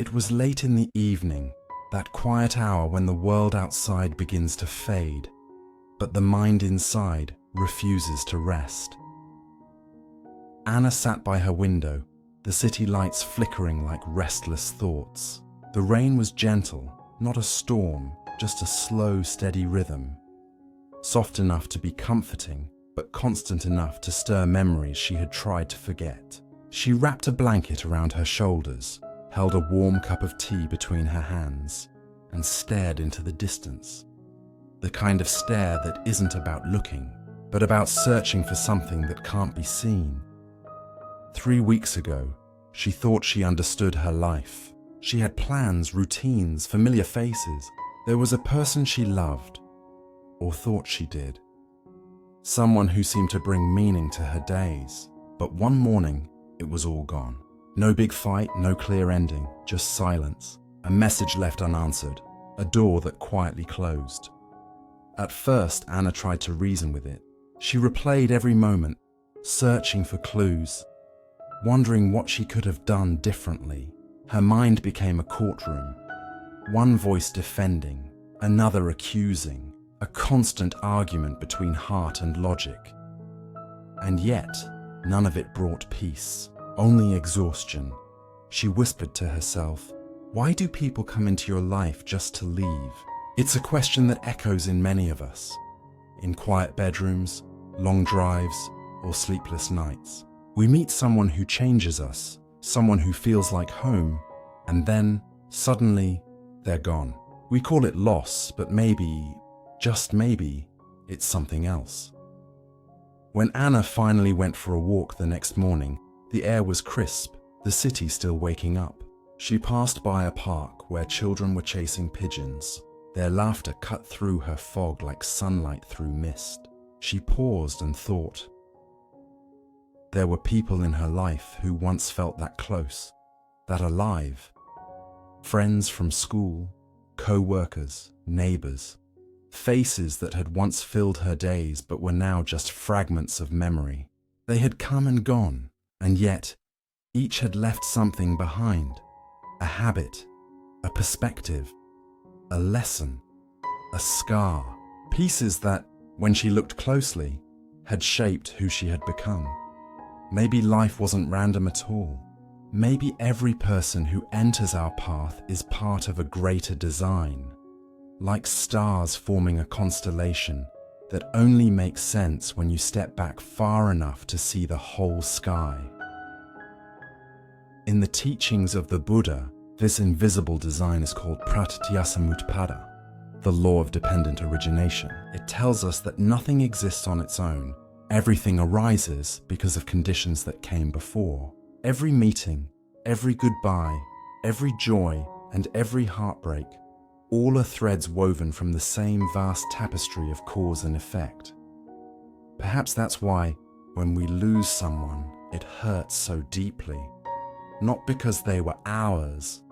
It was late in the evening, that quiet hour when the world outside begins to fade, but the mind inside refuses to rest. Anna sat by her window, the city lights flickering like restless thoughts. The rain was gentle, not a storm, just a slow, steady rhythm. Soft enough to be comforting, but constant enough to stir memories she had tried to forget. She wrapped a blanket around her shoulders, held a warm cup of tea between her hands, and stared into the distance. The kind of stare that isn't about looking, but about searching for something that can't be seen. 3 weeks ago, she thought she understood her life. She had plans, routines, familiar faces. There was a person she loved, or thought she did. Someone who seemed to bring meaning to her days. But one morning, it was all gone. No big fight, no clear ending, just silence. A message left unanswered, a door that quietly closed. At first, Anna tried to reason with it. She replayed every moment, searching for clues, wondering what she could have done differently. Her mind became a courtroom. One voice defending, another accusing, a constant argument between heart and logic. And yet, none of it brought peace, only exhaustion. She whispered to herself, "Why do people come into your life just to leave?" It's a question that echoes in many of us, in quiet bedrooms, long drives, or sleepless nights. We meet someone who changes us, someone who feels like home, and then, suddenly, they're gone. We call it loss, but maybe, just maybe, it's something else. When Anna finally went for a walk the next morning, the air was crisp, the city still waking up. She passed by a park where children were chasing pigeons. Their laughter cut through her fog like sunlight through mist. She paused and thought. There were people in her life who once felt that close, that alive. Friends from school, co-workers, neighbors. Faces that had once filled her days but were now just fragments of memory. They had come and gone, and yet each had left something behind. A habit, a perspective, a lesson, a scar. Pieces that, when she looked closely, had shaped who she had become. Maybe life wasn't random at all. Maybe every person who enters our path is part of a greater design. Like stars forming a constellation that only makes sense when you step back far enough to see the whole sky. In the teachings of the Buddha, this invisible design is called pratityasamutpada, the law of dependent origination. It tells us that nothing exists on its own. Everything arises because of conditions that came before. Every meeting, every goodbye, every joy, and every heartbreak, all are threads woven from the same vast tapestry of cause and effect. Perhaps that's why, when we lose someone, it hurts so deeply. Not because they were ours,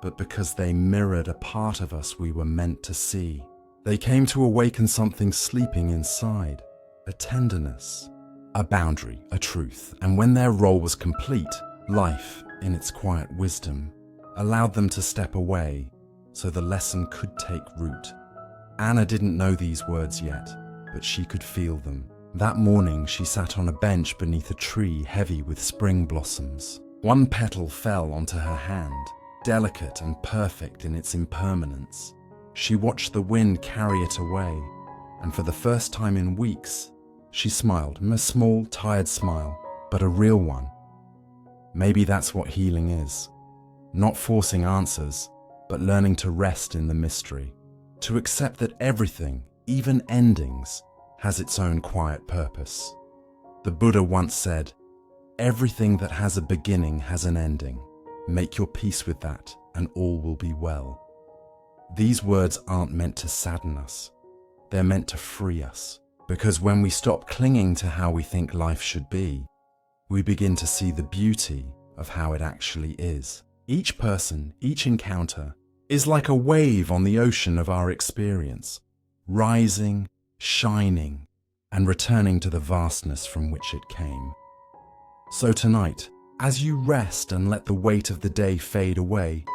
but because they mirrored a part of us we were meant to see. They came to awaken something sleeping inside, a tenderness, a boundary, a truth, and when their role was complete, life, in its quiet wisdom, allowed them to step away so the lesson could take root. Anna didn't know these words yet, but she could feel them. That morning she sat on a bench beneath a tree heavy with spring blossoms. One petal fell onto her hand, delicate and perfect in its impermanence. She watched the wind carry it away, and for the first time in weeks, she smiled, a small, tired smile, but a real one. Maybe that's what healing is. Not forcing answers, but learning to rest in the mystery. To accept that everything, even endings, has its own quiet purpose. The Buddha once said, "Everything that has a beginning has an ending. Make your peace with that, and all will be well." These words aren't meant to sadden us. They're meant to free us. Because when we stop clinging to how we think life should be, we begin to see the beauty of how it actually is. Each person, each encounter, is like a wave on the ocean of our experience, rising, shining, and returning to the vastness from which it came. So tonight, as you rest and let the weight of the day fade away,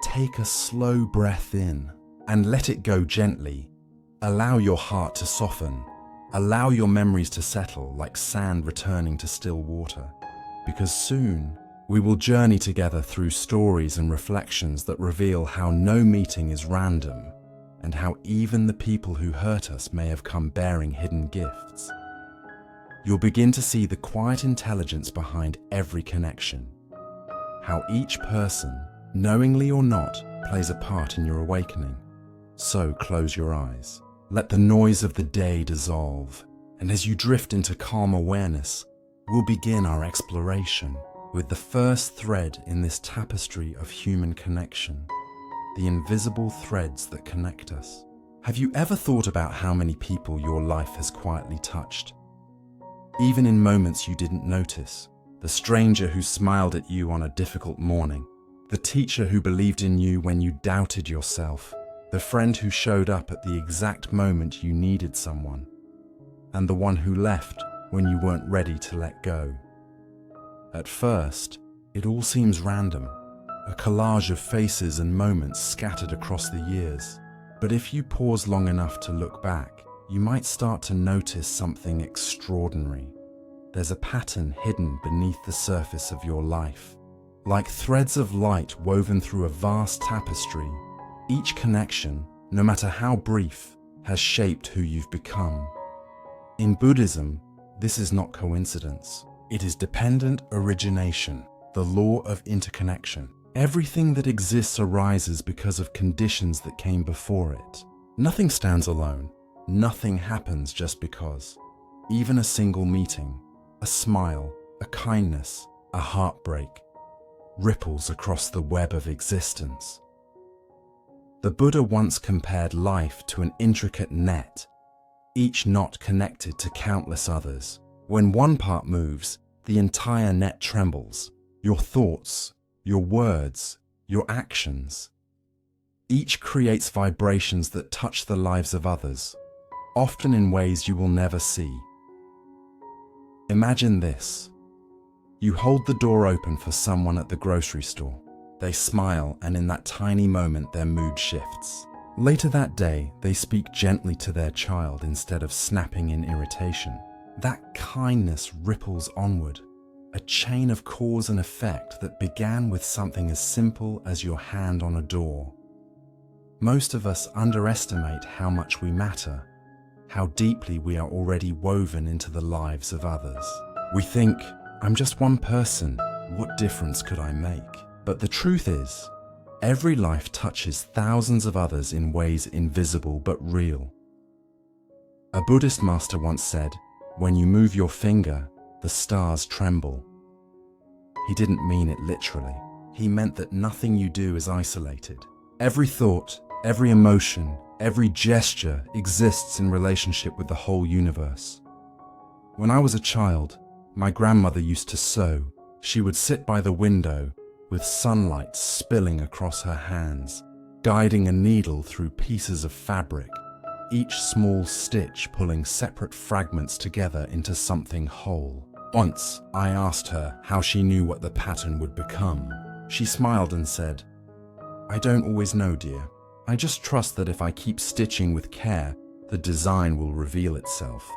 Take a slow breath in and let it go gently. Allow your heart to soften. Allow your memories to settle like sand returning to still water. Because soon, we will journey together through stories and reflections that reveal how no meeting is random and how even the people who hurt us may have come bearing hidden gifts. You'll begin to see the quiet intelligence behind every connection, how each person, knowingly or not, plays a part in your awakening. So close your eyes. Let the noise of the day dissolve, and as you drift into calm awareness, we'll begin our exploration with the first thread in this tapestry of human connection, the invisible threads that connect us. Have you ever thought about how many people your life has quietly touched? Even in moments you didn't notice, the stranger who smiled at you on a difficult morning, the teacher who believed in you when you doubted yourself, the friend who showed up at the exact moment you needed someone, and the one who left when you weren't ready to let go. At first, it all seems random, a collage of faces and moments scattered across the years. But if you pause long enough to look back, you might start to notice something extraordinary. There's a pattern hidden beneath the surface of your life. Like threads of light woven through a vast tapestry, each connection, no matter how brief, has shaped who you've become. In Buddhism, this is not coincidence. It is dependent origination, the law of interconnection. Everything that exists arises because of conditions that came before it. Nothing stands alone. Nothing happens just because. Even a single meeting, a smile, a kindness, a heartbreak, ripples across the web of existence. The Buddha once compared life to an intricate net, each knot connected to countless others. When one part moves, the entire net trembles. Your thoughts, your words, your actions. Each creates vibrations that touch the lives of others, often in ways you will never see. Imagine this. You hold the door open for someone at the grocery store. They smile, and in that tiny moment their mood shifts. Later that day, they speak gently to their child instead of snapping in irritation. That kindness ripples onward, a chain of cause and effect that began with something as simple as your hand on a door. Most of us underestimate how much we matter, how deeply we are already woven into the lives of others. We think, I'm just one person, what difference could I make? But the truth is, every life touches thousands of others in ways invisible but real. A Buddhist master once said, when you move your finger, the stars tremble. He didn't mean it literally. He meant that nothing you do is isolated. Every thought, every emotion, every gesture exists in relationship with the whole universe. When I was a child, my grandmother used to sew. She would sit by the window with sunlight spilling across her hands, guiding a needle through pieces of fabric, each small stitch pulling separate fragments together into something whole. Once, I asked her how she knew what the pattern would become. She smiled and said, I don't always know, dear. I just trust that if I keep stitching with care, the design will reveal itself.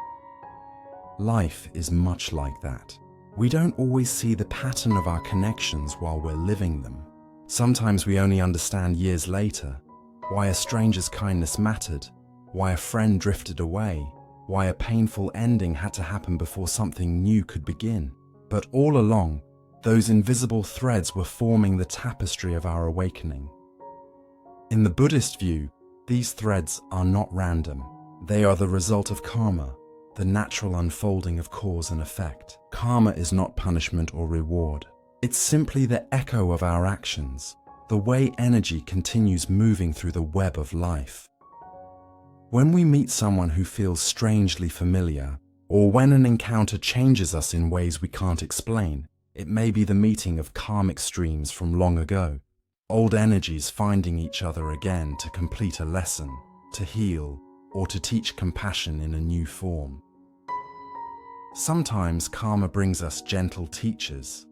Life is much like that. We don't always see the pattern of our connections while we're living them. Sometimes we only understand years later why a stranger's kindness mattered, why a friend drifted away, why a painful ending had to happen before something new could begin. But all along, those invisible threads were forming the tapestry of our awakening. In the Buddhist view, these threads are not random. They are the result of karma, the natural unfolding of cause and effect. Karma is not punishment or reward. It's simply the echo of our actions, the way energy continues moving through the web of life. When we meet someone who feels strangely familiar, or when an encounter changes us in ways we can't explain, it may be the meeting of karmic streams from long ago, old energies finding each other again to complete a lesson, to heal, or to teach compassion in a new form. Sometimes karma brings us gentle teachers,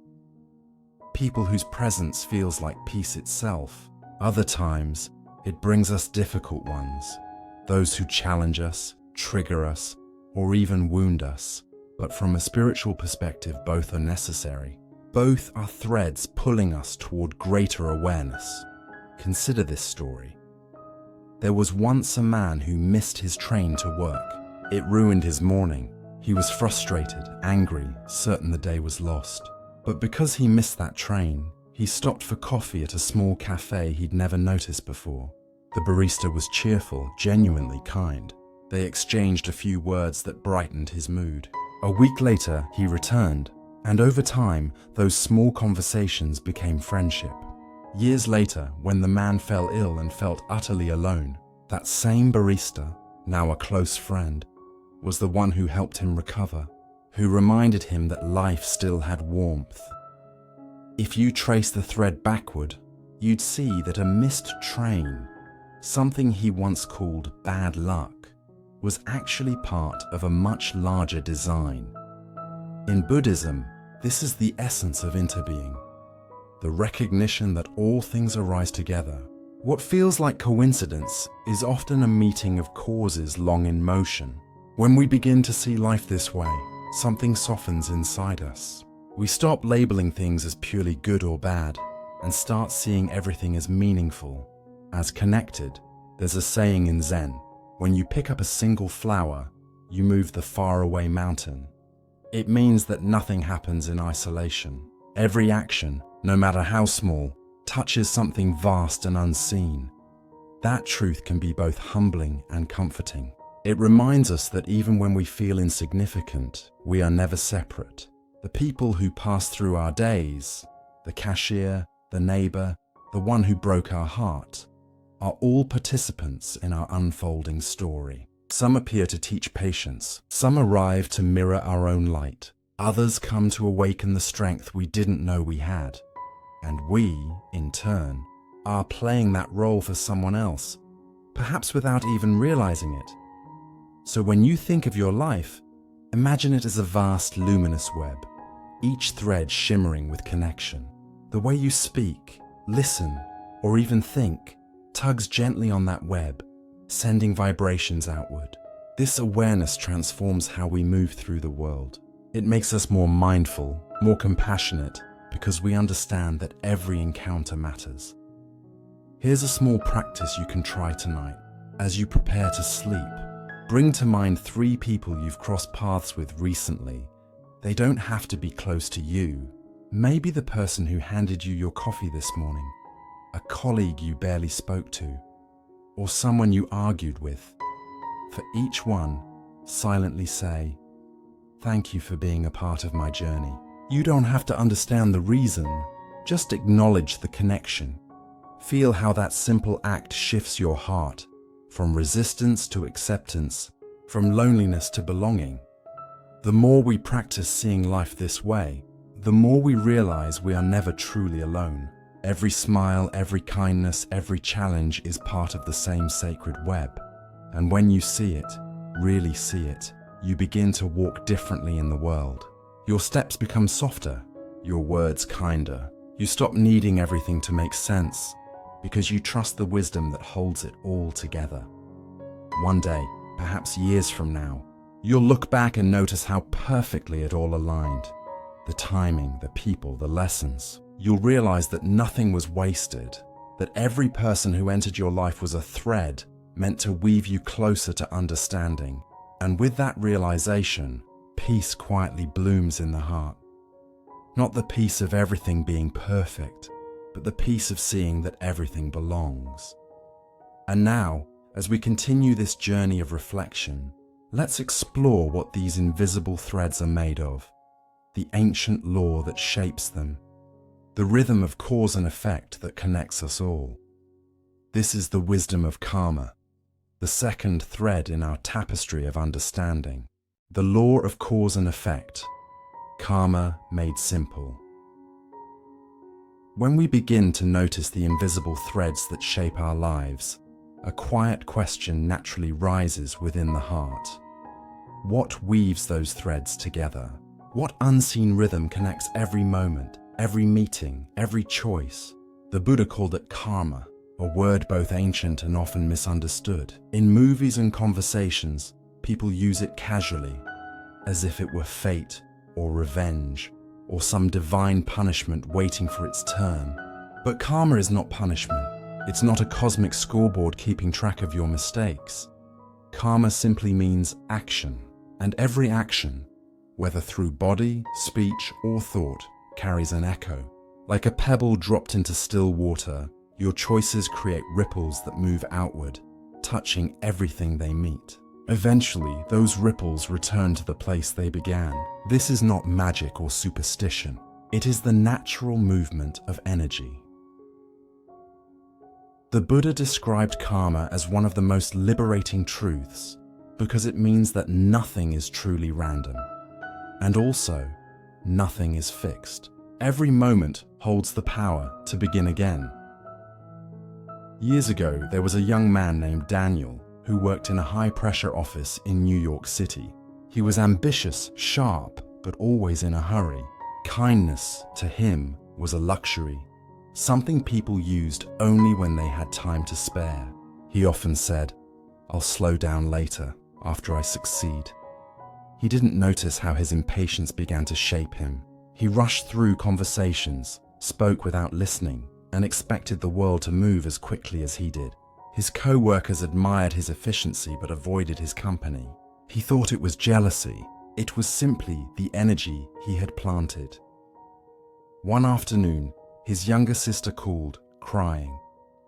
people whose presence feels like peace itself. Other times, it brings us difficult ones, those who challenge us, trigger us, or even wound us. But from a spiritual perspective, both are necessary. Both are threads pulling us toward greater awareness. Consider this story. There was once a man who missed his train to work. It ruined his morning. He was frustrated, angry, certain the day was lost. But because he missed that train, he stopped for coffee at a small cafe he'd never noticed before. The barista was cheerful, genuinely kind. They exchanged a few words that brightened his mood. A week later, he returned, and over time, those small conversations became friendship. Years later, when the man fell ill and felt utterly alone, that same barista, now a close friend, was the one who helped him recover, who reminded him that life still had warmth. If you trace the thread backward, you'd see that a missed train, something he once called bad luck, was actually part of a much larger design. In Buddhism, this is the essence of interbeing, the recognition that all things arise together. What feels like coincidence is often a meeting of causes long in motion. When we begin to see life this way, something softens inside us. We stop labeling things as purely good or bad and start seeing everything as meaningful, as connected. There's a saying in Zen, when you pick up a single flower, you move the faraway mountain. It means that nothing happens in isolation. Every action, no matter how small, touches something vast and unseen. That truth can be both humbling and comforting. It reminds us that even when we feel insignificant, we are never separate. The people who pass through our days, the cashier, the neighbor, the one who broke our heart, are all participants in our unfolding story. Some appear to teach patience, some arrive to mirror our own light, others come to awaken the strength we didn't know we had. And we, in turn, are playing that role for someone else, perhaps without even realizing it. So when you think of your life, imagine it as a vast luminous web, each thread shimmering with connection. The way you speak, listen, or even think tugs gently on that web, sending vibrations outward. This awareness transforms how we move through the world. It makes us more mindful, more compassionate, because we understand that every encounter matters. Here's a small practice you can try tonight. As you prepare to sleep, bring to mind 3 people you've crossed paths with recently. They don't have to be close to you. Maybe the person who handed you your coffee this morning, a colleague you barely spoke to, or someone you argued with. For each one, silently say, "Thank you for being a part of my journey." You don't have to understand the reason, just acknowledge the connection. Feel how that simple act shifts your heart, from resistance to acceptance, from loneliness to belonging. The more we practice seeing life this way, the more we realize we are never truly alone. Every smile, every kindness, every challenge is part of the same sacred web. And when you see it, really see it, you begin to walk differently in the world. Your steps become softer, your words kinder. You stop needing everything to make sense, because you trust the wisdom that holds it all together. One day, perhaps years from now, you'll look back and notice how perfectly it all aligned. The timing, the people, the lessons. You'll realize that nothing was wasted, that every person who entered your life was a thread meant to weave you closer to understanding. And with that realization, peace quietly blooms in the heart. Not the peace of everything being perfect, but the peace of seeing that everything belongs. And now, as we continue this journey of reflection, let's explore what these invisible threads are made of, the ancient law that shapes them, the rhythm of cause and effect that connects us all. This is the wisdom of karma, the second thread in our tapestry of understanding, the law of cause and effect, karma made simple. When we begin to notice the invisible threads that shape our lives, a quiet question naturally rises within the heart. What weaves those threads together? What unseen rhythm connects every moment, every meeting, every choice? The Buddha called it karma, a word both ancient and often misunderstood. In movies and conversations, people use it casually, as if it were fate or revenge, or some divine punishment waiting for its turn. But karma is not punishment. It's not a cosmic scoreboard keeping track of your mistakes. Karma simply means action, and every action, whether through body, speech, or thought, carries an echo. Like a pebble dropped into still water, your choices create ripples that move outward, touching everything they meet. Eventually, those ripples return to the place they began. This is not magic or superstition. It is the natural movement of energy. The Buddha described karma as one of the most liberating truths because it means that nothing is truly random. And also, nothing is fixed. Every moment holds the power to begin again. Years ago, there was a young man named Daniel who worked in a high-pressure office in New York City. He was ambitious, sharp, but always in a hurry. Kindness, to him, was a luxury, something people used only when they had time to spare. He often said, "I'll slow down later, after I succeed." He didn't notice how his impatience began to shape him. He rushed through conversations, spoke without listening, and expected the world to move as quickly as he did. His co-workers admired his efficiency but avoided his company. He thought it was jealousy. It was simply the energy he had planted. One afternoon, his younger sister called, crying.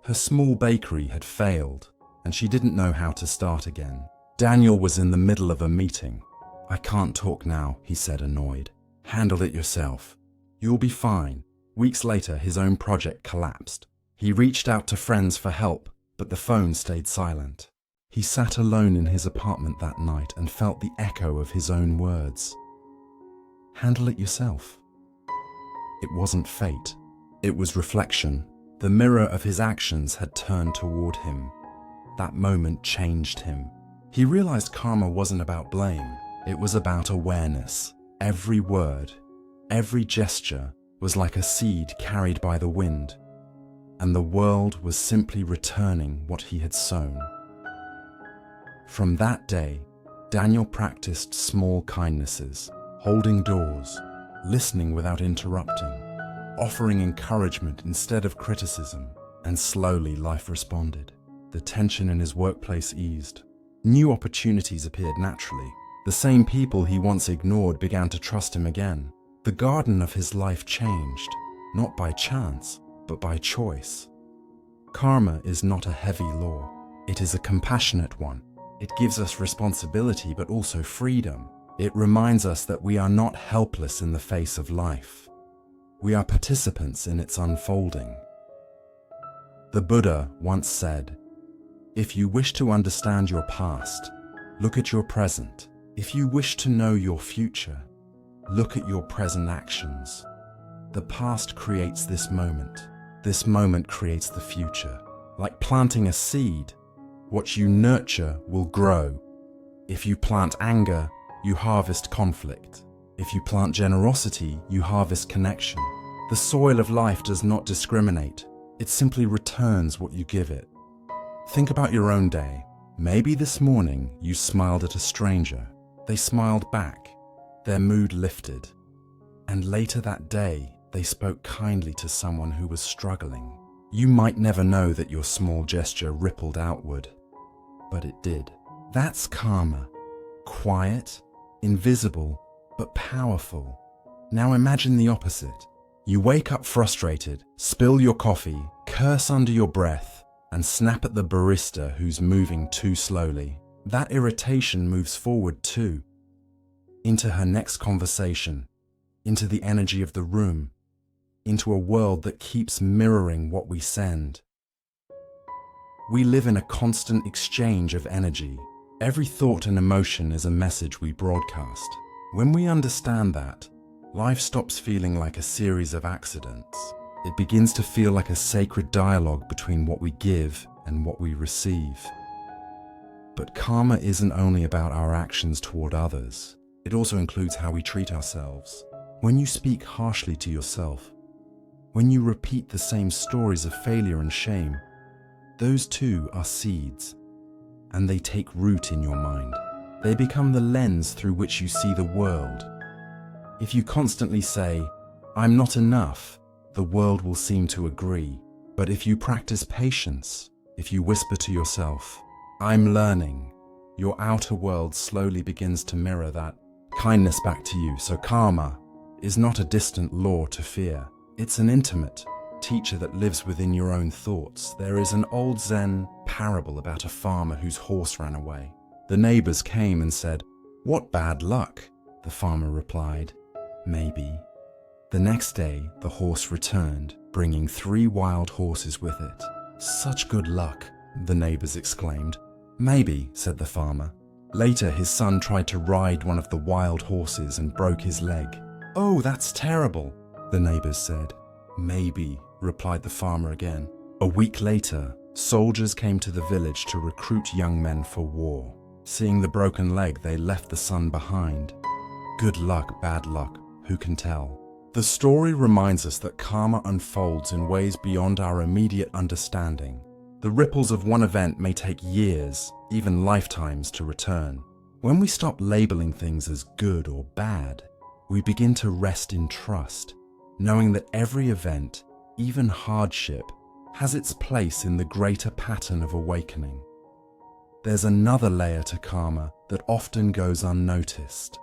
Her small bakery had failed, and she didn't know how to start again. Daniel was in the middle of a meeting. "I can't talk now," he said, annoyed. "Handle it yourself. You'll be fine." Weeks later, his own project collapsed. He reached out to friends for help, but the phone stayed silent. He sat alone in his apartment that night and felt the echo of his own words. Handle it yourself. It wasn't fate. It was reflection. The mirror of his actions had turned toward him. That moment changed him. He realized karma wasn't about blame. It was about awareness. Every word, every gesture was like a seed carried by the wind, and the world was simply returning what he had sown. From that day, Daniel practiced small kindnesses, holding doors, listening without interrupting, offering encouragement instead of criticism, and slowly life responded. The tension in his workplace eased. New opportunities appeared naturally. The same people he once ignored began to trust him again. The garden of his life changed, not by chance, but by choice. Karma is not a heavy law. It is a compassionate one. It gives us responsibility, but also freedom. It reminds us that we are not helpless in the face of life. We are participants in its unfolding. The Buddha once said, "If you wish to understand your past, look at your present. If you wish to know your future, look at your present actions." The past creates this moment. This moment creates the future. Like planting a seed, what you nurture will grow. If you plant anger, you harvest conflict. If you plant generosity, you harvest connection. The soil of life does not discriminate. It simply returns what you give it. Think about your own day. Maybe this morning you smiled at a stranger. They smiled back. Their mood lifted. And later that day, they spoke kindly to someone who was struggling. You might never know that your small gesture rippled outward, but it did. That's karma. Quiet, invisible, but powerful. Now imagine the opposite. You wake up frustrated, spill your coffee, curse under your breath, and snap at the barista who's moving too slowly. That irritation moves forward too, into her next conversation, into the energy of the room, into a world that keeps mirroring what we send. We live in a constant exchange of energy. Every thought and emotion is a message we broadcast. When we understand that, life stops feeling like a series of accidents. It begins to feel like a sacred dialogue between what we give and what we receive. But karma isn't only about our actions toward others. It also includes how we treat ourselves. When you speak harshly to yourself, when you repeat the same stories of failure and shame, Those too are seeds, and they take root in your mind. They become the lens through which you see the world. If you constantly say, "I'm not enough," the world will seem to agree. But if you practice patience, if you whisper to yourself, "I'm learning," your outer world slowly begins to mirror that kindness back to you. So karma is not a distant law to fear. It's an intimate teacher that lives within your own thoughts. There is an old Zen parable about a farmer whose horse ran away. The neighbors came and said, "What bad luck?" The farmer replied, "Maybe." The next day, the horse returned, bringing 3 wild horses with it. "Such good luck," the neighbors exclaimed. "Maybe," said the farmer. Later, his son tried to ride one of the wild horses and broke his leg. "Oh, that's terrible," the neighbors said. "Maybe," replied the farmer again. A week later, soldiers came to the village to recruit young men for war. Seeing the broken leg, they left the son behind. Good luck, bad luck, who can tell? The story reminds us that karma unfolds in ways beyond our immediate understanding. The ripples of one event may take years, even lifetimes, to return. When we stop labeling things as good or bad, we begin to rest in trust, knowing that every event, even hardship, has its place in the greater pattern of awakening. There's another layer to karma that often goes unnoticed.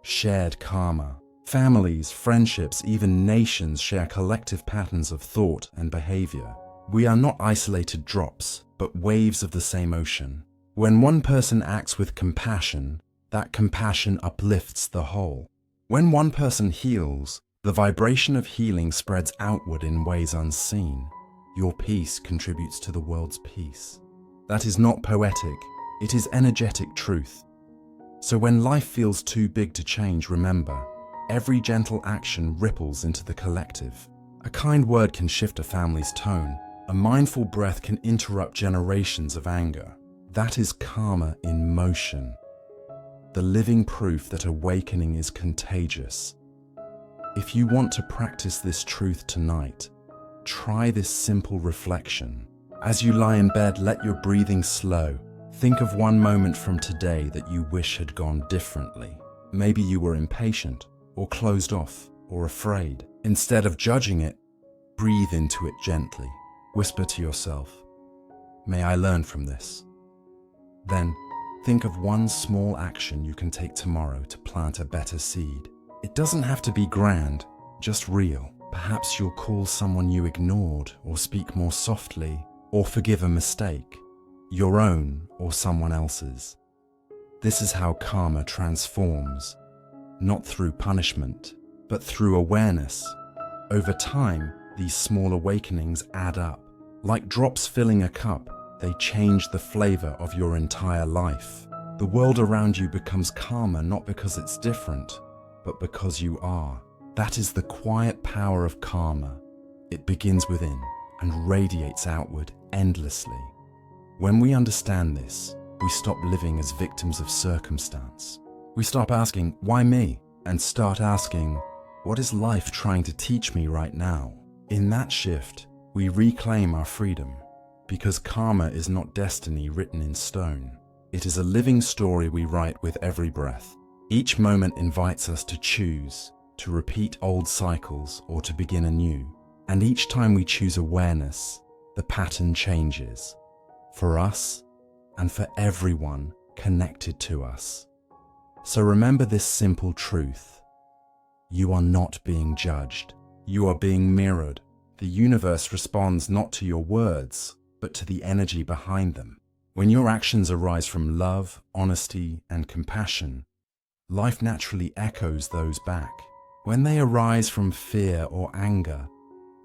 Shared karma. Families, friendships, even nations share collective patterns of thought and behavior. We are not isolated drops, but waves of the same ocean. When one person acts with compassion, that compassion uplifts the whole. When one person heals, the vibration of healing spreads outward in ways unseen. Your peace contributes to the world's peace. That is not poetic, it is energetic truth. So when life feels too big to change, remember, every gentle action ripples into the collective. A kind word can shift a family's tone. A mindful breath can interrupt generations of anger. That is karma in motion. The living proof that awakening is contagious. If you want to practice this truth tonight, try this simple reflection. As you lie in bed, let your breathing slow. Think of one moment from today that you wish had gone differently. Maybe you were impatient, or closed off, or afraid. Instead of judging it, breathe into it gently. Whisper to yourself, "May I learn from this?" Then, think of one small action you can take tomorrow to plant a better seed. It doesn't have to be grand, just real. Perhaps you'll call someone you ignored, or speak more softly, or forgive a mistake, your own or someone else's. This is how karma transforms. Not through punishment, but through awareness. Over time, these small awakenings add up. Like drops filling a cup, they change the flavor of your entire life. The world around you becomes calmer not because it's different, but because you are. That is the quiet power of karma. It begins within and radiates outward endlessly. When we understand this, we stop living as victims of circumstance. We stop asking, "Why me?" and start asking, "What is life trying to teach me right now?" In that shift, we reclaim our freedom, because karma is not destiny written in stone. It is a living story we write with every breath. Each moment invites us to choose, to repeat old cycles or to begin anew. And each time we choose awareness, the pattern changes, for us and for everyone connected to us. So remember this simple truth. You are not being judged. You are being mirrored. The universe responds not to your words, but to the energy behind them. When your actions arise from love, honesty, and compassion, life naturally echoes those back. When they arise from fear or anger,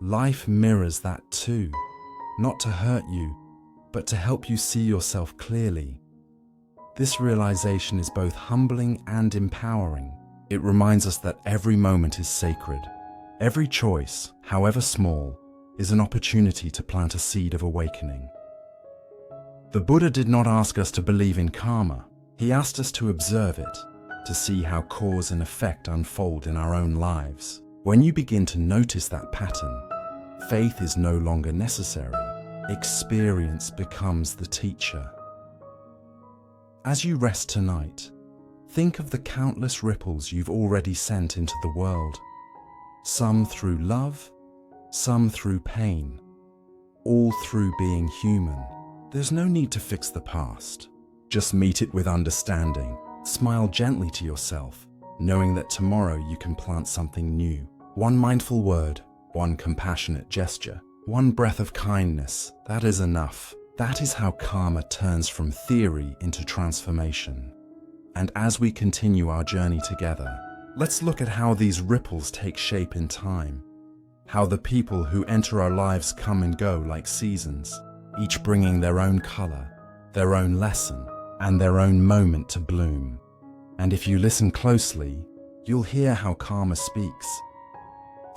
life mirrors that too, not to hurt you, but to help you see yourself clearly. This realization is both humbling and empowering. It reminds us that every moment is sacred. Every choice, however small, is an opportunity to plant a seed of awakening. The Buddha did not ask us to believe in karma. He asked us to observe it, to see how cause and effect unfold in our own lives. When you begin to notice that pattern, faith is no longer necessary. Experience becomes the teacher. As you rest tonight, think of the countless ripples you've already sent into the world. Some through love, some through pain, all through being human. There's no need to fix the past. Just meet it with understanding. Smile gently to yourself, knowing that tomorrow you can plant something new. One mindful word, one compassionate gesture, one breath of kindness, that is enough. That is how karma turns from theory into transformation. And as we continue our journey together, let's look at how these ripples take shape in time. How the people who enter our lives come and go like seasons, each bringing their own color, their own lesson, and their own moment to bloom. And if you listen closely, you'll hear how karma speaks.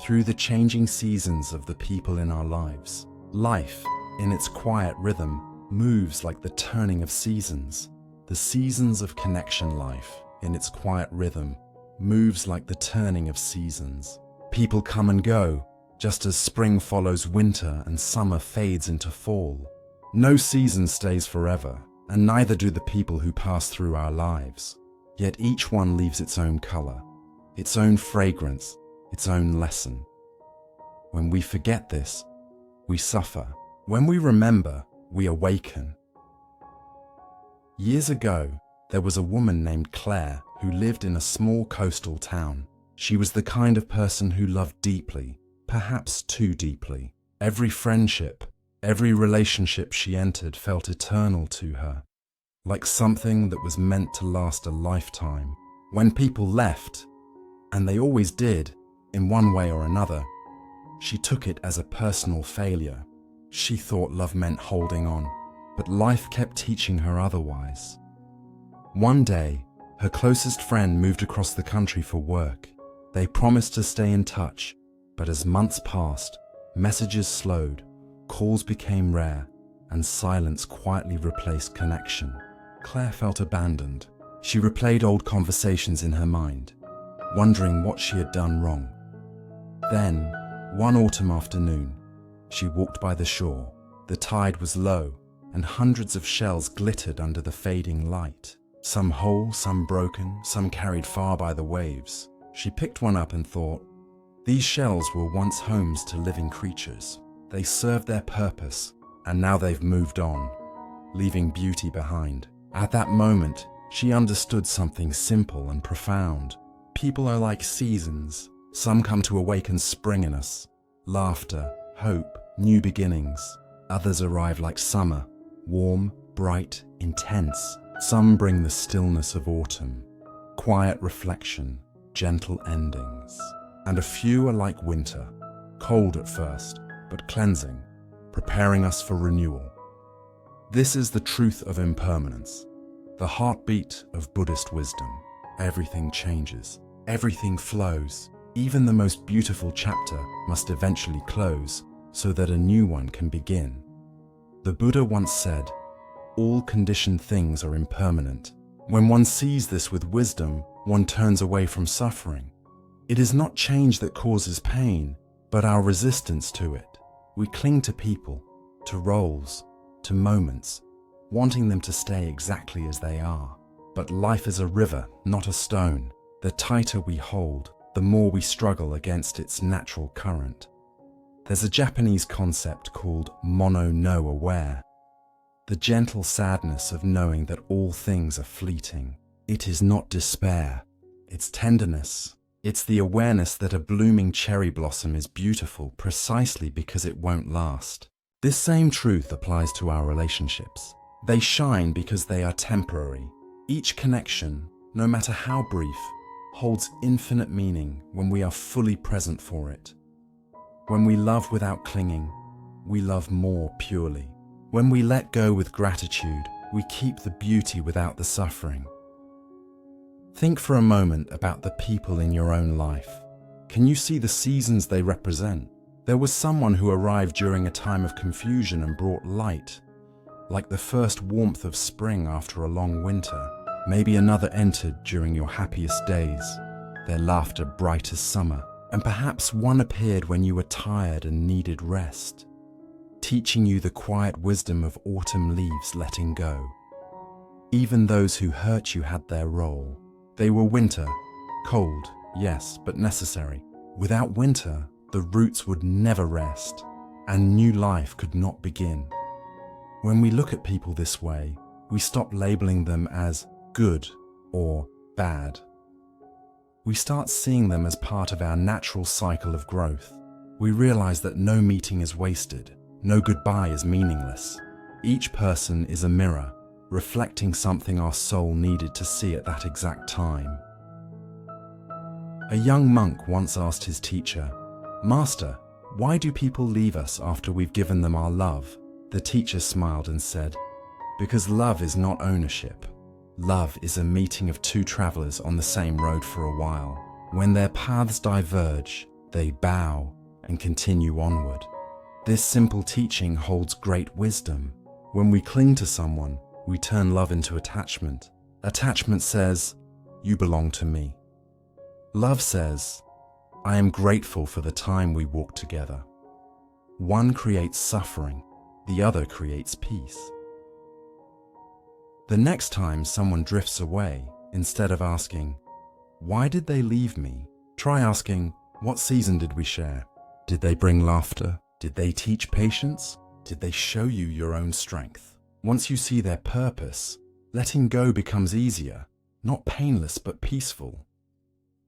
Through the changing seasons of the people in our lives, life, in its quiet rhythm, moves like the turning of seasons. The seasons of connection life, in its quiet rhythm, moves like the turning of seasons. People come and go, just as spring follows winter and summer fades into fall. No season stays forever, and neither do the people who pass through our lives. Yet each one leaves its own color, its own fragrance, its own lesson. When we forget this, we suffer. When we remember, we awaken. Years ago, there was a woman named Claire who lived in a small coastal town. She was the kind of person who loved deeply, perhaps too deeply. Every friendship, every relationship she entered felt eternal to her, like something that was meant to last a lifetime. When people left, and they always did, in one way or another, she took it as a personal failure. She thought love meant holding on, but life kept teaching her otherwise. One day, her closest friend moved across the country for work. They promised to stay in touch, but as months passed, messages slowed, calls became rare, and silence quietly replaced connection. Claire felt abandoned. She replayed old conversations in her mind, wondering what she had done wrong. Then, one autumn afternoon, she walked by the shore. The tide was low, and hundreds of shells glittered under the fading light. Some whole, some broken, some carried far by the waves. She picked one up and thought, these shells were once homes to living creatures. They served their purpose, and now they've moved on, leaving beauty behind. At that moment, she understood something simple and profound. People are like seasons. Some come to awaken spring in us, laughter, hope, new beginnings. Others arrive like summer, warm, bright, intense. Some bring the stillness of autumn, quiet reflection, gentle endings. And a few are like winter, cold at first, but cleansing, preparing us for renewal. This is the truth of impermanence, the heartbeat of Buddhist wisdom. Everything changes, everything flows. Even the most beautiful chapter must eventually close so that a new one can begin. The Buddha once said, all conditioned things are impermanent. When one sees this with wisdom, one turns away from suffering. It is not change that causes pain, but our resistance to it. We cling to people, to roles, to moments, wanting them to stay exactly as they are. But life is a river, not a stone. The tighter we hold, the more we struggle against its natural current. There's a Japanese concept called mono no aware, the gentle sadness of knowing that all things are fleeting. It is not despair, it's tenderness. It's the awareness that a blooming cherry blossom is beautiful precisely because it won't last. This same truth applies to our relationships. They shine because they are temporary. Each connection, no matter how brief, holds infinite meaning when we are fully present for it. When we love without clinging, we love more purely. When we let go with gratitude, we keep the beauty without the suffering. Think for a moment about the people in your own life. Can you see the seasons they represent? There was someone who arrived during a time of confusion and brought light, like the first warmth of spring after a long winter. Maybe another entered during your happiest days, their laughter bright as summer, and perhaps one appeared when you were tired and needed rest. teaching you the quiet wisdom of autumn leaves letting go. Even those who hurt you had their role. They were winter, cold, yes, but necessary. Without winter, the roots would never rest, and new life could not begin. When we look at people this way, we stop labeling them as good or bad. We start seeing them as part of our natural cycle of growth. We realize that no meeting is wasted, no goodbye is meaningless. Each person is a mirror, reflecting something our soul needed to see at that exact time. A young monk once asked his teacher, "Master, why do people leave us after we've given them our love?" The teacher smiled and said, "Because love is not ownership. Love is a meeting of two travelers on the same road for a while. When their paths diverge, they bow and continue onward." This simple teaching holds great wisdom. When we cling to someone, we turn love into attachment. Attachment says, "You belong to me." Love says, "I am grateful for the time we walked together." One creates suffering, the other creates peace. The next time someone drifts away, instead of asking, "Why did they leave me?" try asking, "What season did we share? Did they bring laughter? Did they teach patience? Did they show you your own strength?" Once you see their purpose, letting go becomes easier, not painless but peaceful.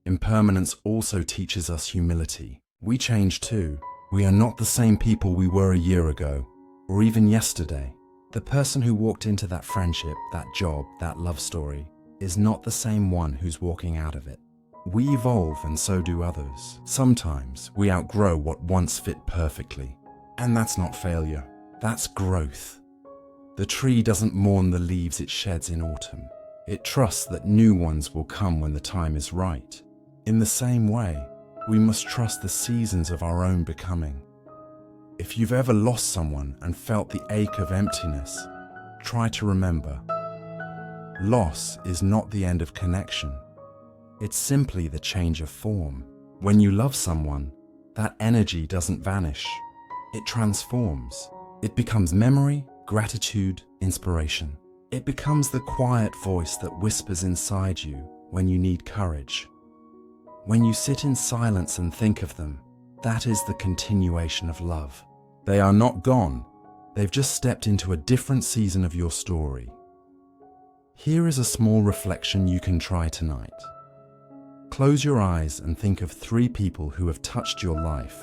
Impermanence also teaches us humility. We change too. We are not the same people we were a year ago, or even yesterday. The person who walked into that friendship, that job, that love story, is not the same one who's walking out of it. We evolve and so do others. Sometimes we outgrow what once fit perfectly. And that's not failure, that's growth. The tree doesn't mourn the leaves it sheds in autumn. It trusts that new ones will come when the time is right. In the same way, we must trust the seasons of our own becoming. If you've ever lost someone and felt the ache of emptiness, try to remember, loss is not the end of connection. It's simply the change of form. When you love someone, that energy doesn't vanish. It transforms. It becomes memory, gratitude, inspiration. It becomes the quiet voice that whispers inside you when you need courage. When you sit in silence and think of them, that is the continuation of love. They are not gone. They've just stepped into a different season of your story. Here is a small reflection you can try tonight. Close your eyes and think of 3 people who have touched your life.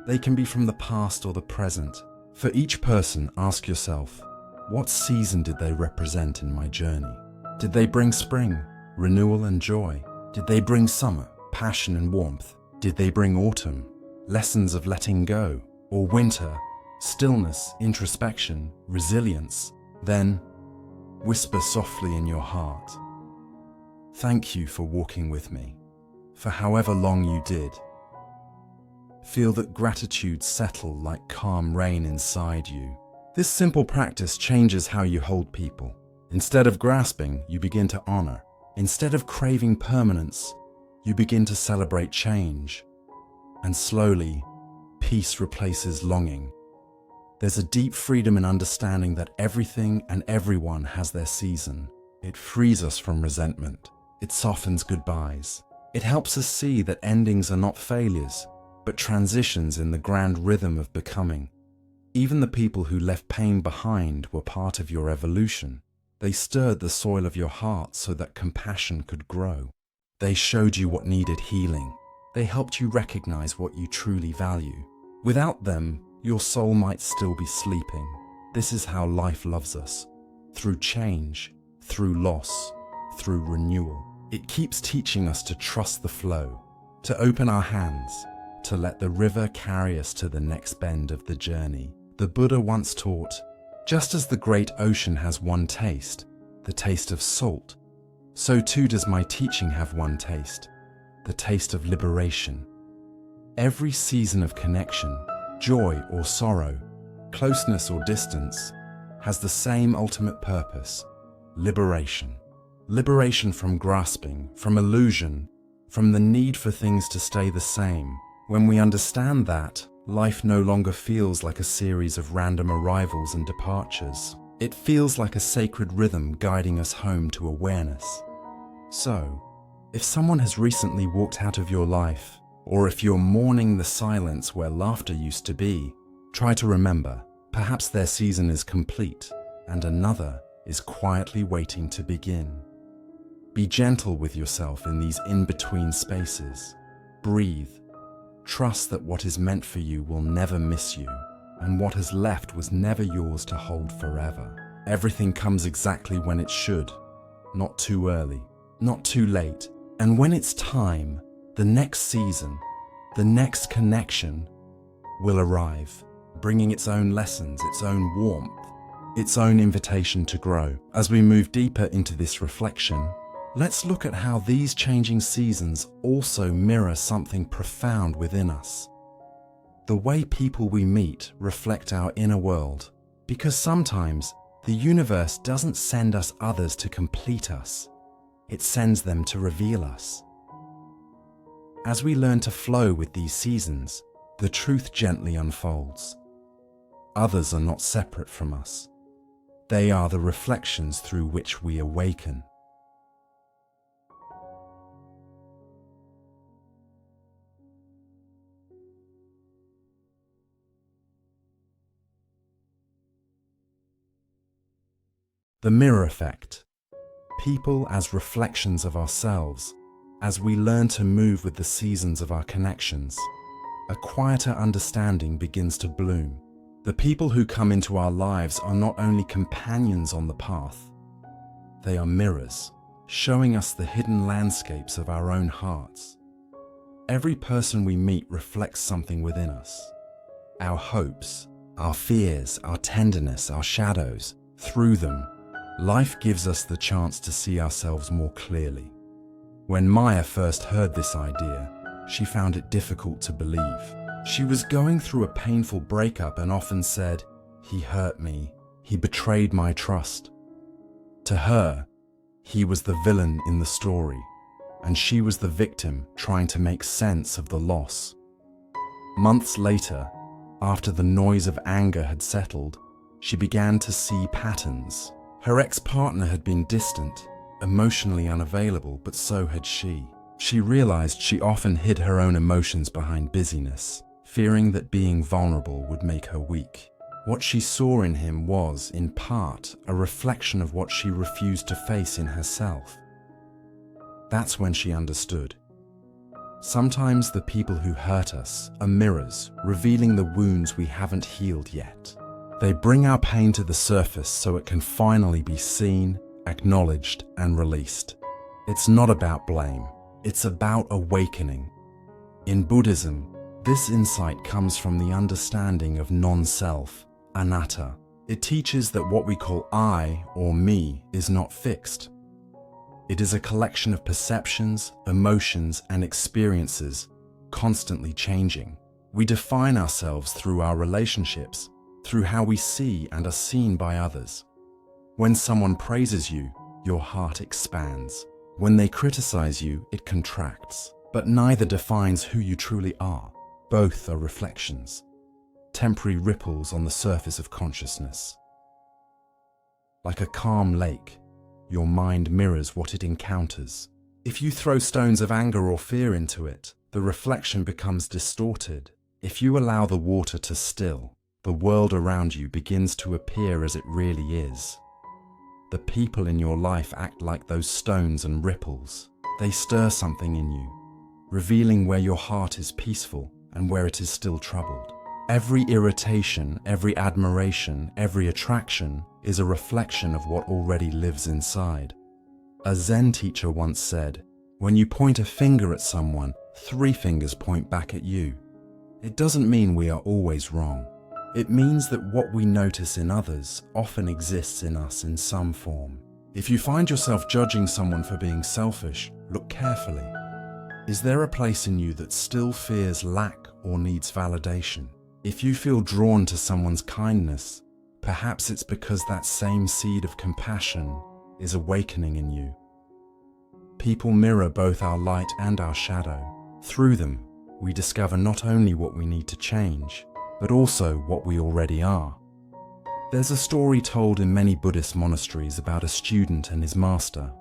They can be from the past or the present. For each person, ask yourself, what season did they represent in my journey? Did they bring spring, renewal and joy? Did they bring summer, passion and warmth? Did they bring autumn, lessons of letting go? Or winter, stillness, introspection, resilience? Then, whisper softly in your heart, "Thank you for walking with me, for however long you did." Feel that gratitude settle like calm rain inside you. This simple practice changes how you hold people. Instead of grasping, you begin to honor. Instead of craving permanence, you begin to celebrate change. And slowly, peace replaces longing. There's a deep freedom in understanding that everything and everyone has their season. It frees us from resentment. It softens goodbyes. It helps us see that endings are not failures, but transitions in the grand rhythm of becoming. Even the people who left pain behind were part of your evolution. They stirred the soil of your heart so that compassion could grow. They showed you what needed healing. They helped you recognize what you truly value. Without them, your soul might still be sleeping. This is how life loves us. Through change, through loss, through renewal. It keeps teaching us to trust the flow, to open our hands, to let the river carry us to the next bend of the journey. The Buddha once taught, just as the great ocean has one taste, the taste of salt, so too does my teaching have one taste, the taste of liberation. Every season of connection, joy or sorrow, closeness or distance, has the same ultimate purpose, liberation. Liberation from grasping, from illusion, from the need for things to stay the same. When we understand that, Life no longer feels like a series of random arrivals and departures. It feels like a sacred rhythm guiding us home to awareness. So, if someone has recently walked out of your life, or if you're mourning the silence where laughter used to be, try to remember, perhaps their season is complete and another is quietly waiting to begin. Be gentle with yourself in these in-between spaces. Breathe. Trust that what is meant for you will never miss you, and what has left was never yours to hold forever. Everything comes exactly when it should, not too early, not too late. And when it's time, the next season, the next connection will arrive, bringing its own lessons, its own warmth, its own invitation to grow. As we move deeper into this reflection, let's look at how these changing seasons also mirror something profound within us. The way people we meet reflect our inner world, because sometimes the universe doesn't send us others to complete us. It sends them to reveal us. As we learn to flow with these seasons, the truth gently unfolds. Others are not separate from us. They are the reflections through which we awaken. The mirror effect. People as reflections of ourselves. As we learn to move with the seasons of our connections, a quieter understanding begins to bloom. The people who come into our lives are not only companions on the path, they are mirrors, showing us the hidden landscapes of our own hearts. Every person we meet reflects something within us. Our hopes, our fears, our tenderness, our shadows. Through them, life gives us the chance to see ourselves more clearly. When Maya first heard this idea, she found it difficult to believe. She was going through a painful breakup and often said, "He hurt me. He betrayed my trust." To her, he was the villain in the story, and she was the victim trying to make sense of the loss. Months later, after the noise of anger had settled, she began to see patterns. Her ex-partner had been distant, emotionally unavailable, but so had she. She realized she often hid her own emotions behind busyness, fearing that being vulnerable would make her weak. What she saw in him was, in part, a reflection of what she refused to face in herself. That's when she understood. Sometimes the people who hurt us are mirrors, revealing the wounds we haven't healed yet. They bring our pain to the surface so it can finally be seen, acknowledged, and released. It's not about blame. It's about awakening. In Buddhism, this insight comes from the understanding of non-self, anatta. It teaches that what we call I or me is not fixed. It is a collection of perceptions, emotions, and experiences, constantly changing. We define ourselves through our relationships, through how we see and are seen by others. When someone praises you, your heart expands. When they criticize you, it contracts. But neither defines who you truly are. Both are reflections, temporary ripples on the surface of consciousness. Like a calm lake, your mind mirrors what it encounters. If you throw stones of anger or fear into it, the reflection becomes distorted. If you allow the water to still, the world around you begins to appear as it really is. The people in your life act like those stones and ripples. They stir something in you, revealing where your heart is peaceful and where it is still troubled. Every irritation, every admiration, every attraction is a reflection of what already lives inside. A Zen teacher once said, "When you point a finger at someone, 3 fingers point back at you." It doesn't mean we are always wrong. It means that what we notice in others often exists in us in some form. If you find yourself judging someone for being selfish, look carefully. Is there a place in you that still fears lack or needs validation? If you feel drawn to someone's kindness, perhaps it's because that same seed of compassion is awakening in you. People mirror both our light and our shadow. Through them, we discover not only what we need to change, but also what we already are. There's a story told in many Buddhist monasteries about a student and his master.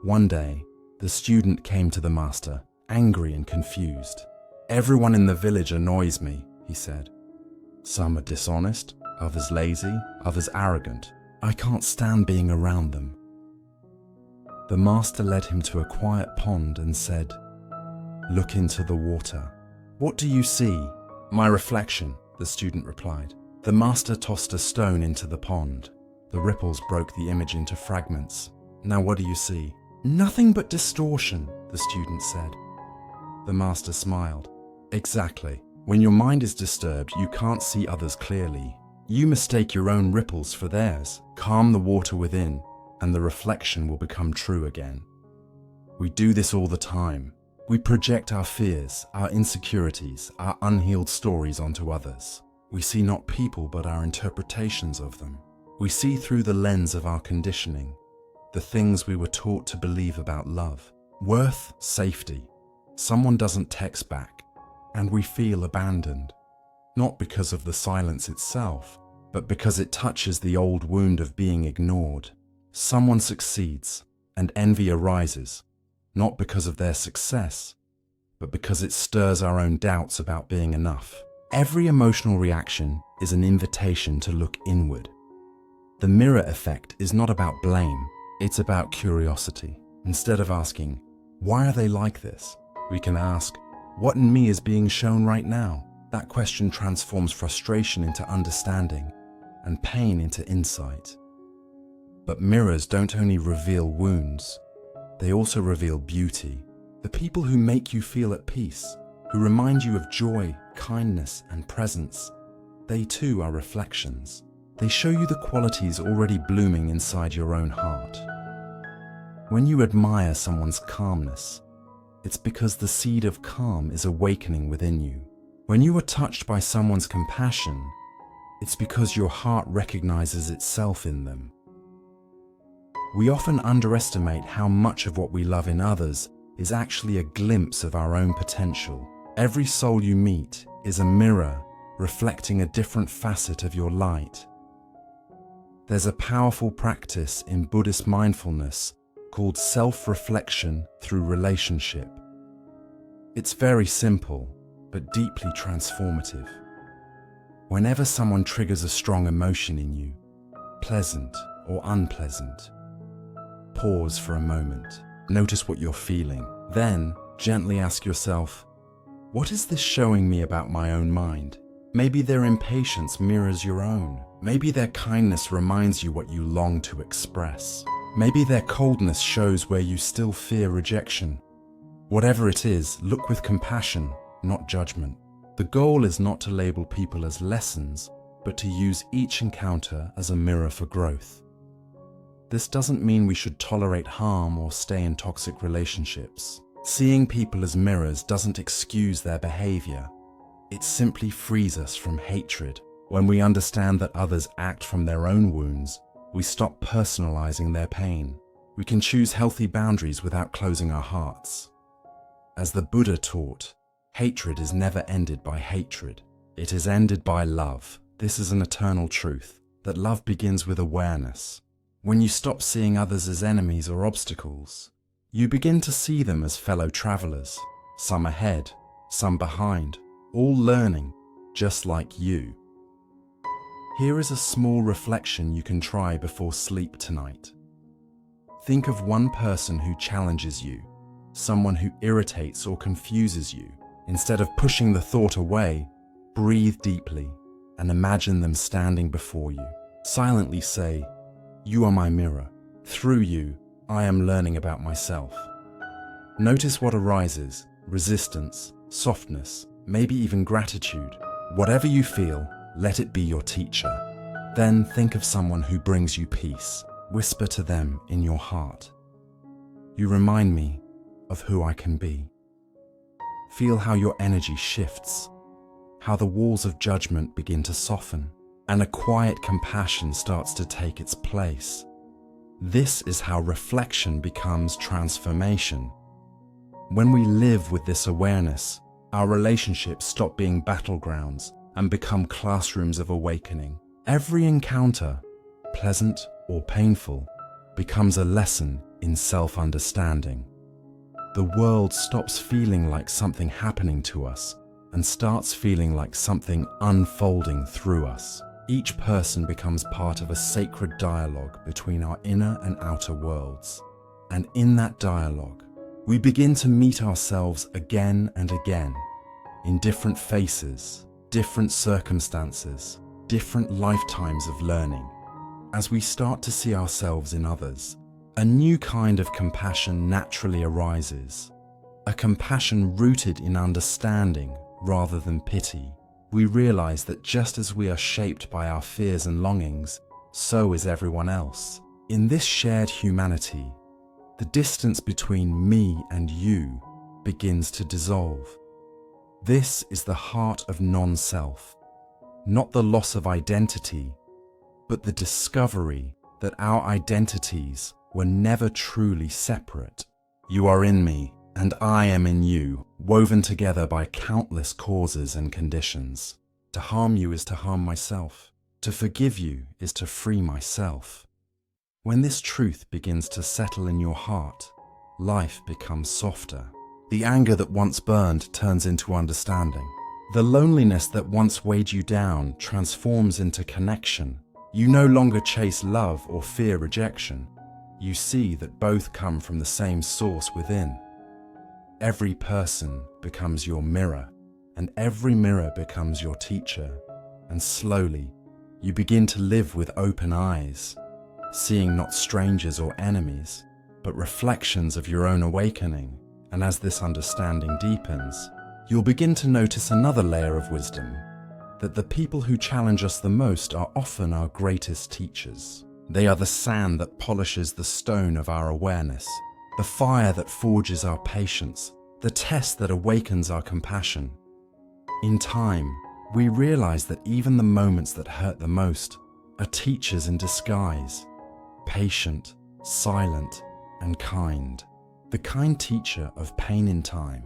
One day, the student came to the master, angry and confused. "Everyone in the village annoys me," he said. "Some are dishonest, others lazy, others arrogant. I can't stand being around them." The master led him to a quiet pond and said, "Look into the water. What do you see?" "My reflection," the student replied. The master tossed a stone into the pond. The ripples broke the image into fragments. "Now what do you see?" "Nothing but distortion," the student said. The master smiled. "Exactly. When your mind is disturbed, you can't see others clearly. You mistake your own ripples for theirs. Calm the water within, and the reflection will become true again." We do this all the time. We project our fears, our insecurities, our unhealed stories onto others. We see not people but our interpretations of them. We see through the lens of our conditioning, the things we were taught to believe about love, worth, safety. Someone doesn't text back, and we feel abandoned. Not because of the silence itself, but because it touches the old wound of being ignored. Someone succeeds, and envy arises, not because of their success, but because it stirs our own doubts about being enough. Every emotional reaction is an invitation to look inward. The mirror effect is not about blame, it's about curiosity. Instead of asking, "Why are they like this?" we can ask, "What in me is being shown right now?" That question transforms frustration into understanding and pain into insight. But mirrors don't only reveal wounds, they also reveal beauty. The people who make you feel at peace, who remind you of joy, kindness, and presence, they too are reflections. They show you the qualities already blooming inside your own heart. When you admire someone's calmness, it's because the seed of calm is awakening within you. When you are touched by someone's compassion, it's because your heart recognizes itself in them. We often underestimate how much of what we love in others is actually a glimpse of our own potential. Every soul you meet is a mirror reflecting a different facet of your light. There's a powerful practice in Buddhist mindfulness called self-reflection through relationship. It's very simple, but deeply transformative. Whenever someone triggers a strong emotion in you, pleasant or unpleasant, pause for a moment. Notice what you're feeling. Then, gently ask yourself, what is this showing me about my own mind? Maybe their impatience mirrors your own. Maybe their kindness reminds you what you long to express. Maybe their coldness shows where you still fear rejection. Whatever it is, look with compassion, not judgment. The goal is not to label people as lessons, but to use each encounter as a mirror for growth. This doesn't mean we should tolerate harm or stay in toxic relationships. Seeing people as mirrors doesn't excuse their behavior. It simply frees us from hatred. When we understand that others act from their own wounds, we stop personalizing their pain. We can choose healthy boundaries without closing our hearts. As the Buddha taught, hatred is never ended by hatred. It is ended by love. This is an eternal truth, that love begins with awareness. When you stop seeing others as enemies or obstacles, you begin to see them as fellow travelers, some ahead, some behind, all learning, just like you. Here is a small reflection you can try before sleep tonight. Think of one person who challenges you, someone who irritates or confuses you. Instead of pushing the thought away, breathe deeply and imagine them standing before you. Silently say, "You are my mirror. Through you, I am learning about myself." Notice what arises: resistance, softness, maybe even gratitude. Whatever you feel, let it be your teacher. Then think of someone who brings you peace. Whisper to them in your heart, "You remind me of who I can be." Feel how your energy shifts, how the walls of judgment begin to soften, and a quiet compassion starts to take its place. This is how reflection becomes transformation. When we live with this awareness, Our relationships stop being battlegrounds and become classrooms of awakening. Every encounter, pleasant or painful, becomes a lesson in self-understanding. The world stops feeling like something happening to us and starts feeling like something unfolding through us. Each person becomes part of a sacred dialogue between our inner and outer worlds. And in that dialogue, we begin to meet ourselves again and again, in different faces, different circumstances, different lifetimes of learning. As we start to see ourselves in others, a new kind of compassion naturally arises. A compassion rooted in understanding rather than pity. We realize that just as we are shaped by our fears and longings, so is everyone else. In this shared humanity, the distance between me and you begins to dissolve. This is the heart of non-self, not the loss of identity, but the discovery that our identities were never truly separate. You are in me, and I am in you, woven together by countless causes and conditions. To harm you is to harm myself. To forgive you is to free myself. When this truth begins to settle in your heart, life becomes softer. The anger that once burned turns into understanding. The loneliness that once weighed you down transforms into connection. You no longer chase love or fear rejection. You see that both come from the same source within. Every person becomes your mirror, and every mirror becomes your teacher. And slowly, you begin to live with open eyes, seeing not strangers or enemies, but reflections of your own awakening. And as this understanding deepens, you'll begin to notice another layer of wisdom, that the people who challenge us the most are often our greatest teachers. They are the sand that polishes the stone of our awareness, the fire that forges our patience, the test that awakens our compassion. In time, we realize that even the moments that hurt the most are teachers in disguise, patient, silent, and kind. The kind teacher of pain in time.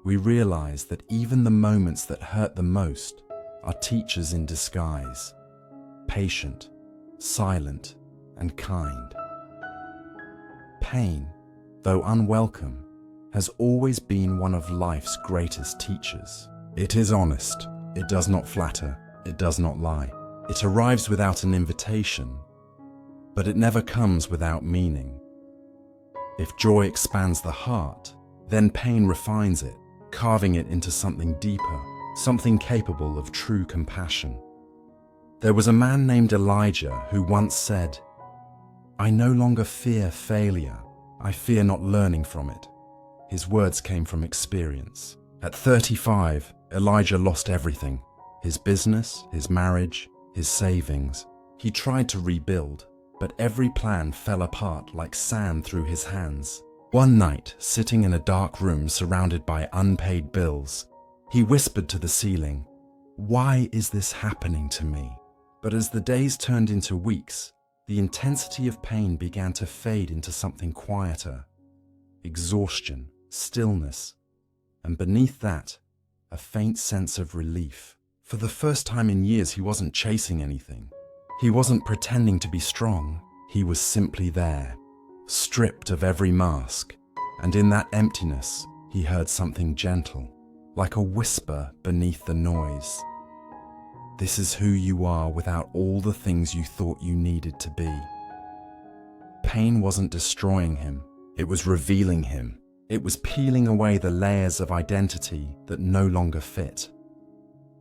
We realize that even the moments that hurt the most are teachers in disguise, patient, silent, and kind. Pain, though unwelcome, has always been one of life's greatest teachers. It is honest, it does not flatter, it does not lie. It arrives without an invitation, but it never comes without meaning. If joy expands the heart, then pain refines it, carving it into something deeper, something capable of true compassion. There was a man named Elijah who once said, "I no longer fear failure, I fear not learning from it." His words came from experience. At 35, Elijah lost everything: his business, his marriage, his savings. He tried to rebuild, but every plan fell apart like sand through his hands. One night, sitting in a dark room surrounded by unpaid bills, he whispered to the ceiling, "Why is this happening to me?" But as the days turned into weeks, the intensity of pain began to fade into something quieter. Exhaustion, stillness, and beneath that, a faint sense of relief. For the first time in years, he wasn't chasing anything. He wasn't pretending to be strong. He was simply there, stripped of every mask. And in that emptiness, he heard something gentle, like a whisper beneath the noise. This is who you are without all the things you thought you needed to be. Pain wasn't destroying him. It was revealing him. It was peeling away the layers of identity that no longer fit.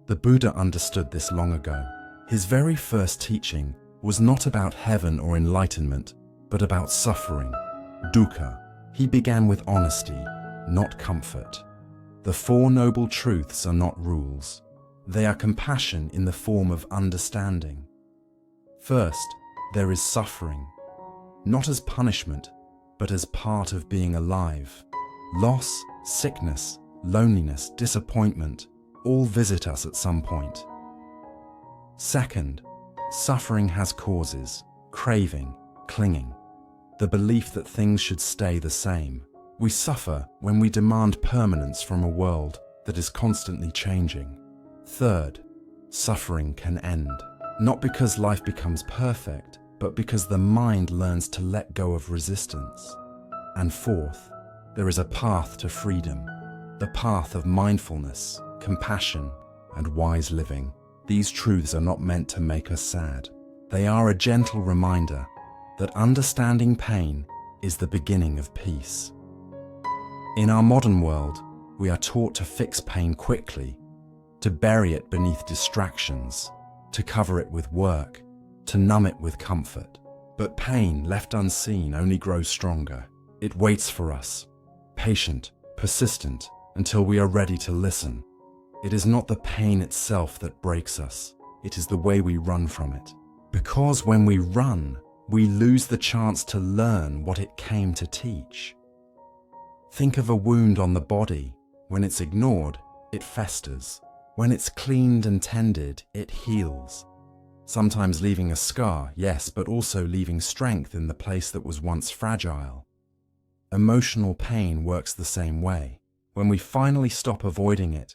The Buddha understood this long ago. His very first teaching was not about heaven or enlightenment, but about suffering, dukkha. He began with honesty, not comfort. The Four Noble Truths are not rules. They are compassion in the form of understanding. First, there is suffering, not as punishment, but as part of being alive. Loss, sickness, loneliness, disappointment, all visit us at some point. Second, suffering has causes: craving, clinging, the belief that things should stay the same. We suffer when we demand permanence from a world that is constantly changing. Third, suffering can end, not because life becomes perfect, but because the mind learns to let go of resistance. And fourth, there is a path to freedom, the path of mindfulness, compassion, and wise living. These truths are not meant to make us sad. They are a gentle reminder that understanding pain is the beginning of peace. In our modern world, we are taught to fix pain quickly, to bury it beneath distractions, to cover it with work, to numb it with comfort. But pain left unseen only grows stronger. It waits for us, patient, persistent, until we are ready to listen. It is not the pain itself that breaks us, it is the way we run from it. Because when we run, we lose the chance to learn what it came to teach. Think of a wound on the body. When it's ignored, it festers. When it's cleaned and tended, it heals. Sometimes leaving a scar, yes, but also leaving strength in the place that was once fragile. Emotional pain works the same way. When we finally stop avoiding it,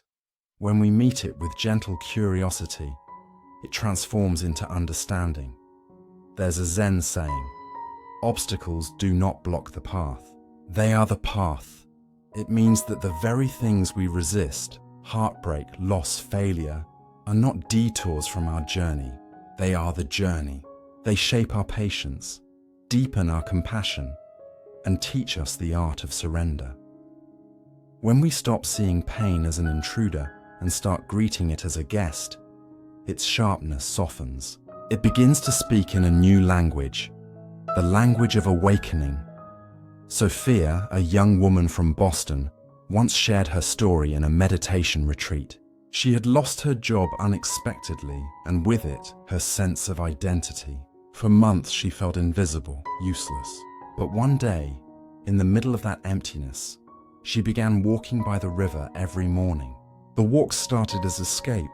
when we meet it with gentle curiosity, it transforms into understanding. There's a Zen saying, "Obstacles do not block the path. They are the path." It means that the very things we resist, heartbreak, loss, failure, are not detours from our journey. They are the journey. They shape our patience, deepen our compassion, and teach us the art of surrender. When we stop seeing pain as an intruder and start greeting it as a guest, its sharpness softens. It begins to speak in a new language, the language of awakening. Sophia, a young woman from Boston, once shared her story in a meditation retreat. She had lost her job unexpectedly, and with it, her sense of identity. For months she felt invisible, useless. But one day, in the middle of that emptiness, she began walking by the river every morning. The walk started as escape,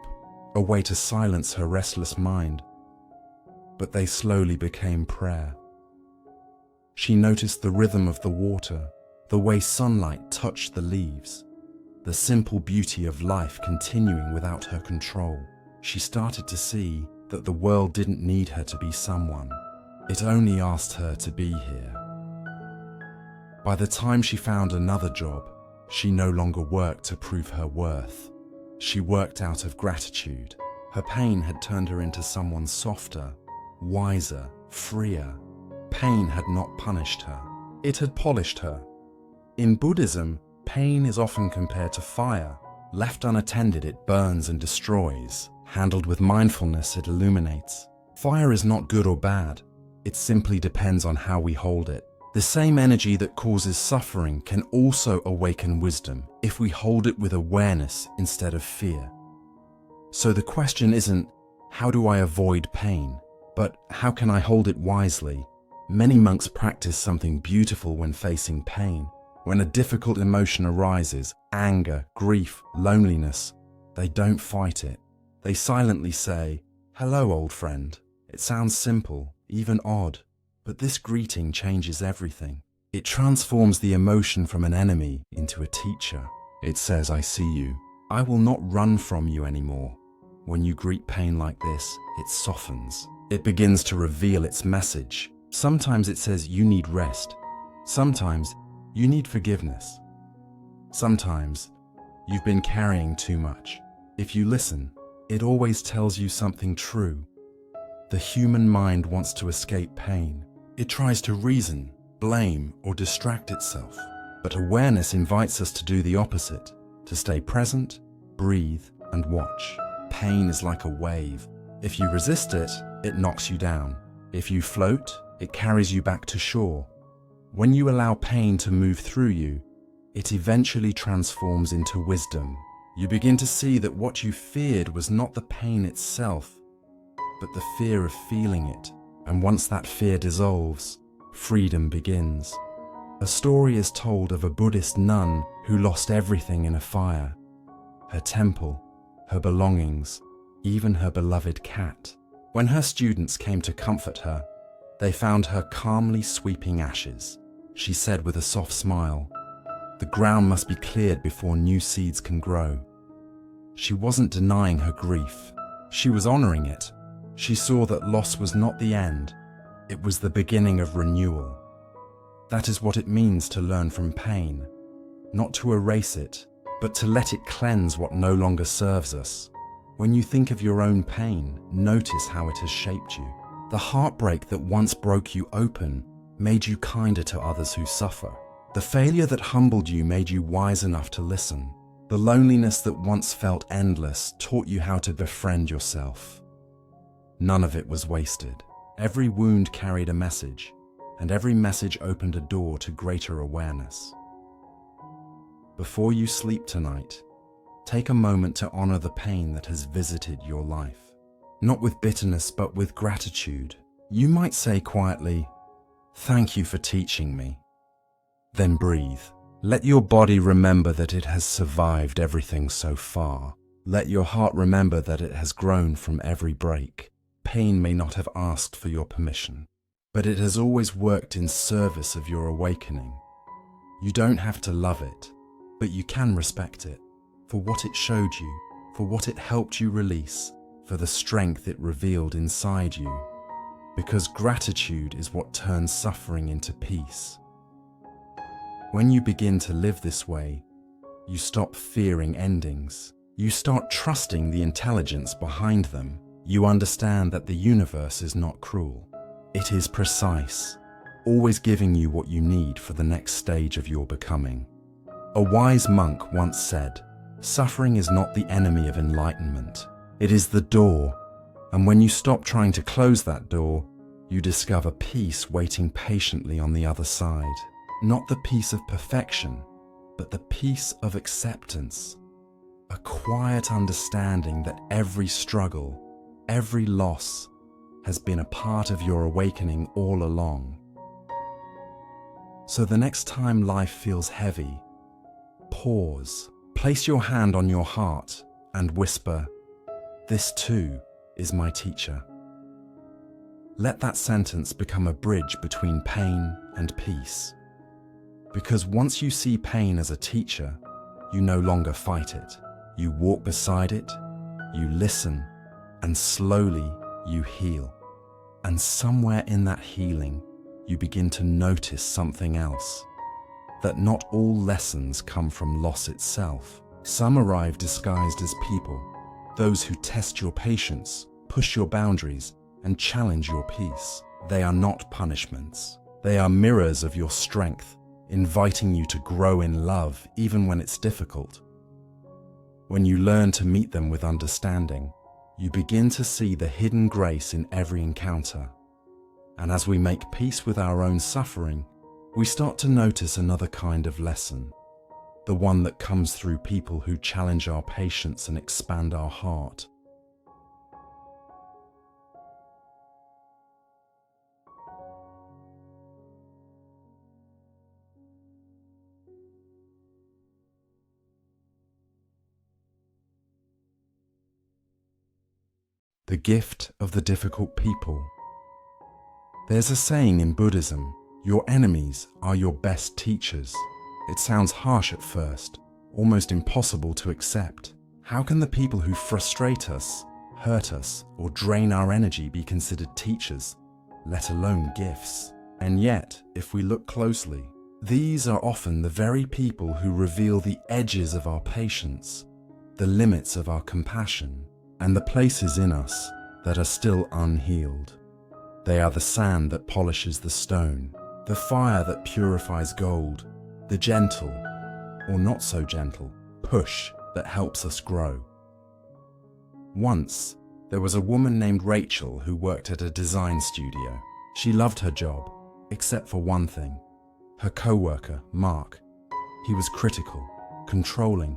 a way to silence her restless mind. But they slowly became prayer. She noticed the rhythm of the water, the way sunlight touched the leaves, the simple beauty of life continuing without her control. She started to see that the world didn't need her to be someone. It only asked her to be here. By the time she found another job, she no longer worked to prove her worth. She worked out of gratitude. Her pain had turned her into someone softer, wiser, freer. Pain had not punished her. It had polished her. In Buddhism, pain is often compared to fire. Left unattended, it burns and destroys. Handled with mindfulness, it illuminates. Fire is not good or bad. It simply depends on how we hold it. The same energy that causes suffering can also awaken wisdom if we hold it with awareness instead of fear. So the question isn't, how do I avoid pain? But how can I hold it wisely? Many monks practice something beautiful when facing pain. When a difficult emotion arises, anger, grief, loneliness, they don't fight it. They silently say, "Hello, old friend." It sounds simple, even odd, but this greeting changes everything. It transforms the emotion from an enemy into a teacher. It says, "I see you. I will not run from you anymore." When you greet pain like this, it softens. It begins to reveal its message. Sometimes it says you need rest. Sometimes you need forgiveness. Sometimes you've been carrying too much. If you listen, it always tells you something true. The human mind wants to escape pain. It tries to reason, blame, or distract itself. But awareness invites us to do the opposite, to stay present, breathe, and watch. Pain is like a wave. If you resist it, it knocks you down. If you float, it carries you back to shore. When you allow pain to move through you, it eventually transforms into wisdom. You begin to see that what you feared was not the pain itself, but the fear of feeling it. And once that fear dissolves, freedom begins. A story is told of a Buddhist nun who lost everything in a fire: her temple, her belongings, even her beloved cat. When her students came to comfort her, they found her calmly sweeping ashes. She said with a soft smile, "The ground must be cleared before new seeds can grow." She wasn't denying her grief. She was honoring it. She saw that loss was not the end. It was the beginning of renewal. That is what it means to learn from pain. Not to erase it, but to let it cleanse what no longer serves us. When you think of your own pain, notice how it has shaped you. The heartbreak that once broke you open made you kinder to others who suffer. The failure that humbled you made you wise enough to listen. The loneliness that once felt endless taught you how to befriend yourself. None of it was wasted. Every wound carried a message, and every message opened a door to greater awareness. Before you sleep tonight, take a moment to honor the pain that has visited your life. Not with bitterness, but with gratitude. You might say quietly, "Thank you for teaching me." Then breathe. Let your body remember that it has survived everything so far. Let your heart remember that it has grown from every break. Pain may not have asked for your permission, but it has always worked in service of your awakening. You don't have to love it, but you can respect it for what it showed you, for what it helped you release, for the strength it revealed inside you. Because gratitude is what turns suffering into peace. When you begin to live this way, you stop fearing endings. You start trusting the intelligence behind them. You understand that the universe is not cruel. It is precise, always giving you what you need for the next stage of your becoming. A wise monk once said, "Suffering is not the enemy of enlightenment. It is the door, and when you stop trying to close that door, you discover peace waiting patiently on the other side. Not the peace of perfection, but the peace of acceptance. A quiet understanding that every struggle, every loss, has been a part of your awakening all along. So the next time life feels heavy, pause, place your hand on your heart and whisper, "This too is my teacher." Let that sentence become a bridge between pain and peace. Because once you see pain as a teacher, you no longer fight it. You walk beside it, you listen, and slowly you heal. And somewhere in that healing, you begin to notice something else. That not all lessons come from loss itself. Some arrive disguised as people, those who test your patience, push your boundaries, and challenge your peace. They are not punishments. They are mirrors of your strength, inviting you to grow in love even when it's difficult. When you learn to meet them with understanding, you begin to see the hidden grace in every encounter. And as we make peace with our own suffering, we start to notice another kind of lesson, the one that comes through people who challenge our patience and expand our heart. The gift of the difficult people. There's a saying in Buddhism, "Your enemies are your best teachers." It sounds harsh at first, almost impossible to accept. How can the people who frustrate us, hurt us, or drain our energy be considered teachers, let alone gifts? And yet, if we look closely, these are often the very people who reveal the edges of our patience, the limits of our compassion, and the places in us that are still unhealed. They are the sand that polishes the stone, the fire that purifies gold, the gentle, or not so gentle, push that helps us grow. Once, there was a woman named Rachel who worked at a design studio. She loved her job, except for one thing. Her co-worker, Mark. He was critical, controlling,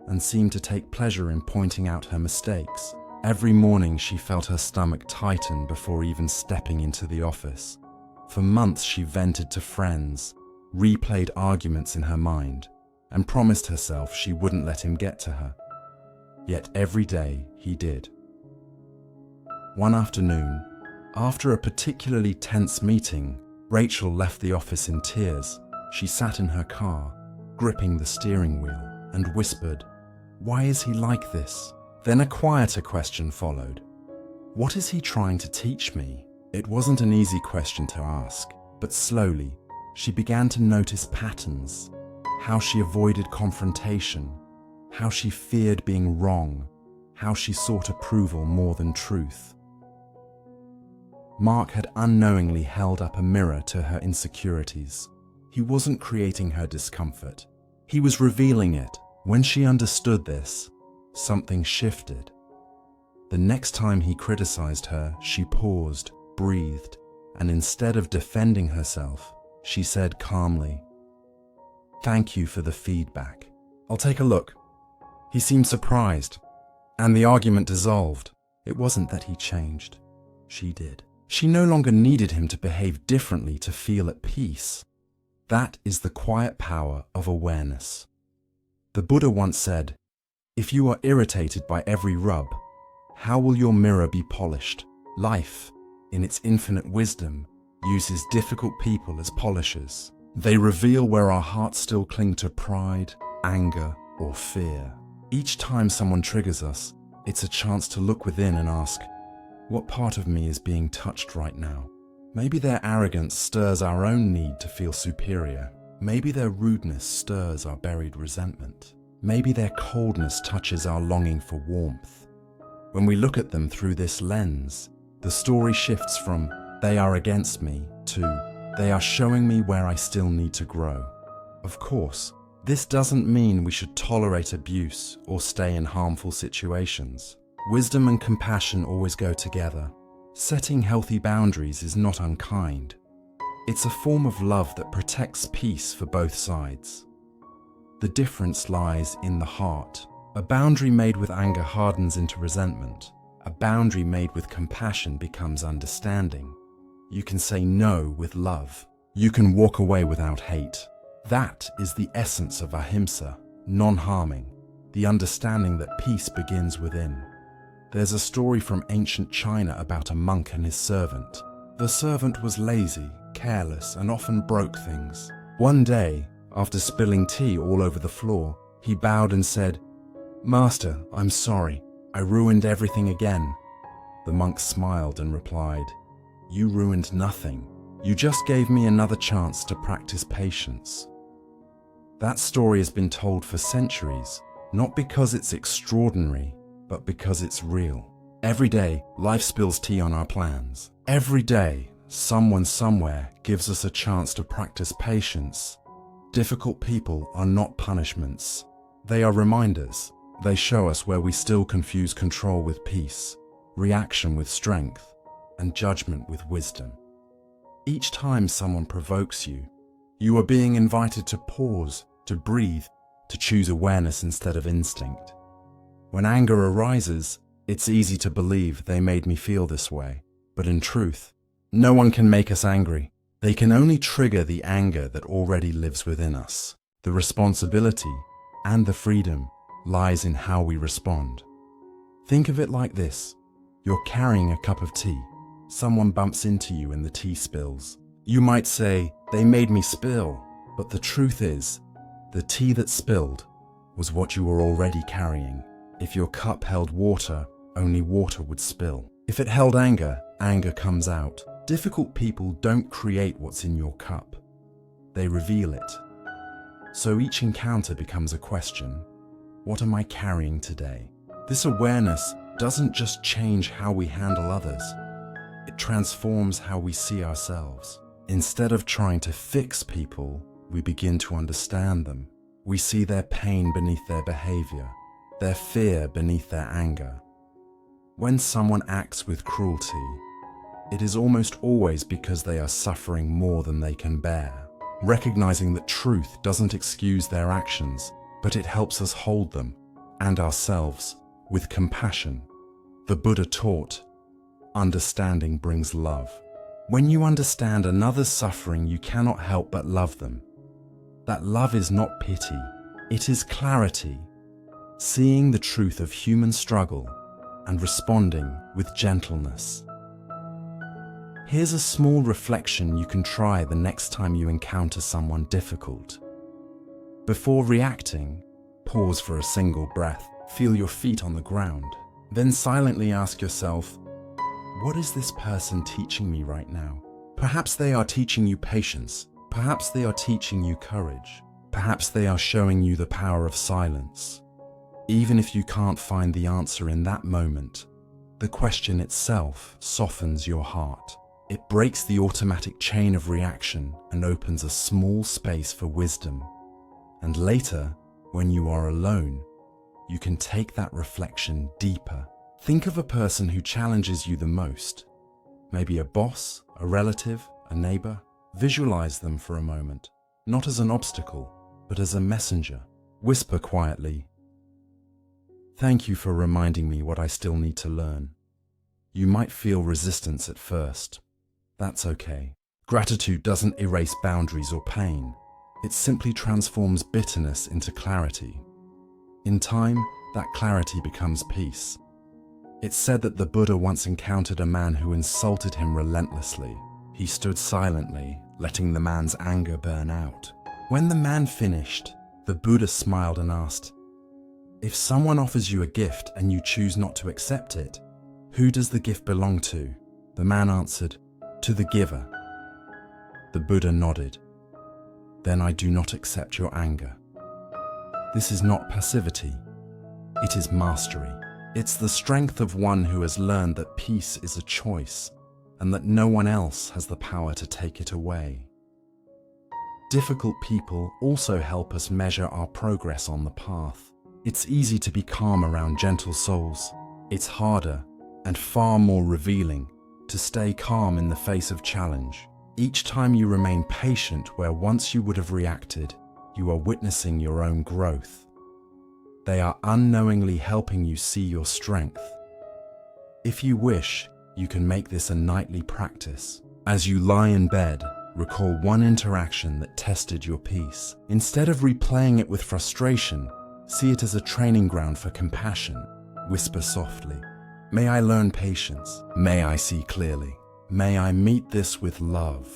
and seemed to take pleasure in pointing out her mistakes. Every morning she felt her stomach tighten before even stepping into the office. For months she vented to friends, replayed arguments in her mind, and promised herself she wouldn't let him get to her. Yet every day he did. One afternoon, after a particularly tense meeting, Rachel left the office in tears. She sat in her car, gripping the steering wheel, and whispered, Why is he like this? Then a quieter question followed. What is he trying to teach me? It wasn't an easy question to ask, but slowly, she began to notice patterns. How she avoided confrontation, how she feared being wrong, how she sought approval more than truth. Mark had unknowingly held up a mirror to her insecurities. He wasn't creating her discomfort. He was revealing it. When she understood this, something shifted. The next time he criticized her, she paused, breathed, and instead of defending herself, she said calmly, "Thank you for the feedback. I'll take a look." He seemed surprised, and the argument dissolved. It wasn't that he changed. She did. She no longer needed him to behave differently to feel at peace. That is the quiet power of awareness. The Buddha once said, "If you are irritated by every rub, how will your mirror be polished?" Life, in its infinite wisdom, uses difficult people as polishers. They reveal where our hearts still cling to pride, anger, or fear. Each time someone triggers us, it's a chance to look within and ask, what part of me is being touched right now? Maybe their arrogance stirs our own need to feel superior. Maybe their rudeness stirs our buried resentment. Maybe their coldness touches our longing for warmth. When we look at them through this lens, the story shifts from "they are against me" to "they are showing me where I still need to grow." Of course, this doesn't mean we should tolerate abuse or stay in harmful situations. Wisdom and compassion always go together. Setting healthy boundaries is not unkind. It's a form of love that protects peace for both sides. The difference lies in the heart. A boundary made with anger hardens into resentment. A boundary made with compassion becomes understanding. You can say no with love. You can walk away without hate. That is the essence of ahimsa, non-harming, the understanding that peace begins within. There's a story from ancient China about a monk and his servant. The servant was lazy, careless, and often broke things. One day, after spilling tea all over the floor, he bowed and said, "Master, I'm sorry. I ruined everything again." The monk smiled and replied, "You ruined nothing. You just gave me another chance to practice patience." That story has been told for centuries, not because it's extraordinary, but because it's real. Every day, life spills tea on our plans. Every day, someone somewhere gives us a chance to practice patience. Difficult people are not punishments. They are reminders. They show us where we still confuse control with peace, reaction with strength, and judgment with wisdom. Each time someone provokes you, you are being invited to pause, to breathe, to choose awareness instead of instinct. When anger arises, it's easy to believe they made me feel this way. But in truth, no one can make us angry. They can only trigger the anger that already lives within us. The responsibility and the freedom lies in how we respond. Think of it like this. You're carrying a cup of tea. Someone bumps into you and the tea spills. You might say, "They made me spill." But the truth is, the tea that spilled was what you were already carrying. If your cup held water, only water would spill. If it held anger, anger comes out. Difficult people don't create what's in your cup. They reveal it. So each encounter becomes a question. What am I carrying today? This awareness doesn't just change how we handle others. It transforms how we see ourselves. Instead of trying to fix people, we begin to understand them. We see their pain beneath their behavior, their fear beneath their anger. When someone acts with cruelty, it is almost always because they are suffering more than they can bear. Recognizing that truth doesn't excuse their actions, but it helps us hold them, and ourselves, with compassion. The Buddha taught, understanding brings love. When you understand another's suffering, you cannot help but love them. That love is not pity, it is clarity, seeing the truth of human struggle and responding with gentleness. Here's a small reflection you can try the next time you encounter someone difficult. Before reacting, Pause for a single breath. Feel your feet on the ground. Then silently ask yourself, what is this person teaching me right now? Perhaps they are teaching you patience. Perhaps they are teaching you courage. Perhaps they are showing you the power of silence. Even if you can't find the answer in that moment, the question itself softens your heart. It breaks the automatic chain of reaction and opens a small space for wisdom. And later, when you are alone, you can take that reflection deeper. Think of a person who challenges you the most. Maybe a boss, a relative, a neighbor. Visualize them for a moment, not as an obstacle, but as a messenger. Whisper quietly, "Thank you for reminding me what I still need to learn." You might feel resistance at first. That's okay. Gratitude doesn't erase boundaries or pain. It simply transforms bitterness into clarity. In time, that clarity becomes peace. It's said that the Buddha once encountered a man who insulted him relentlessly. He stood silently, letting the man's anger burn out. When the man finished, the Buddha smiled and asked, "If someone offers you a gift and you choose not to accept it, who does the gift belong to?" The man answered, "To the giver." The Buddha nodded. "Then I do not accept your anger." This is not passivity. It is mastery. It's the strength of one who has learned that peace is a choice and that no one else has the power to take it away. Difficult people also help us measure our progress on the path. It's easy to be calm around gentle souls. It's harder and far more revealing to stay calm in the face of challenge. Each time you remain patient where once you would have reacted, you are witnessing your own growth. They are unknowingly helping you see your strength. If you wish, you can make this a nightly practice. As you lie in bed, recall one interaction that tested your peace. Instead of replaying it with frustration, see it as a training ground for compassion. Whisper softly, "May I learn patience. May I see clearly. May I meet this with love."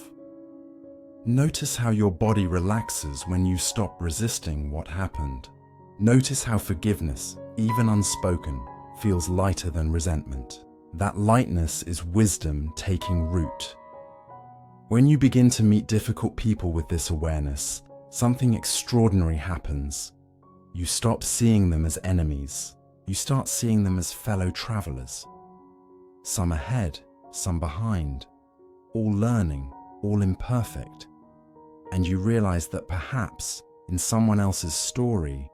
Notice how your body relaxes when you stop resisting what happened. Notice how forgiveness, even unspoken, feels lighter than resentment. That lightness is wisdom taking root. When you begin to meet difficult people with this awareness, something extraordinary happens. You stop seeing them as enemies. You start seeing them as fellow travelers. Some ahead, some behind, all learning, all imperfect. And you realize that perhaps, in someone else's story,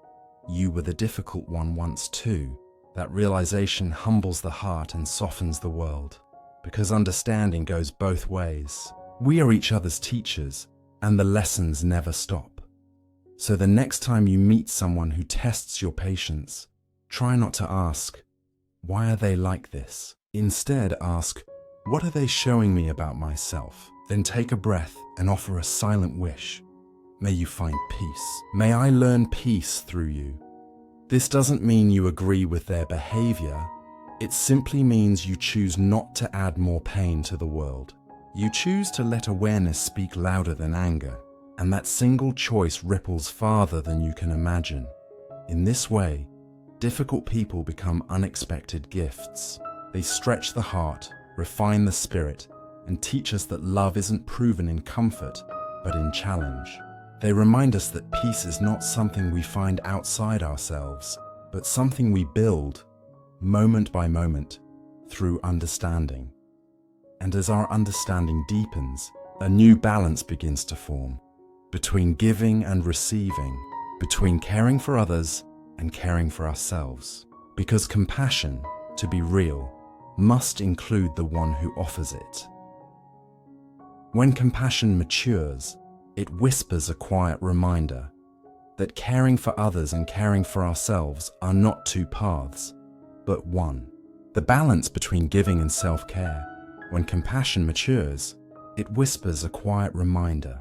you were the difficult one once too. That realization humbles the heart and softens the world, because understanding goes both ways. We are each other's teachers, and the lessons never stop. So the next time you meet someone who tests your patience, try not to ask, "Why are they like this?" Instead ask, "What are they showing me about myself?" Then take a breath and offer a silent wish. May you find peace. May I learn peace through you. This doesn't mean you agree with their behavior. It simply means you choose not to add more pain to the world. You choose to let awareness speak louder than anger, and that single choice ripples farther than you can imagine. In this way, difficult people become unexpected gifts. They stretch the heart, refine the spirit, and teach us that love isn't proven in comfort, but in challenge. They remind us that peace is not something we find outside ourselves, but something we build, moment by moment, through understanding. And as our understanding deepens, a new balance begins to form, between giving and receiving, between caring for others and caring for ourselves. Because compassion, to be real, must include the one who offers it. When compassion matures, it whispers a quiet reminder that caring for others and caring for ourselves are not two paths, but one. The balance between giving and self-care. When compassion matures, it whispers a quiet reminder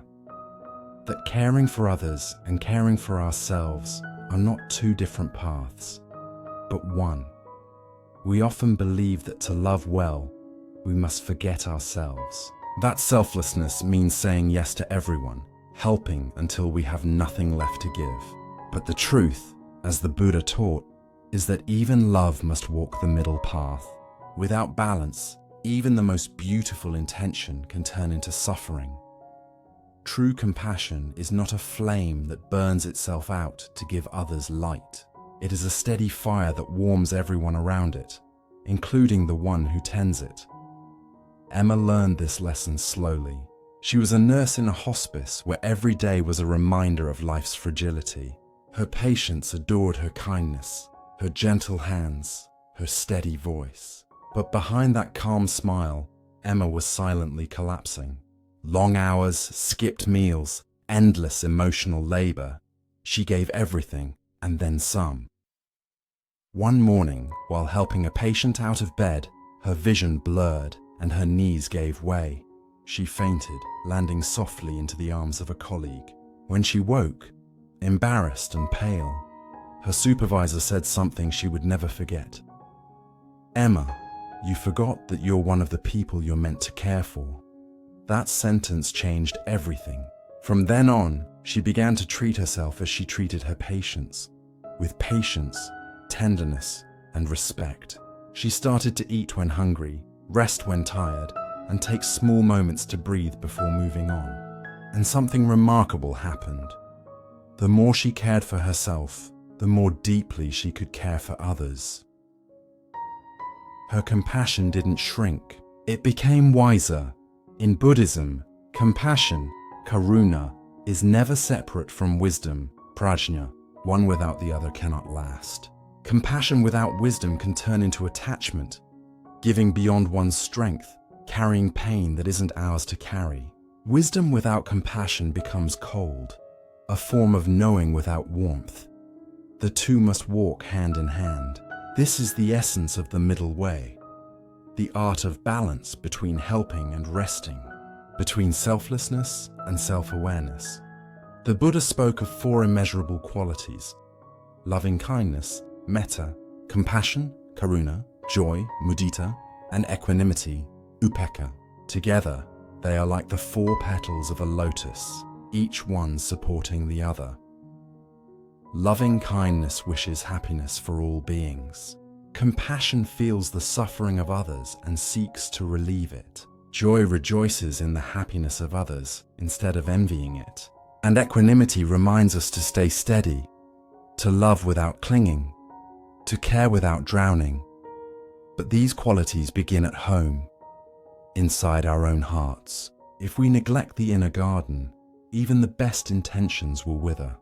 that caring for others and caring for ourselves are not two different paths, but one. We often believe that to love well, we must forget ourselves. That selflessness means saying yes to everyone, helping until we have nothing left to give. But the truth as the Buddha taught, is that even love must walk the middle path. Without balance, even the most beautiful intention can turn into suffering. True compassion is not a flame that burns itself out to give others light. It is a steady fire that warms everyone around it, including the one who tends it. Emma learned this lesson slowly. She was a nurse in a hospice where every day was a reminder of life's fragility. Her patients adored her kindness, her gentle hands, her steady voice. But behind that calm smile, Emma was silently collapsing. Long hours, skipped meals, endless emotional labor. She gave everything and then some. One morning, while helping a patient out of bed, her vision blurred and her knees gave way. She fainted, landing softly into the arms of a colleague. When she woke, embarrassed and pale, her supervisor said something she would never forget. "Emma, you forgot that you're one of the people you're meant to care for." That sentence changed everything. From then on, she began to treat herself as she treated her patients, with patience, tenderness, and respect. She started to eat when hungry, rest when tired, and take small moments to breathe before moving on. And something remarkable happened. The more she cared for herself, the more deeply she could care for others. Her compassion didn't shrink, it became wiser. In Buddhism, compassion, karuna, is never separate from wisdom, prajna. One without the other cannot last. Compassion without wisdom can turn into attachment, giving beyond one's strength, carrying pain that isn't ours to carry. Wisdom without compassion becomes cold, a form of knowing without warmth. The two must walk hand in hand. This is the essence of the middle way, the art of balance between helping and resting, between selflessness and self-awareness. The Buddha spoke of 4 immeasurable qualities: loving kindness, metta, compassion, karuna, joy, mudita, and equanimity, upekkha. Together, they are like the 4 petals of a lotus, each one supporting the other. Loving kindness wishes happiness for all beings. Compassion feels the suffering of others and seeks to relieve it. Joy rejoices in the happiness of others instead of envying it. And equanimity reminds us to stay steady, to love without clinging, to care without drowning. But these qualities begin at home, inside our own hearts. If we neglect the inner garden, even the best intentions will wither.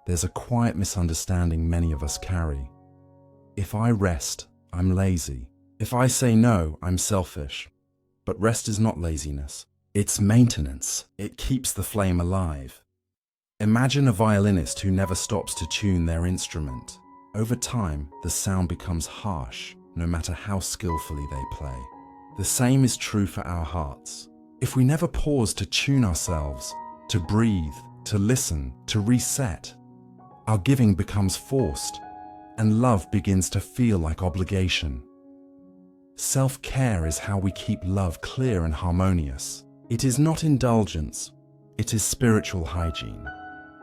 There's a quiet misunderstanding many of us carry. If I rest, I'm lazy. If I say no, I'm selfish. But rest is not laziness. It's maintenance. It keeps the flame alive. Imagine a violinist who never stops to tune their instrument. Over time, the sound becomes harsh, no matter how skillfully they play. The same is true for our hearts. If we never pause to tune ourselves, to breathe, to listen, to reset, our giving becomes forced, and love begins to feel like obligation. Self-care is how we keep love clear and harmonious. It is not indulgence, it is spiritual hygiene.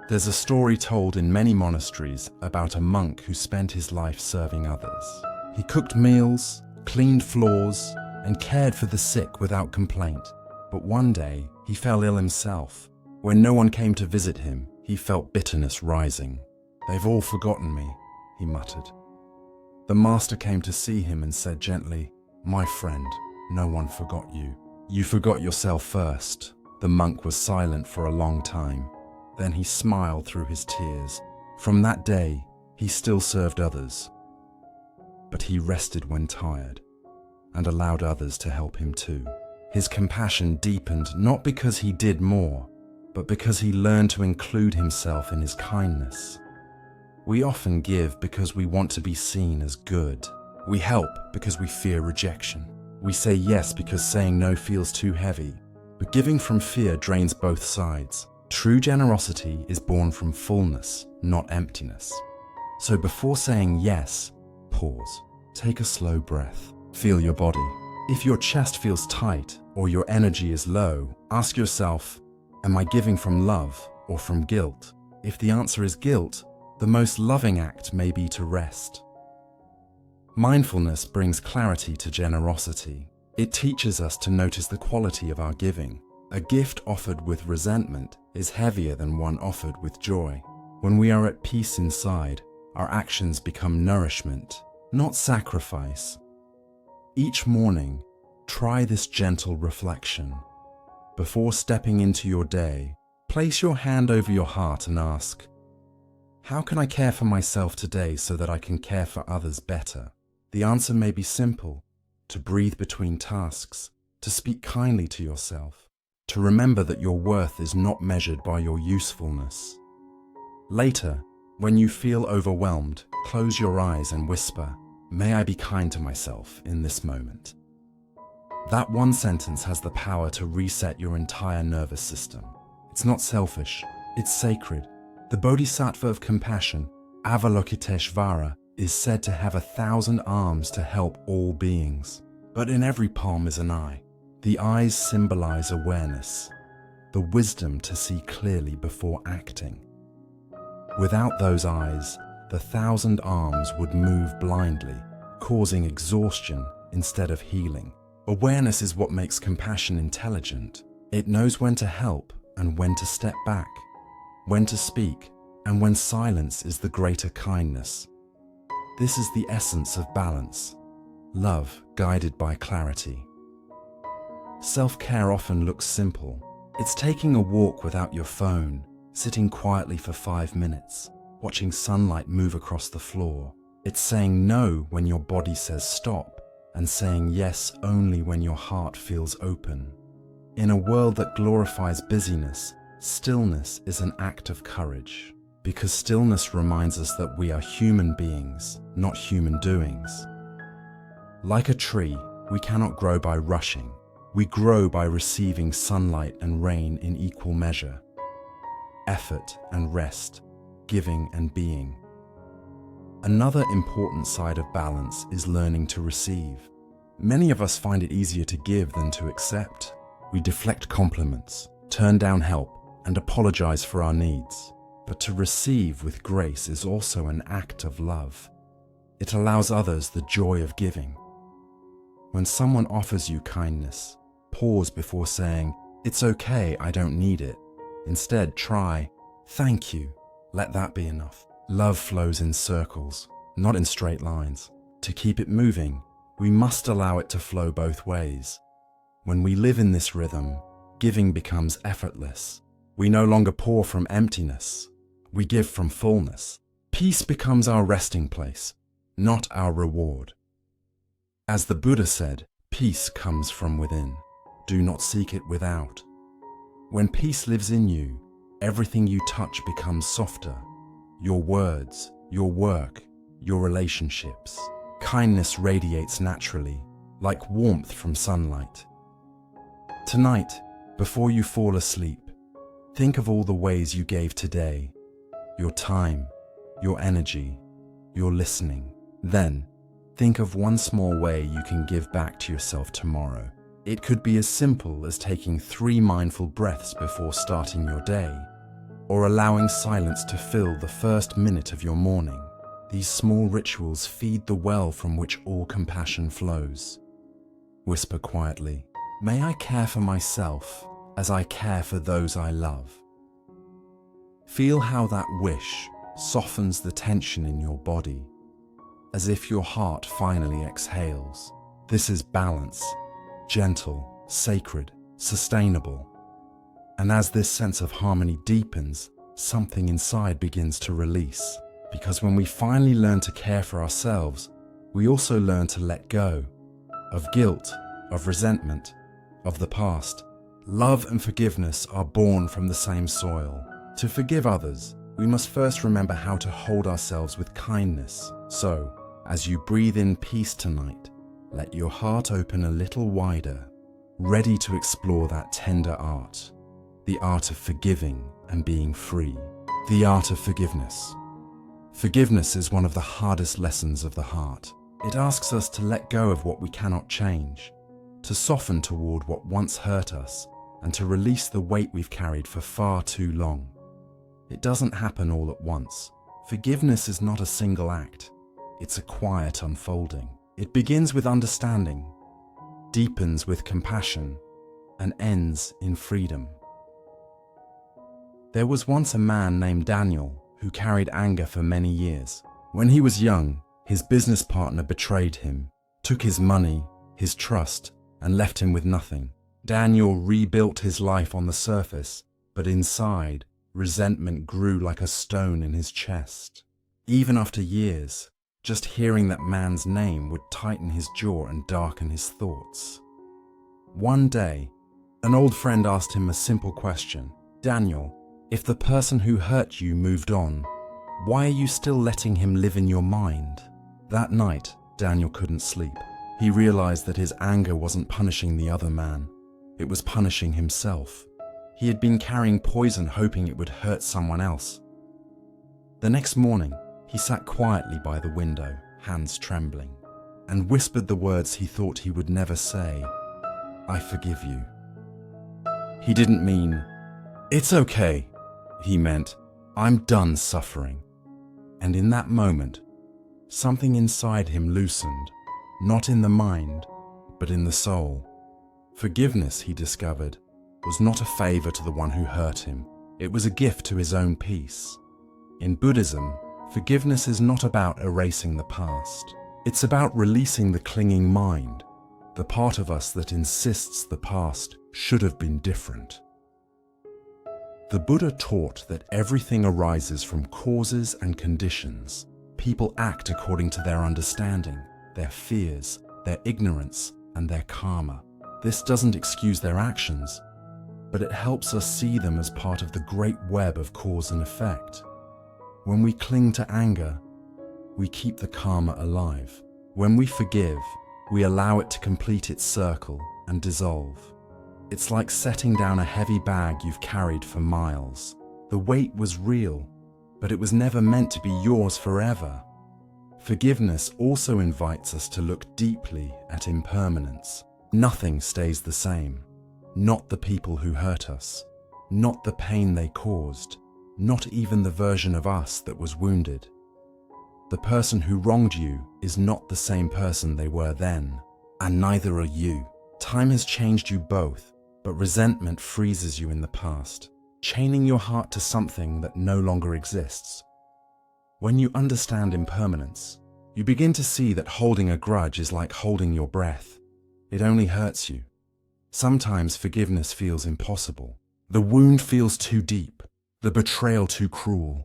There's a story told in many monasteries about a monk who spent his life serving others. He cooked meals, cleaned floors, and cared for the sick without complaint. But one day, he fell ill himself. When no one came to visit him, he felt bitterness rising. "They've all forgotten me," he muttered. The master came to see him and said gently, "My friend, no one forgot you. You forgot yourself first." The monk was silent for a long time. Then he smiled through his tears. From that day, he still served others. But he rested when tired, and allowed others to help him too. His compassion deepened not because he did more, but because he learned to include himself in his kindness. We often give because we want to be seen as good. We help because we fear rejection. We say yes because saying no feels too heavy. But giving from fear drains both sides. True generosity is born from fullness, not emptiness. So before saying yes, pause. Take a slow breath. Feel your body. If your chest feels tight or your energy is low, ask yourself, am I giving from love or from guilt? If the answer is guilt, the most loving act may be to rest. Mindfulness brings clarity to generosity. It teaches us to notice the quality of our giving. A gift offered with resentment is heavier than one offered with joy. When we are at peace inside, our actions become nourishment, not sacrifice. Each morning, try this gentle reflection. Before stepping into your day, place your hand over your heart and ask, how can I care for myself today so that I can care for others better? The answer may be simple: to breathe between tasks, to speak kindly to yourself, to remember that your worth is not measured by your usefulness. Later, when you feel overwhelmed, close your eyes and whisper, may I be kind to myself in this moment. That one sentence has the power to reset your entire nervous system. It's not selfish, it's sacred. The Bodhisattva of compassion, Avalokiteshvara, is said to have 1,000 arms to help all beings. But in every palm is an eye. The eyes symbolize awareness, the wisdom to see clearly before acting. Without those eyes, the 1,000 arms would move blindly, causing exhaustion instead of healing. Awareness is what makes compassion intelligent. It knows when to help and when to step back, when to speak, and when silence is the greater kindness. This is the essence of balance, love guided by clarity. Self-care often looks simple. It's taking a walk without your phone, sitting quietly for 5 minutes, watching sunlight move across the floor. It's saying no when your body says stop, and saying yes only when your heart feels open. In a world that glorifies busyness, stillness is an act of courage, because stillness reminds us that we are human beings, not human doings. Like a tree, we cannot grow by rushing. We grow by receiving sunlight and rain in equal measure. Effort and rest, giving and being. Another important side of balance is learning to receive. Many of us find it easier to give than to accept. We deflect compliments, turn down help, and apologize for our needs. But to receive with grace is also an act of love. It allows others the joy of giving. When someone offers you kindness, pause before saying, "It's okay, I don't need it." Instead, try, "Thank you." Let that be enough. Love flows in circles, not in straight lines. To keep it moving, we must allow it to flow both ways. When we live in this rhythm, giving becomes effortless. We no longer pour from emptiness. We give from fullness. Peace becomes our resting place, not our reward. As the Buddha said, peace comes from within. Do not seek it without. When peace lives in you, everything you touch becomes softer. Your words, your work, your relationships. Kindness radiates naturally, like warmth from sunlight. Tonight, before you fall asleep, think of all the ways you gave today. Your time, your energy, your listening. Then, think of one small way you can give back to yourself tomorrow. It could be as simple as taking 3 mindful breaths before starting your day, or allowing silence to fill the first minute of your morning. These small rituals feed the well from which all compassion flows. Whisper quietly, "May I care for myself as I care for those I love." Feel how that wish softens the tension in your body, as if your heart finally exhales. This is balance, gentle, sacred, sustainable. And as this sense of harmony deepens, something inside begins to release. Because when we finally learn to care for ourselves, we also learn to let go of guilt, of resentment, of the past. Love and forgiveness are born from the same soil. To forgive others, we must first remember how to hold ourselves with kindness. So, as you breathe in peace tonight, let your heart open a little wider, ready to explore that tender art, the art of forgiving and being free, the art of forgiveness. Forgiveness is one of the hardest lessons of the heart. It asks us to let go of what we cannot change, to soften toward what once hurt us, and to release the weight we've carried for far too long. It doesn't happen all at once. Forgiveness is not a single act. It's a quiet unfolding. It begins with understanding, deepens with compassion, and ends in freedom. There was once a man named Daniel who carried anger for many years. When he was young, his business partner betrayed him, took his money, his trust, and left him with nothing. Daniel rebuilt his life on the surface, but inside, resentment grew like a stone in his chest. Even after years, just hearing that man's name would tighten his jaw and darken his thoughts. One day, an old friend asked him a simple question. "Daniel, if the person who hurt you moved on, why are you still letting him live in your mind?" That night, Daniel couldn't sleep. He realized that his anger wasn't punishing the other man. It was punishing himself. He had been carrying poison hoping it would hurt someone else. The next morning, he sat quietly by the window, hands trembling, and whispered the words he thought he would never say, "I forgive you." He didn't mean, "It's okay." He meant, "I'm done suffering." And in that moment, something inside him loosened, not in the mind, but in the soul. Forgiveness, he discovered, was not a favor to the one who hurt him. It was a gift to his own peace. In Buddhism, forgiveness is not about erasing the past. It's about releasing the clinging mind, the part of us that insists the past should have been different. The Buddha taught that everything arises from causes and conditions. People act according to their understanding, their fears, their ignorance, and their karma. This doesn't excuse their actions, but it helps us see them as part of the great web of cause and effect. When we cling to anger, we keep the karma alive. When we forgive, we allow it to complete its circle and dissolve. It's like setting down a heavy bag you've carried for miles. The weight was real, but it was never meant to be yours forever. Forgiveness also invites us to look deeply at impermanence. Nothing stays the same. Not the people who hurt us, not the pain they caused, not even the version of us that was wounded. The person who wronged you is not the same person they were then, and neither are you. Time has changed you both, but resentment freezes you in the past, chaining your heart to something that no longer exists. When you understand impermanence, you begin to see that holding a grudge is like holding your breath. It only hurts you. Sometimes forgiveness feels impossible. The wound feels too deep, the betrayal too cruel,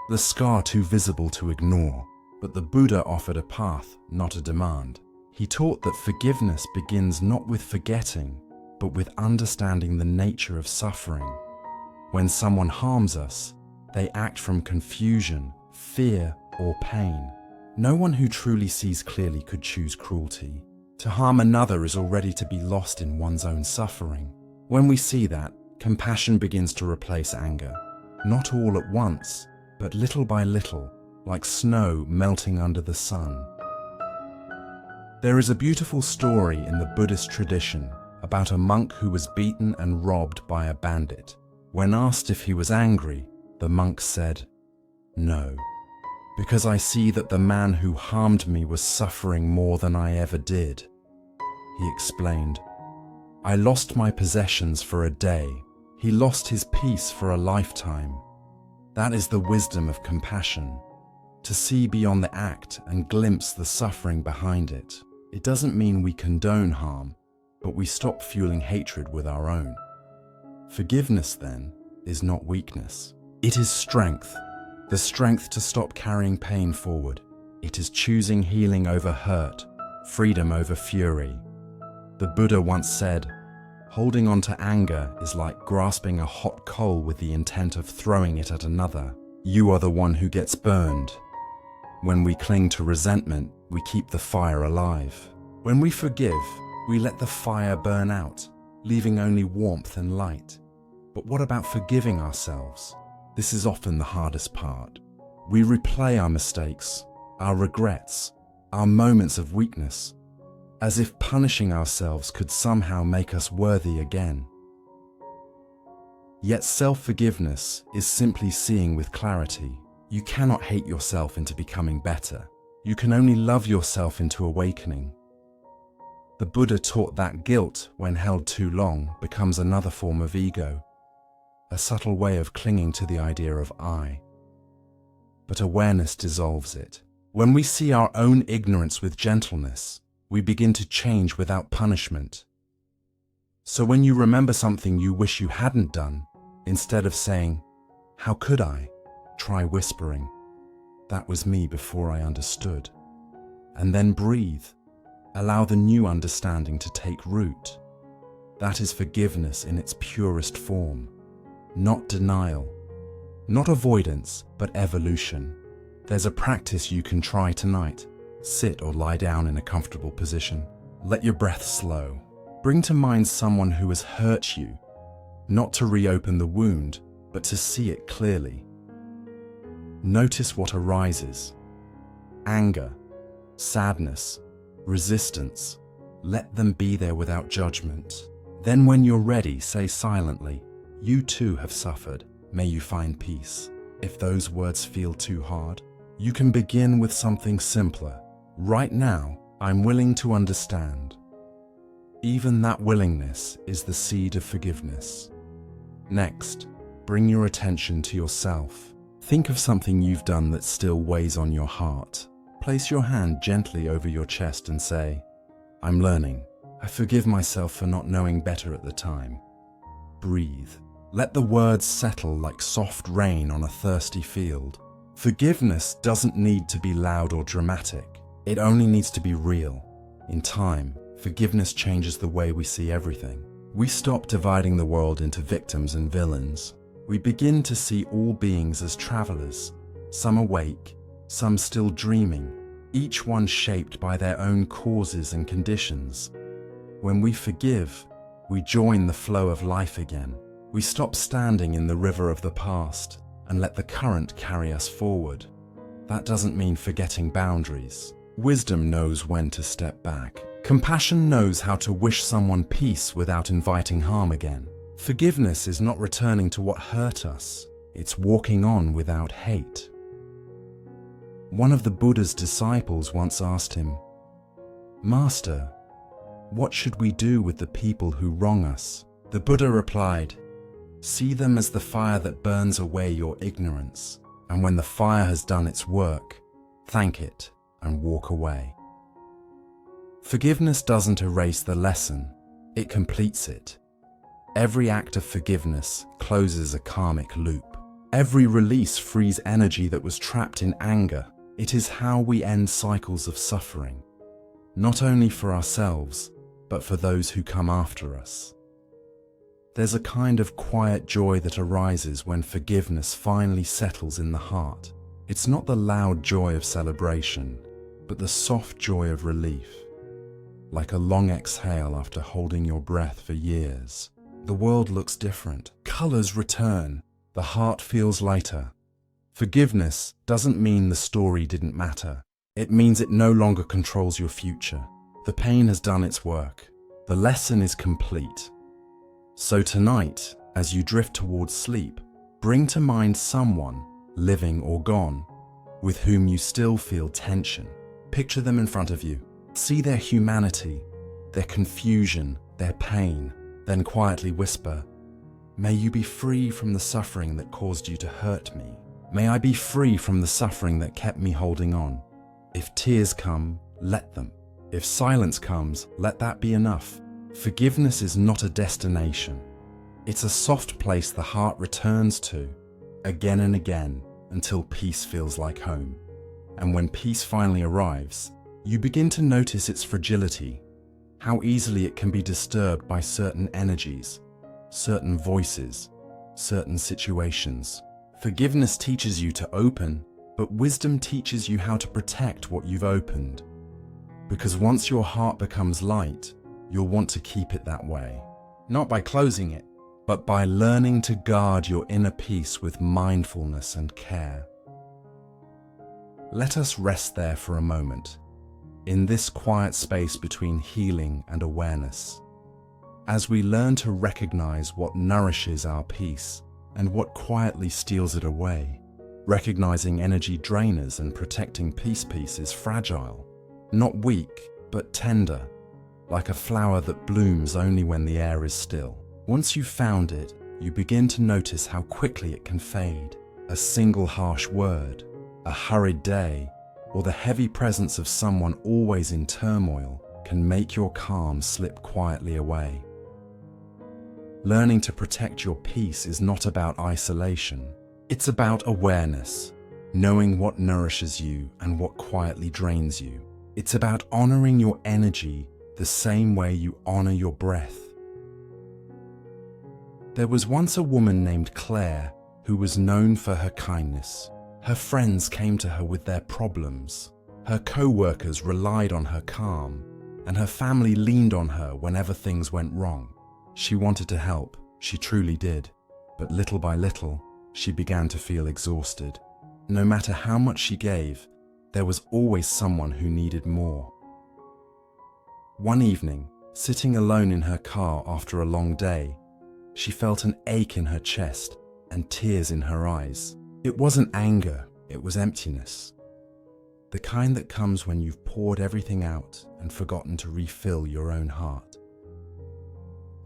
the scar too visible to ignore. But the Buddha offered a path, not a demand. He taught that forgiveness begins not with forgetting, but with understanding the nature of suffering. When someone harms us, they act from confusion, fear, or pain. No one who truly sees clearly could choose cruelty. To harm another is already to be lost in one's own suffering. When we see that, compassion begins to replace anger. Not all at once, but little by little, like snow melting under the sun. There is a beautiful story in the Buddhist tradition about a monk who was beaten and robbed by a bandit. When asked if he was angry, the monk said, "No, because I see that the man who harmed me was suffering more than I ever did." He explained, "I lost my possessions for a day. He lost his peace for a lifetime." That is the wisdom of compassion, to see beyond the act and glimpse the suffering behind it. It doesn't mean we condone harm, but we stop fueling hatred with our own. Forgiveness, then, is not weakness. It is strength, the strength to stop carrying pain forward. It is choosing healing over hurt, freedom over fury. The Buddha once said, "Holding on to anger is like grasping a hot coal with the intent of throwing it at another. You are the one who gets burned." When we cling to resentment, we keep the fire alive. When we forgive, we let the fire burn out, leaving only warmth and light. But what about forgiving ourselves? This is often the hardest part. We replay our mistakes, our regrets, our moments of weakness, as if punishing ourselves could somehow make us worthy again. Yet self-forgiveness is simply seeing with clarity. You cannot hate yourself into becoming better. You can only love yourself into awakening. The Buddha taught that guilt, when held too long, becomes another form of ego, a subtle way of clinging to the idea of I. But awareness dissolves it. When we see our own ignorance with gentleness, we begin to change without punishment. So when you remember something you wish you hadn't done, instead of saying, "How could I?" try whispering, "That was me before I understood." And then breathe. Allow the new understanding to take root. That is forgiveness in its purest form. Not denial. Not avoidance, but evolution. There's a practice you can try tonight. Sit or lie down in a comfortable position. Let your breath slow. Bring to mind someone who has hurt you, not to reopen the wound, but to see it clearly. Notice what arises. Anger, sadness, resistance. Let them be there without judgment. Then when you're ready, say silently, "You too have suffered. May you find peace." If those words feel too hard, you can begin with something simpler. Right now, I'm willing to understand. Even that willingness is the seed of forgiveness. Next, bring your attention to yourself. Think of something you've done that still weighs on your heart. Place your hand gently over your chest and say, "I'm learning. I forgive myself for not knowing better at the time." Breathe. Let the words settle like soft rain on a thirsty field. Forgiveness doesn't need to be loud or dramatic. It only needs to be real. In time, forgiveness changes the way we see everything. We stop dividing the world into victims and villains. We begin to see all beings as travelers, some awake, some still dreaming, each one shaped by their own causes and conditions. When we forgive, we join the flow of life again. We stop standing in the river of the past and let the current carry us forward. That doesn't mean forgetting boundaries. Wisdom knows when to step back. Compassion knows how to wish someone peace without inviting harm again. Forgiveness is not returning to what hurt us. It's walking on without hate. One of the Buddha's disciples once asked him, "Master, what should we do with the people who wrong us?" The Buddha replied, "See them as the fire that burns away your ignorance, and when the fire has done its work, thank it and walk away." Forgiveness doesn't erase the lesson, it completes it. Every act of forgiveness closes a karmic loop. Every release frees energy that was trapped in anger. It is how we end cycles of suffering, not only for ourselves, but for those who come after us. There's a kind of quiet joy that arises when forgiveness finally settles in the heart. It's not the loud joy of celebration, but the soft joy of relief. Like a long exhale after holding your breath for years. The world looks different. Colors return. The heart feels lighter. Forgiveness doesn't mean the story didn't matter. It means it no longer controls your future. The pain has done its work. The lesson is complete. So tonight, as you drift towards sleep, bring to mind someone, living or gone, with whom you still feel tension. Picture them in front of you. See their humanity, their confusion, their pain, then quietly whisper, "May you be free from the suffering that caused you to hurt me. May I be free from the suffering that kept me holding on." If tears come, let them. If silence comes, let that be enough. Forgiveness is not a destination. It's a soft place the heart returns to, again and again, until peace feels like home. And when peace finally arrives, you begin to notice its fragility, how easily it can be disturbed by certain energies, certain voices, certain situations. Forgiveness teaches you to open, but wisdom teaches you how to protect what you've opened. Because once your heart becomes light, you'll want to keep it that way. Not by closing it, but by learning to guard your inner peace with mindfulness and care. Let us rest there for a moment, in this quiet space between healing and awareness, as we learn to recognize what nourishes our peace and what quietly steals it away. Recognizing energy drainers and protecting peace is fragile, not weak, but tender, like a flower that blooms only when the air is still. Once you've found it, you begin to notice how quickly it can fade. A single harsh word, a hurried day, or the heavy presence of someone always in turmoil can make your calm slip quietly away. Learning to protect your peace is not about isolation. It's about awareness, knowing what nourishes you and what quietly drains you. It's about honoring your energy the same way you honor your breath. There was once a woman named Claire who was known for her kindness. Her friends came to her with their problems. Her co-workers relied on her calm, and her family leaned on her whenever things went wrong. She wanted to help, she truly did, but little by little, she began to feel exhausted. No matter how much she gave, there was always someone who needed more. One evening, sitting alone in her car after a long day, she felt an ache in her chest and tears in her eyes. It wasn't anger, it was emptiness. The kind that comes when you've poured everything out and forgotten to refill your own heart.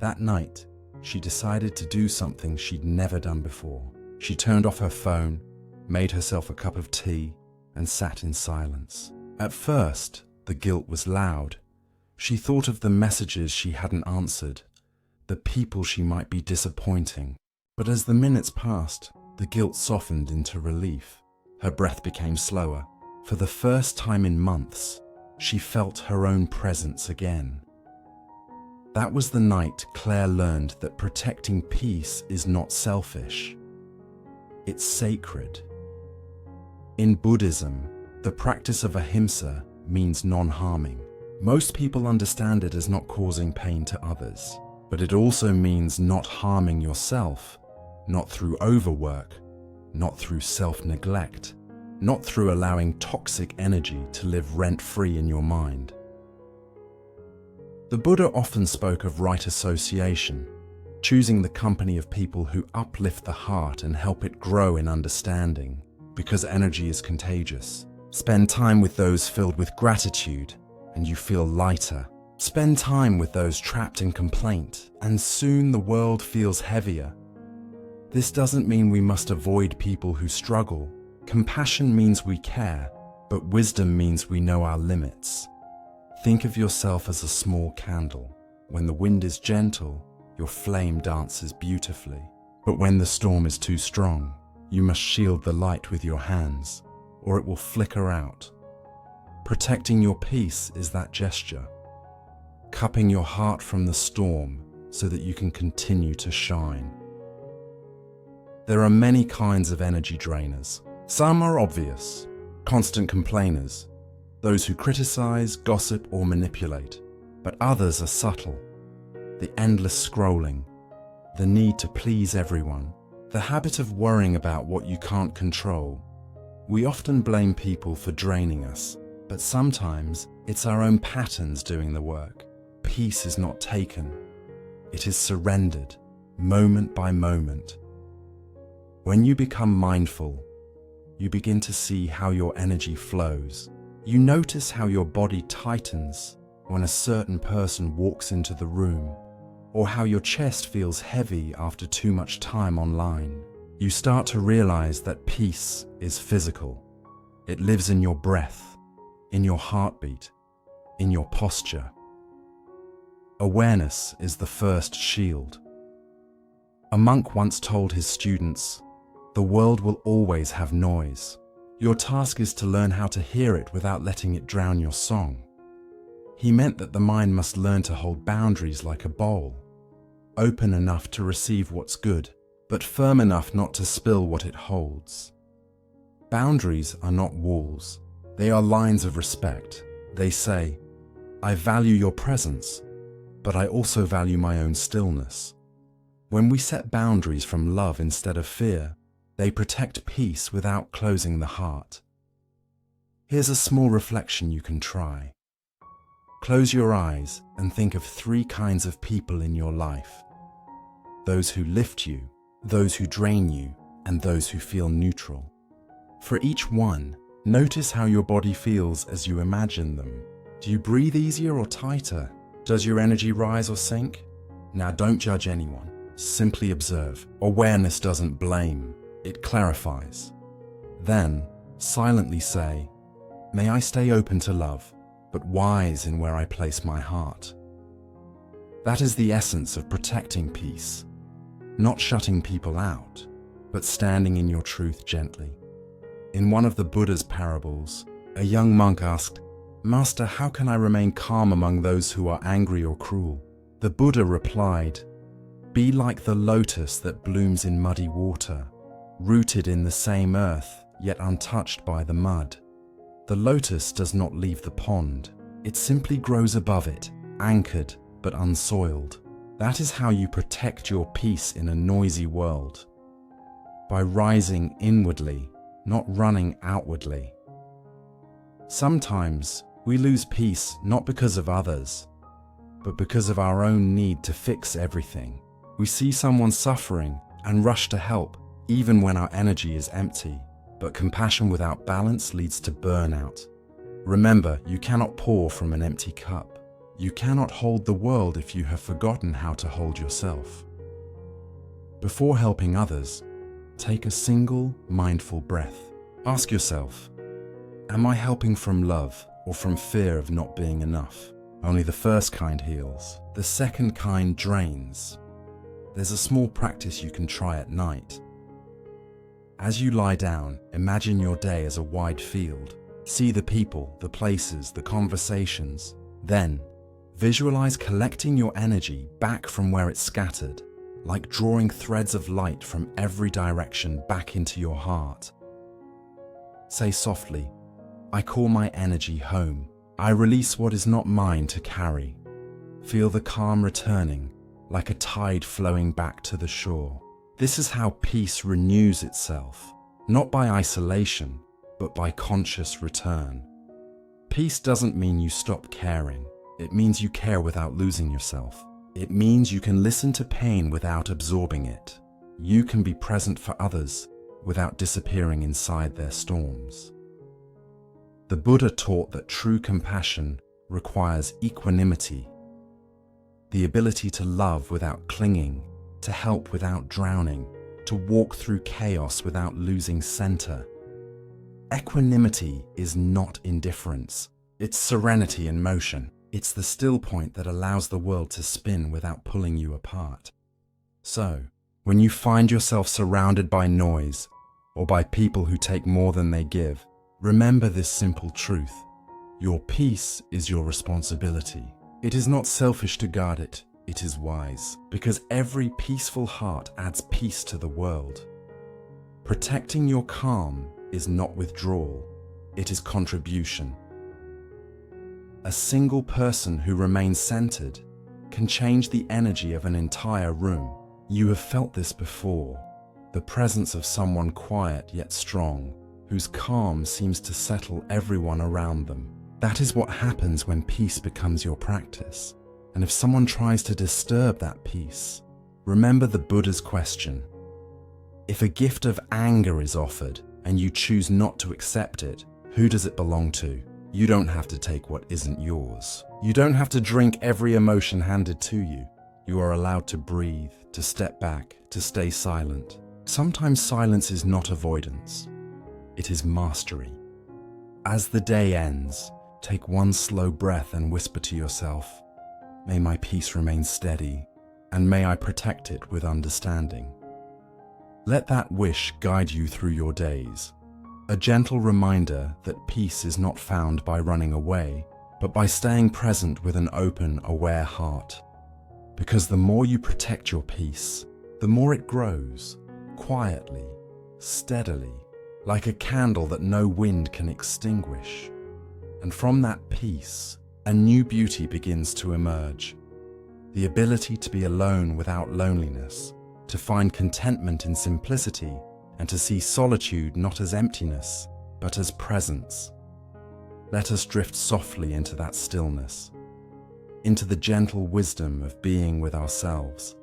That night, she decided to do something she'd never done before. She turned off her phone, made herself a cup of tea, and sat in silence. At first, the guilt was loud. She thought of the messages she hadn't answered, the people she might be disappointing. But as the minutes passed, the guilt softened into relief. Her breath became slower. For the first time in months, she felt her own presence again. That was the night Claire learned that protecting peace is not selfish. It's sacred. In Buddhism, the practice of ahimsa means non-harming. Most people understand it as not causing pain to others, but it also means not harming yourself, not through overwork, not through self-neglect, not through allowing toxic energy to live rent-free in your mind. The Buddha often spoke of right association, choosing the company of people who uplift the heart and help it grow in understanding, because energy is contagious. Spend time with those filled with gratitude, and you feel lighter. Spend time with those trapped in complaint, and soon the world feels heavier. This doesn't mean we must avoid people who struggle. Compassion means we care, but wisdom means we know our limits. Think of yourself as a small candle. When the wind is gentle, your flame dances beautifully. But when the storm is too strong, you must shield the light with your hands, or it will flicker out. Protecting your peace is that gesture, cupping your heart from the storm so that you can continue to shine. There are many kinds of energy drainers. Some are obvious, constant complainers, those who criticize, gossip, or manipulate. But others are subtle. The endless scrolling, the need to please everyone, the habit of worrying about what you can't control. We often blame people for draining us, but sometimes it's our own patterns doing the work. Peace is not taken. It is surrendered, moment by moment. When you become mindful, you begin to see how your energy flows. You notice how your body tightens when a certain person walks into the room, or how your chest feels heavy after too much time online. You start to realize that peace is physical. It lives in your breath, in your heartbeat, in your posture. Awareness is the first shield. A monk once told his students, "The world will always have noise. Your task is to learn how to hear it without letting it drown your song." He meant that the mind must learn to hold boundaries like a bowl, open enough to receive what's good, but firm enough not to spill what it holds. Boundaries are not walls. They are lines of respect. They say, "I value your presence, but I also value my own stillness." When we set boundaries from love instead of fear, they protect peace without closing the heart. Here's a small reflection you can try. Close your eyes and think of 3 kinds of people in your life. Those who lift you, those who drain you, and those who feel neutral. For each one, notice how your body feels as you imagine them. Do you breathe easier or tighter? Does your energy rise or sink? Now don't judge anyone, simply observe. Awareness doesn't blame, it clarifies. Then, silently say, may I stay open to love, but wise in where I place my heart. That is the essence of protecting peace, not shutting people out, but standing in your truth gently. In one of the Buddha's parables, a young monk asked, "Master, how can I remain calm among those who are angry or cruel?" The Buddha replied, "Be like the lotus that blooms in muddy water, rooted in the same earth, yet untouched by the mud. The lotus does not leave the pond. It simply grows above it, anchored but unsoiled." That is how you protect your peace in a noisy world. By rising inwardly, not running outwardly. Sometimes we lose peace not because of others, but because of our own need to fix everything. We see someone suffering and rush to help, even when our energy is empty. But compassion without balance leads to burnout. Remember, you cannot pour from an empty cup. You cannot hold the world if you have forgotten how to hold yourself. Before helping others, take a single mindful breath. Ask yourself, am I helping from love or from fear of not being enough? Only the first kind heals. The second kind drains. There's a small practice you can try at night. As you lie down, imagine your day as a wide field. See the people, the places, the conversations. Then, visualize collecting your energy back from where it's scattered, like drawing threads of light from every direction back into your heart. Say softly, I call my energy home. I release what is not mine to carry. Feel the calm returning, like a tide flowing back to the shore. This is how peace renews itself, not by isolation, but by conscious return. Peace doesn't mean you stop caring. It means you care without losing yourself. It means you can listen to pain without absorbing it. You can be present for others without disappearing inside their storms. The Buddha taught that true compassion requires equanimity, the ability to love without clinging, to help without drowning, to walk through chaos without losing center. Equanimity is not indifference. It's serenity in motion. It's the still point that allows the world to spin without pulling you apart. So, when you find yourself surrounded by noise or by people who take more than they give, remember this simple truth. Your peace is your responsibility. It is not selfish to guard it. It is wise, because every peaceful heart adds peace to the world. Protecting your calm is not withdrawal. It is contribution. A single person who remains centered can change the energy of an entire room. You have felt this before. The presence of someone quiet yet strong, whose calm seems to settle everyone around them. That is what happens when peace becomes your practice. And if someone tries to disturb that peace, remember the Buddha's question. If a gift of anger is offered and you choose not to accept it, who does it belong to? You don't have to take what isn't yours. You don't have to drink every emotion handed to you. You are allowed to breathe, to step back, to stay silent. Sometimes silence is not avoidance. It is mastery. As the day ends, take one slow breath and whisper to yourself, may my peace remain steady, and may I protect it with understanding. Let that wish guide you through your days. A gentle reminder that peace is not found by running away, but by staying present with an open, aware heart. Because the more you protect your peace, the more it grows, quietly, steadily, like a candle that no wind can extinguish. And from that peace, a new beauty begins to emerge. The ability to be alone without loneliness, to find contentment in simplicity, and to see solitude not as emptiness, but as presence. Let us drift softly into that stillness, into the gentle wisdom of being with ourselves.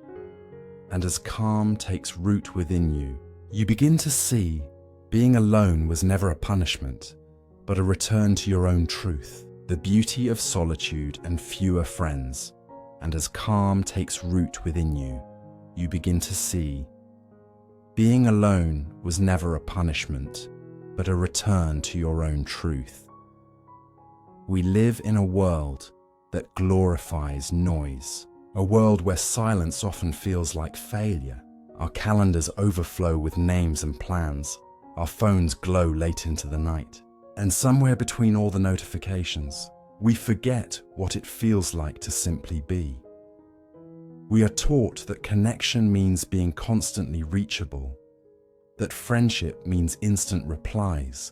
And as calm takes root within you, you begin to see Being alone was never a punishment, but a return to your own truth, the beauty of solitude and fewer friends. And as calm takes root within you, you begin to see. Being alone was never a punishment, but a return to your own truth. We live in a world that glorifies noise, a world where silence often feels like failure. Our calendars overflow with names and plans. Our phones glow late into the night. And somewhere between all the notifications, we forget what it feels like to simply be. We are taught that connection means being constantly reachable, that friendship means instant replies,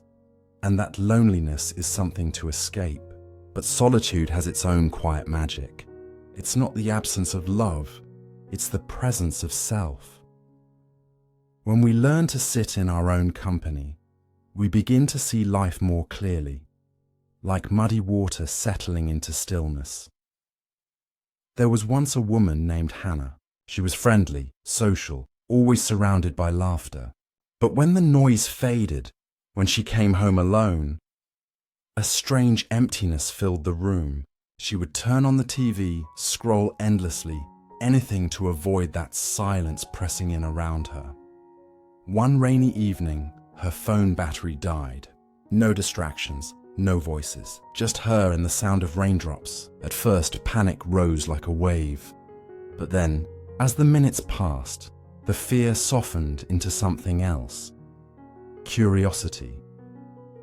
and that loneliness is something to escape. But solitude has its own quiet magic. It's not the absence of love, it's the presence of self. When we learn to sit in our own company, we begin to see life more clearly, like muddy water settling into stillness. There was once a woman named Hannah. She was friendly, social, always surrounded by laughter. But when the noise faded, when she came home alone, a strange emptiness filled the room. She would turn on the TV, scroll endlessly, anything to avoid that silence pressing in around her. One rainy evening, her phone battery died. No distractions, no voices, just her and the sound of raindrops. At first, panic rose like a wave. But then, as the minutes passed, the fear softened into something else. Curiosity.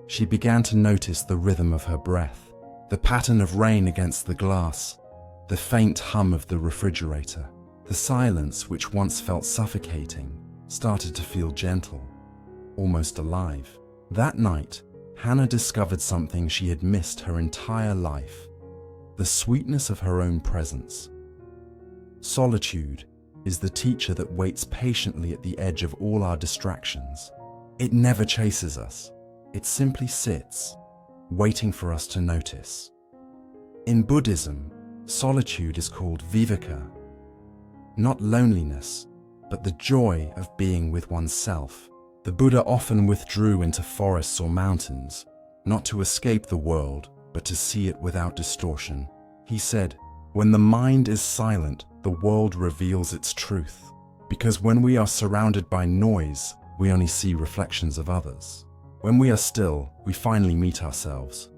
She began to notice the rhythm of her breath, the pattern of rain against the glass, the faint hum of the refrigerator. The silence, which once felt suffocating, started to feel gentle, almost alive. That night, Hannah discovered something she had missed her entire life: the sweetness of her own presence. Solitude is the teacher that waits patiently at the edge of all our distractions. It never chases us. It simply sits, waiting for us to notice. In Buddhism, solitude is called viveka, not loneliness, but the joy of being with oneself. The Buddha often withdrew into forests or mountains, not to escape the world, but to see it without distortion. He said, "When the mind is silent, the world reveals its truth. Because when we are surrounded by noise, we only see reflections of others. When we are still, we finally meet ourselves."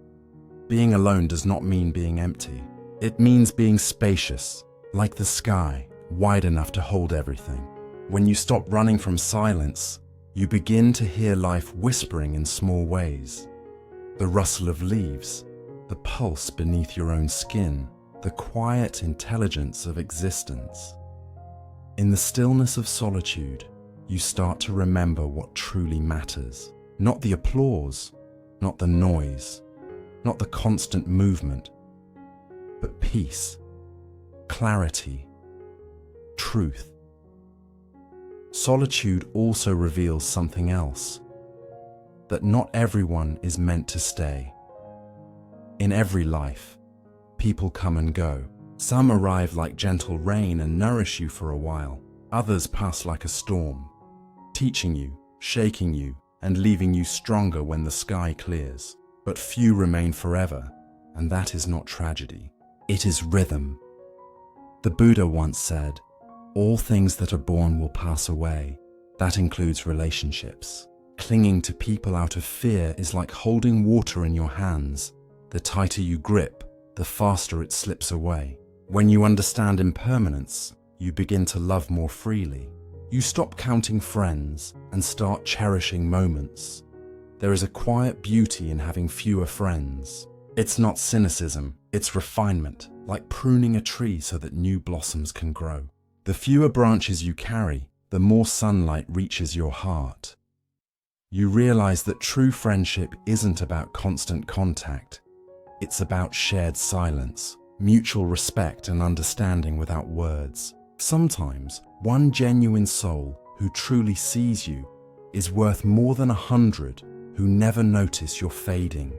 Being alone does not mean being empty. It means being spacious, like the sky, wide enough to hold everything. When you stop running from silence, you begin to hear life whispering in small ways. The rustle of leaves, the pulse beneath your own skin, the quiet intelligence of existence. In the stillness of solitude, you start to remember what truly matters. Not the applause, not the noise, not the constant movement, but peace, clarity, truth. Solitude also reveals something else, that not everyone is meant to stay. In every life, people come and go. Some arrive like gentle rain and nourish you for a while. Others pass like a storm, teaching you, shaking you, and leaving you stronger when the sky clears. But few remain forever, and that is not tragedy. It is rhythm. The Buddha once said, "All things that are born will pass away." That includes relationships. Clinging to people out of fear is like holding water in your hands. The tighter you grip, the faster it slips away. When you understand impermanence, you begin to love more freely. You stop counting friends and start cherishing moments. There is a quiet beauty in having fewer friends. It's not cynicism, it's refinement, like pruning a tree so that new blossoms can grow. The fewer branches you carry, the more sunlight reaches your heart. You realize that true friendship isn't about constant contact. It's about shared silence, mutual respect and understanding without words. Sometimes, one genuine soul who truly sees you is worth more than 100 who never notice you're fading.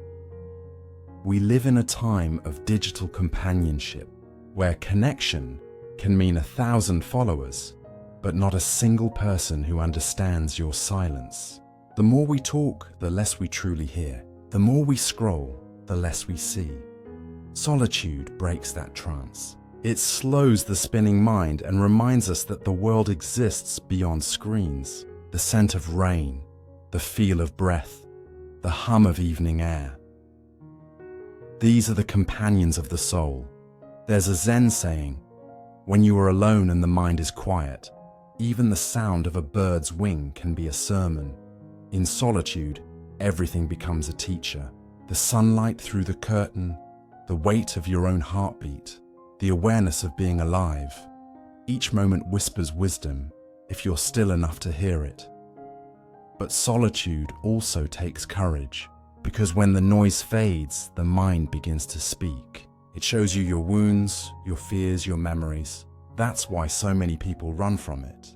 We live in a time of digital companionship, where connection can mean 1,000 followers, but not a single person who understands your silence. The more we talk, the less we truly hear. The more we scroll, the less we see. Solitude breaks that trance. It slows the spinning mind and reminds us that the world exists beyond screens. The scent of rain, the feel of breath, the hum of evening air. These are the companions of the soul. There's a Zen saying, when you are alone and the mind is quiet, even the sound of a bird's wing can be a sermon. In solitude, everything becomes a teacher. The sunlight through the curtain, the weight of your own heartbeat, the awareness of being alive. Each moment whispers wisdom if you're still enough to hear it. But solitude also takes courage, because when the noise fades, the mind begins to speak. It shows you your wounds, your fears, your memories. That's why so many people run from it.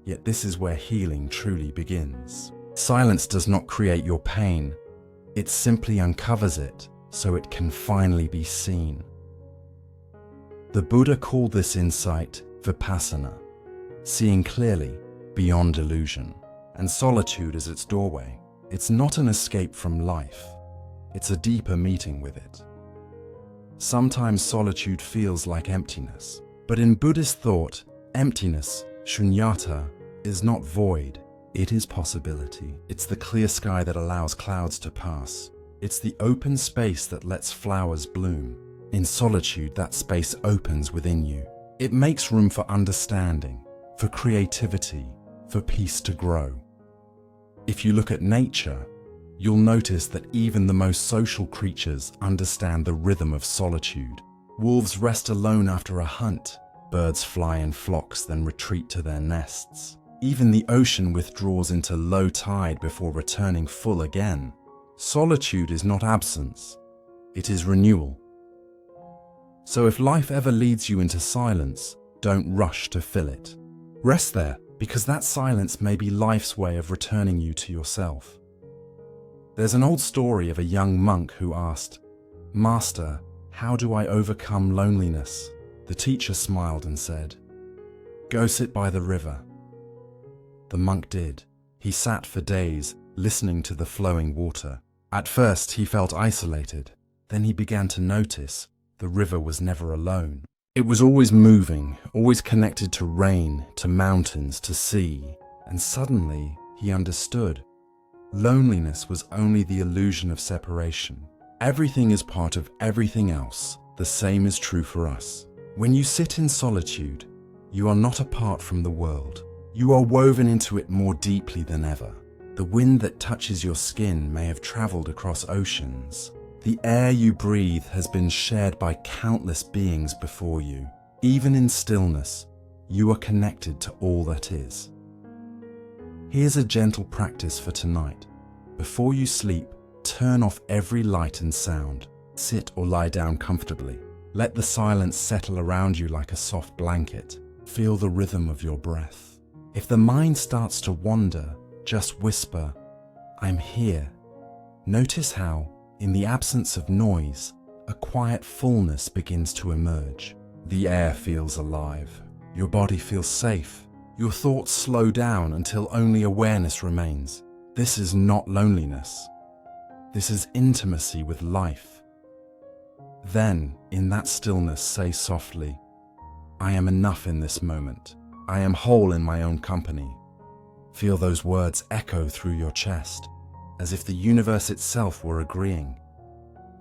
Yet this is where healing truly begins. Silence does not create your pain. It simply uncovers it so it can finally be seen. The Buddha called this insight vipassana, seeing clearly beyond illusion. And solitude is its doorway. It's not an escape from life. It's a deeper meeting with it. Sometimes solitude feels like emptiness. But in Buddhist thought, emptiness, shunyata, is not void. It is possibility. It's the clear sky that allows clouds to pass. It's the open space that lets flowers bloom. In solitude, that space opens within you. It makes room for understanding, for creativity, for peace to grow. If you look at nature, you'll notice that even the most social creatures understand the rhythm of solitude. Wolves rest alone after a hunt. Birds fly in flocks, then retreat to their nests. Even the ocean withdraws into low tide before returning full again. Solitude is not absence, it is renewal. So if life ever leads you into silence, don't rush to fill it. Rest there, because that silence may be life's way of returning you to yourself. There's an old story of a young monk who asked, "Master, how do I overcome loneliness?" The teacher smiled and said, "Go sit by the river." The monk did. He sat for days, listening to the flowing water. At first, he felt isolated. Then he began to notice the river was never alone. It was always moving, always connected to rain, to mountains, to sea. And suddenly, he understood. Loneliness was only the illusion of separation. Everything is part of everything else. The same is true for us. When you sit in solitude, you are not apart from the world. You are woven into it more deeply than ever. The wind that touches your skin may have traveled across oceans. The air you breathe has been shared by countless beings before you. Even in stillness, you are connected to all that is. Here's a gentle practice for tonight. Before you sleep, turn off every light and sound. Sit or lie down comfortably. Let the silence settle around you like a soft blanket. Feel the rhythm of your breath. If the mind starts to wander, just whisper, "I'm here." Notice how, in the absence of noise, a quiet fullness begins to emerge. The air feels alive. Your body feels safe. Your thoughts slow down until only awareness remains. This is not loneliness. This is intimacy with life. Then, in that stillness, say softly, "I am enough in this moment. I am whole in my own company." Feel those words echo through your chest, as if the universe itself were agreeing.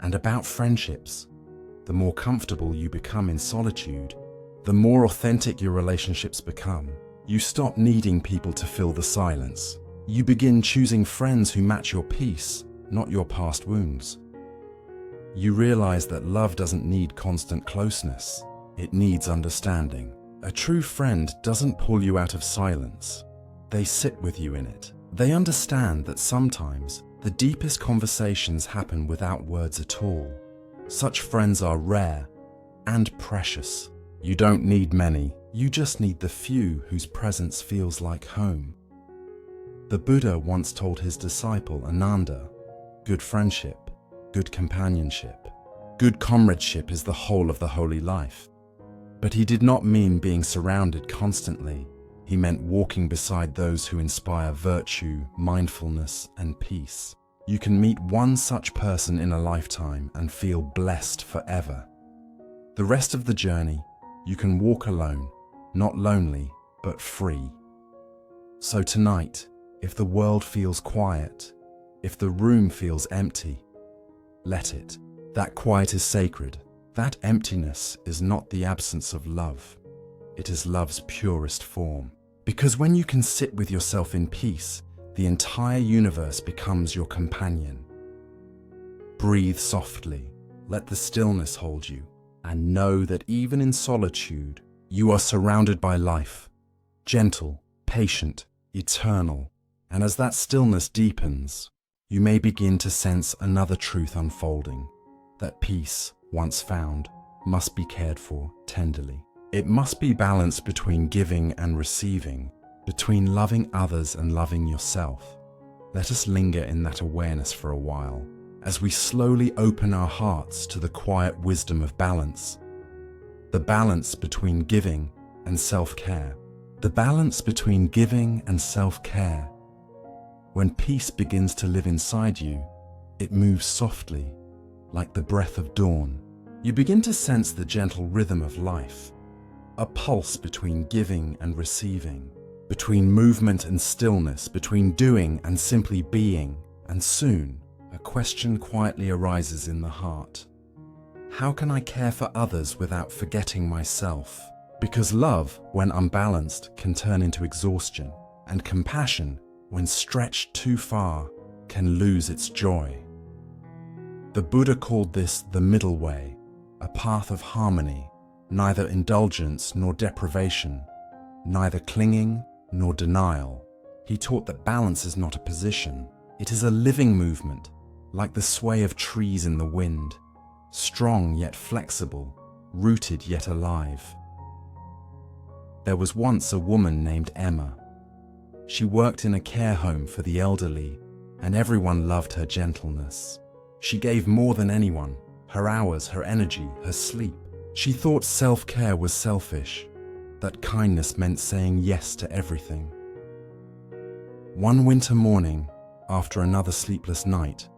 And about friendships, the more comfortable you become in solitude, the more authentic your relationships become. You stop needing people to fill the silence. You begin choosing friends who match your peace, not your past wounds. You realize that love doesn't need constant closeness. It needs understanding. A true friend doesn't pull you out of silence. They sit with you in it. They understand that sometimes the deepest conversations happen without words at all. Such friends are rare and precious. You don't need many. You just need the few whose presence feels like home. The Buddha once told his disciple Ananda, "Good friendship, good companionship, good comradeship is the whole of the holy life." But he did not mean being surrounded constantly. He meant walking beside those who inspire virtue, mindfulness, and peace. You can meet one such person in a lifetime and feel blessed forever. The rest of the journey, you can walk alone, not lonely, but free. So tonight, if the world feels quiet, if the room feels empty, let it. That quiet is sacred. That emptiness is not the absence of love. It is love's purest form. Because when you can sit with yourself in peace, the entire universe becomes your companion. Breathe softly, let the stillness hold you, and know that even in solitude, you are surrounded by life, gentle, patient, eternal, and as that stillness deepens, you may begin to sense another truth unfolding, that peace, once found, must be cared for tenderly. It must be balanced between giving and receiving, between loving others and loving yourself. Let us linger in that awareness for a while, as we slowly open our hearts to the quiet wisdom of balance. The balance between giving and self-care. The balance between giving and self-care. When peace begins to live inside you, it moves softly, like the breath of dawn. You begin to sense the gentle rhythm of life, a pulse between giving and receiving, between movement and stillness, between doing and simply being, and soon, a question quietly arises in the heart. How can I care for others without forgetting myself? Because love, when unbalanced, can turn into exhaustion, and compassion, when stretched too far, can lose its joy. The Buddha called this the middle way, a path of harmony, neither indulgence nor deprivation, neither clinging nor denial. He taught that balance is not a position, it is a living movement, like the sway of trees in the wind, strong yet flexible, rooted yet alive. There was once a woman named Emma. She worked in a care home for the elderly, and everyone loved her gentleness. She gave more than anyone, her hours, her energy, her sleep. She thought self-care was selfish, that kindness meant saying yes to everything. One winter morning, after another sleepless night,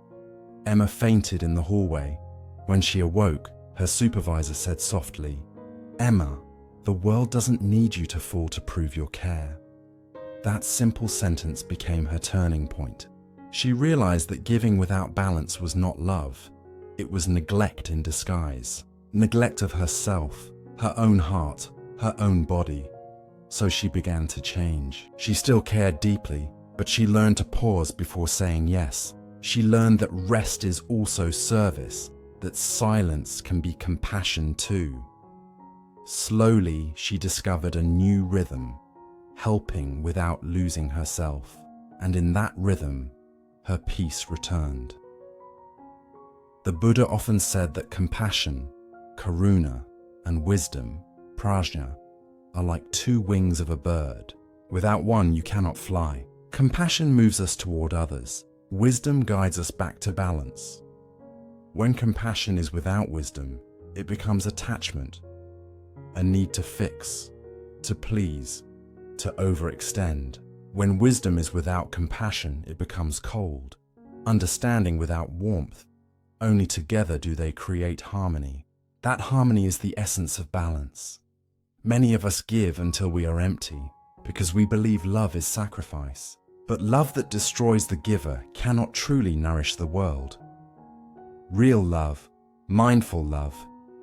Emma fainted in the hallway. When she awoke, her supervisor said softly, "Emma, the world doesn't need you to fall to prove your care." That simple sentence became her turning point. She realized that giving without balance was not love. It was neglect in disguise. Neglect of herself, her own heart, her own body. So she began to change. She still cared deeply, but she learned to pause before saying yes. She learned that rest is also service, that silence can be compassion too. Slowly, she discovered a new rhythm, helping without losing herself, and in that rhythm, her peace returned. The Buddha often said that compassion, karuna, and wisdom, prajna, are like two wings of a bird. Without one, you cannot fly. Compassion moves us toward others. Wisdom guides us back to balance. When compassion is without wisdom, it becomes attachment, a need to fix, to please, to overextend. When wisdom is without compassion, it becomes cold, understanding without warmth. Only together do they create harmony. That harmony is the essence of balance. Many of us give until we are empty, because we believe love is sacrifice. But love that destroys the giver cannot truly nourish the world. Real love, mindful love,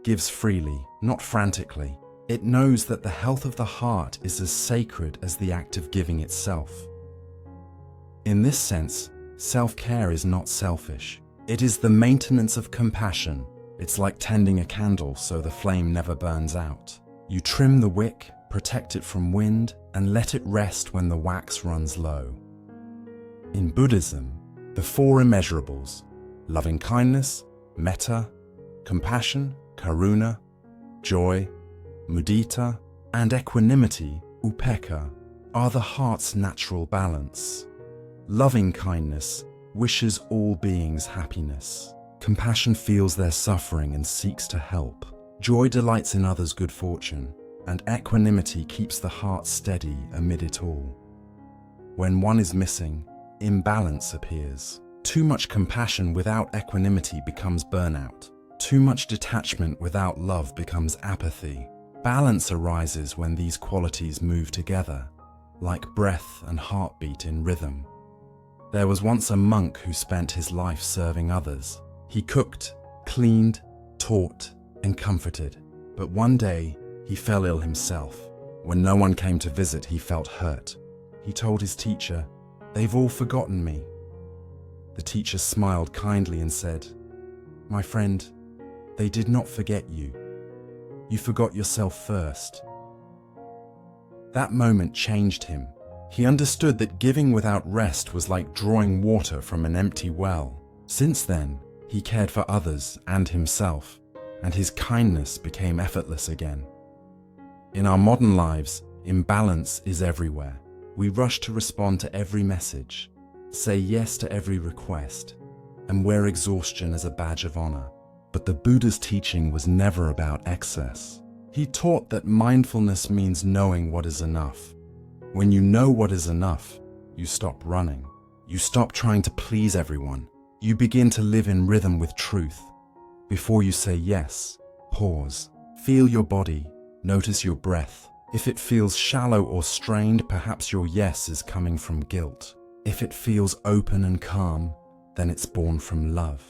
gives freely, not frantically. It knows that the health of the heart is as sacred as the act of giving itself. In this sense, self-care is not selfish. It is the maintenance of compassion. It's like tending a candle so the flame never burns out. You trim the wick, protect it from wind, and let it rest when the wax runs low. In Buddhism, the four immeasurables, loving kindness, metta, compassion, karuna, joy, mudita, and equanimity, upekkha, are the heart's natural balance. Loving kindness wishes all beings happiness. Compassion feels their suffering and seeks to help. Joy delights in others' good fortune, and equanimity keeps the heart steady amid it all. When one is missing, imbalance appears. Too much compassion without equanimity becomes burnout. Too much detachment without love becomes apathy. Balance arises when these qualities move together, like breath and heartbeat in rhythm. There was once a monk who spent his life serving others. He cooked, cleaned, taught, and comforted. But one day, he fell ill himself. When no one came to visit, he felt hurt. He told his teacher, "They've all forgotten me." The teacher smiled kindly and said, "My friend, they did not forget you. You forgot yourself first." That moment changed him. He understood that giving without rest was like drawing water from an empty well. Since then, he cared for others and himself, and his kindness became effortless again. In our modern lives, imbalance is everywhere. We rush to respond to every message, say yes to every request, and wear exhaustion as a badge of honor. But the Buddha's teaching was never about excess. He taught that mindfulness means knowing what is enough. When you know what is enough, you stop running. You stop trying to please everyone. You begin to live in rhythm with truth. Before you say yes, pause. Feel your body. Notice your breath. If it feels shallow or strained, perhaps your yes is coming from guilt. If it feels open and calm, then it's born from love.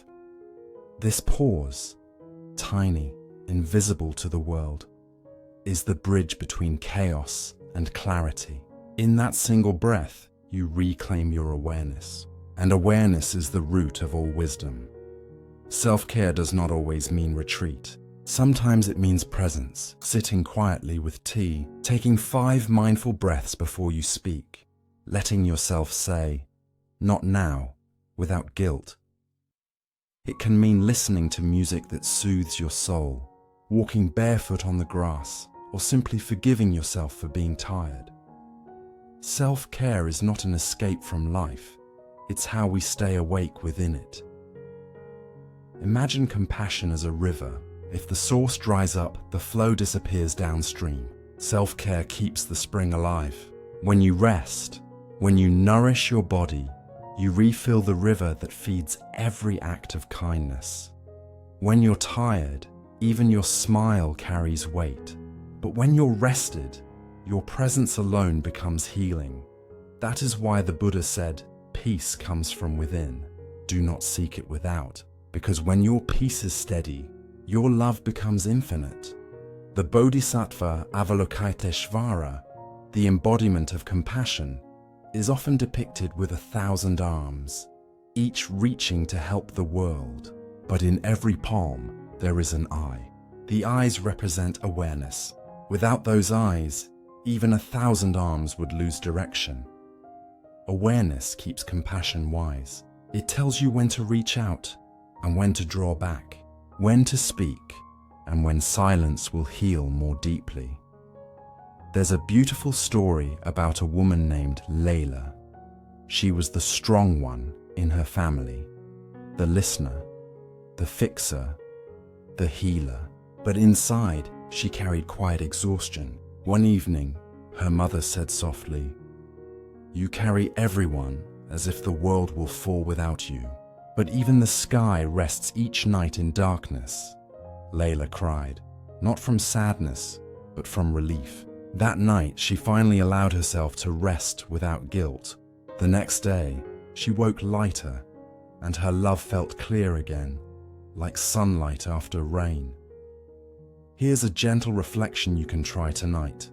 This pause, tiny, invisible to the world, is the bridge between chaos and clarity. In that single breath, you reclaim your awareness, and awareness is the root of all wisdom. Self-care does not always mean retreat. Sometimes it means presence, sitting quietly with tea, taking 5 mindful breaths before you speak, letting yourself say, "Not now," without guilt. It can mean listening to music that soothes your soul, walking barefoot on the grass, or simply forgiving yourself for being tired. Self-care is not an escape from life, it's how we stay awake within it. Imagine compassion as a river. If the source dries up, the flow disappears downstream. Self-care keeps the spring alive. When you rest, when you nourish your body, you refill the river that feeds every act of kindness. When you're tired, even your smile carries weight. But when you're rested, your presence alone becomes healing. That is why the Buddha said, "Peace comes from within. Do not seek it without." Because when your peace is steady, your love becomes infinite. The Bodhisattva Avalokiteshvara, the embodiment of compassion, is often depicted with 1,000 arms, each reaching to help the world. But in every palm, there is an eye. The eyes represent awareness. Without those eyes, even 1,000 arms would lose direction. Awareness keeps compassion wise. It tells you when to reach out and when to draw back, when to speak, and when silence will heal more deeply. There's a beautiful story about a woman named Layla. She was the strong one in her family, the listener, the fixer, the healer. But inside, she carried quiet exhaustion. One evening, her mother said softly, "You carry everyone as if the world will fall without you. But even the sky rests each night in darkness." Layla cried, not from sadness, but from relief. That night, she finally allowed herself to rest without guilt. The next day, she woke lighter, and her love felt clear again, like sunlight after rain. Here's a gentle reflection you can try tonight.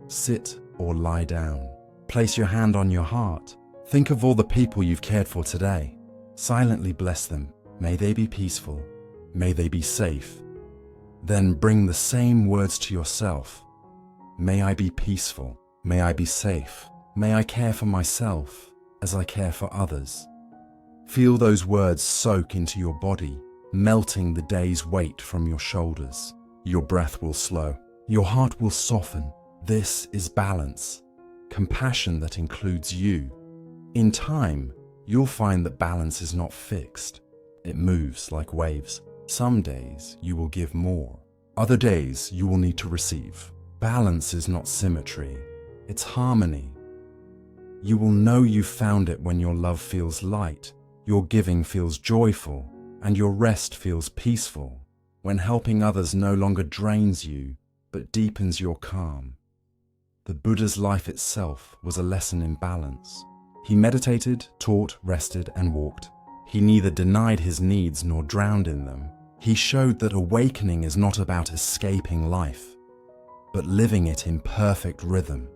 Sit or lie down. Place your hand on your heart. Think of all the people you've cared for today. Silently bless them. May they be peaceful. May they be safe. Then bring the same words to yourself. May I be peaceful. May I be safe. May I care for myself as I care for others. Feel those words soak into your body, melting the day's weight from your shoulders. Your breath will slow. Your heart will soften. This is balance. Compassion that includes you. In time, you'll find that balance is not fixed. It moves like waves. Some days you will give more. Other days you will need to receive. Balance is not symmetry, it's harmony. You will know you've found it when your love feels light, your giving feels joyful, and your rest feels peaceful, when helping others no longer drains you, but deepens your calm. The Buddha's life itself was a lesson in balance. He meditated, taught, rested, and walked. He neither denied his needs nor drowned in them. He showed that awakening is not about escaping life, but living it in perfect rhythm.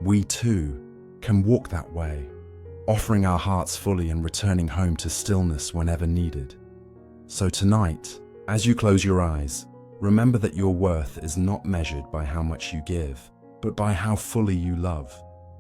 We too can walk that way, offering our hearts fully and returning home to stillness whenever needed. So tonight, as you close your eyes, remember that your worth is not measured by how much you give, but by how fully you love,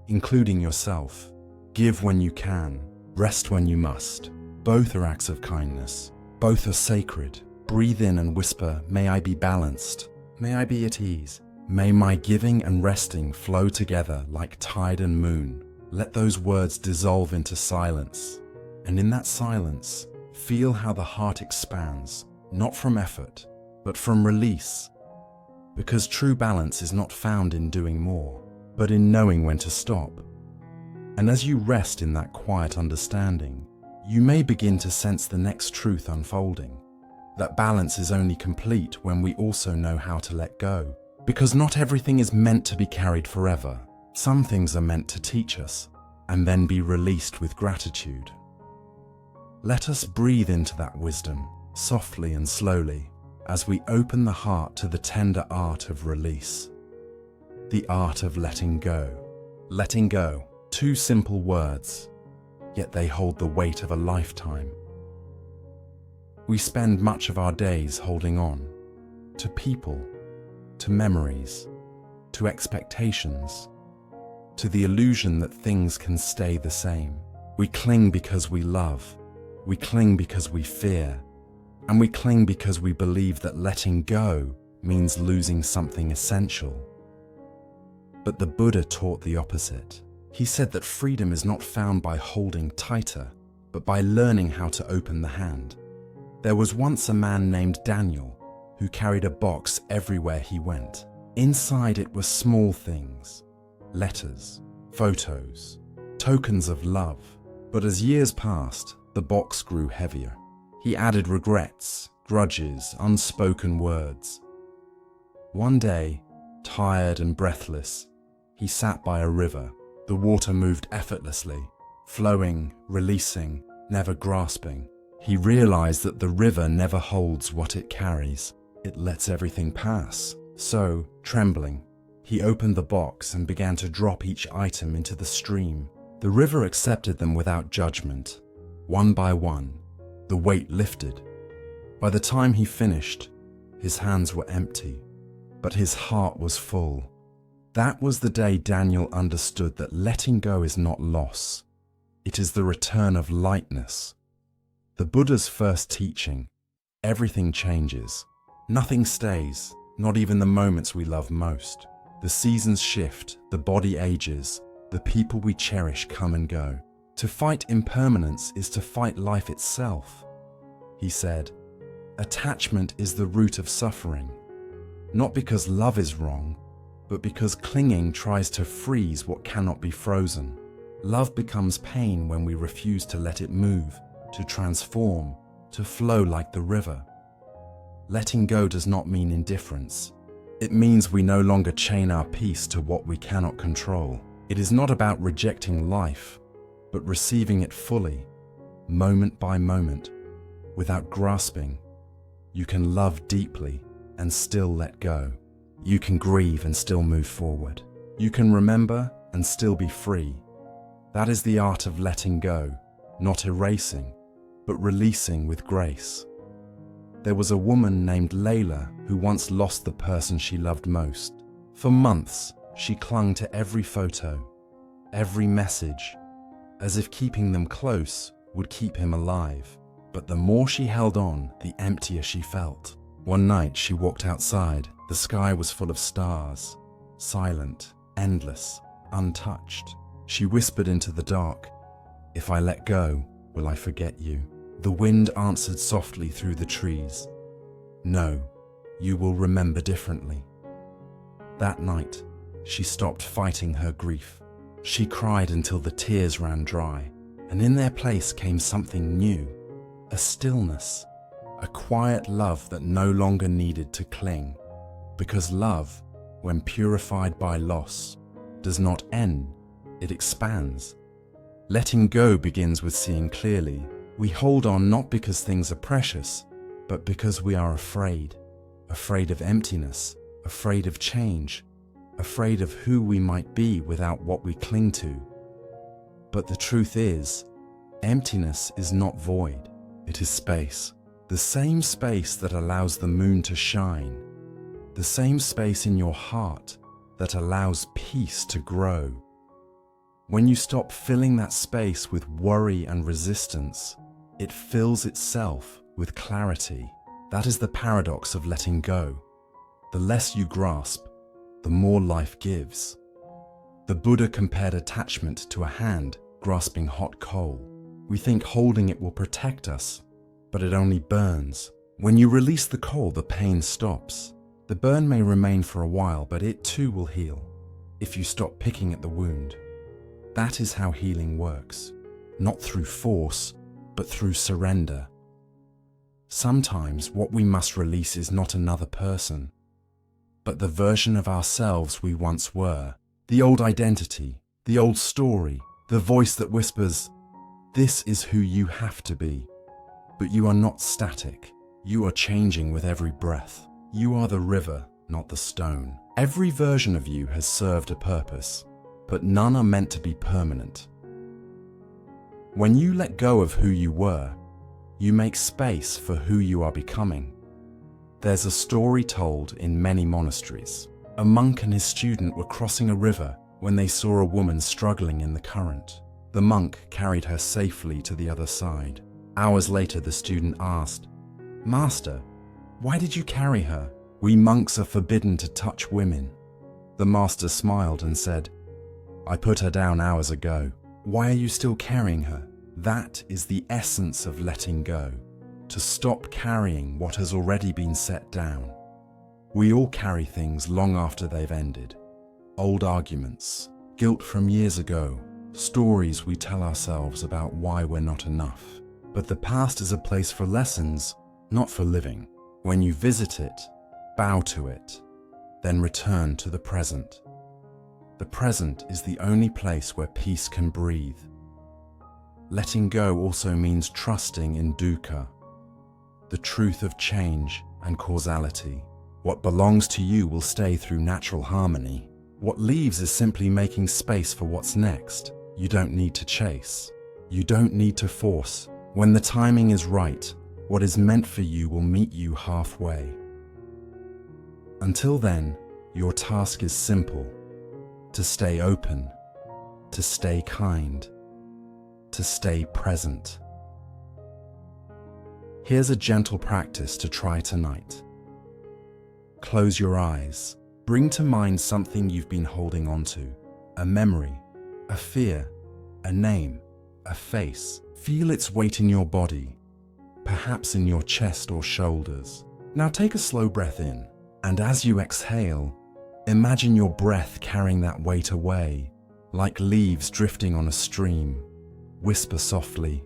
including yourself. Give when you can, rest when you must. Both are acts of kindness. Both are sacred. Breathe in and whisper, may I be balanced. May I be at ease. May my giving and resting flow together like tide and moon. Let those words dissolve into silence. And in that silence, feel how the heart expands, not from effort, but from release. Because true balance is not found in doing more, but in knowing when to stop. And as you rest in that quiet understanding, you may begin to sense the next truth unfolding. That balance is only complete when we also know how to let go. Because not everything is meant to be carried forever. Some things are meant to teach us, and then be released with gratitude. Let us breathe into that wisdom, softly and slowly, as we open the heart to the tender art of release. The art of letting go. Letting go, 2 simple words, yet they hold the weight of a lifetime. We spend much of our days holding on to people, to memories, to expectations, to the illusion that things can stay the same. We cling because we love, we cling because we fear, and we cling because we believe that letting go means losing something essential. But the Buddha taught the opposite. He said that freedom is not found by holding tighter, but by learning how to open the hand. There was once a man named Daniel who carried a box everywhere he went. Inside it were small things, letters, photos, tokens of love. But as years passed, the box grew heavier. He added regrets, grudges, unspoken words. One day, tired and breathless, he sat by a river. The water moved effortlessly, flowing, releasing, never grasping. He realized that the river never holds what it carries. It lets everything pass. So, trembling, he opened the box and began to drop each item into the stream. The river accepted them without judgment. One by one, the weight lifted. By the time he finished, his hands were empty, but his heart was full. That was the day Daniel understood that letting go is not loss. It is the return of lightness. The Buddha's first teaching, everything changes. Nothing stays, not even the moments we love most. The seasons shift, the body ages, the people we cherish come and go. To fight impermanence is to fight life itself. He said, attachment is the root of suffering, not because love is wrong, but because clinging tries to freeze what cannot be frozen. Love becomes pain when we refuse to let it move, to transform, to flow like the river. Letting go does not mean indifference. It means we no longer chain our peace to what we cannot control. It is not about rejecting life, but receiving it fully, moment by moment, without grasping. You can love deeply and still let go. You can grieve and still move forward. You can remember and still be free. That is the art of letting go, not erasing, but releasing with grace. There was a woman named Layla who once lost the person she loved most. For months, she clung to every photo, every message, as if keeping them close would keep him alive. But the more she held on, the emptier she felt. One night she walked outside. The sky was full of stars, silent, endless, untouched. She whispered into the dark, "If I let go, will I forget you?" The wind answered softly through the trees, "No, you will remember differently." That night, she stopped fighting her grief. She cried until the tears ran dry, and in their place came something new, a stillness, a quiet love that no longer needed to cling. Because love, when purified by loss, does not end, it expands. Letting go begins with seeing clearly. We hold on not because things are precious, but because we are afraid. Afraid of emptiness, afraid of change, afraid of who we might be without what we cling to. But the truth is, emptiness is not void, it is space. The same space that allows the moon to shine. The same space in your heart that allows peace to grow. When you stop filling that space with worry and resistance, it fills itself with clarity. That is the paradox of letting go. The less you grasp, the more life gives. The Buddha compared attachment to a hand grasping hot coal. We think holding it will protect us, but it only burns. When you release the coal, the pain stops. The burn may remain for a while, but it too will heal if you stop picking at the wound. That is how healing works, not through force, but through surrender. Sometimes what we must release is not another person, but the version of ourselves we once were, the old identity, the old story, the voice that whispers, "This is who you have to be." But you are not static. You are changing with every breath. You are the river, not the stone. Every version of you has served a purpose, but none are meant to be permanent. When you let go of who you were, you make space for who you are becoming. There's a story told in many monasteries. A monk and his student were crossing a river when they saw a woman struggling in the current. The monk carried her safely to the other side. Hours later, the student asked, "Master, why did you carry her? We monks are forbidden to touch women." The master smiled and said, "I put her down hours ago. Why are you still carrying her?" That is the essence of letting go, to stop carrying what has already been set down. We all carry things long after they've ended. Old arguments, guilt from years ago, stories we tell ourselves about why we're not enough. But the past is a place for lessons, not for living. When you visit it, bow to it, then return to the present. The present is the only place where peace can breathe. Letting go also means trusting in dukkha, the truth of change and causality. What belongs to you will stay through natural harmony. What leaves is simply making space for what's next. You don't need to chase. You don't need to force. When the timing is right, what is meant for you will meet you halfway. Until then, your task is simple: to stay open, to stay kind, to stay present. Here's a gentle practice to try tonight. Close your eyes. Bring to mind something you've been holding on to, a memory, a fear, a name, a face. Feel its weight in your body, perhaps in your chest or shoulders. Now take a slow breath in, and as you exhale, imagine your breath carrying that weight away, like leaves drifting on a stream. Whisper softly,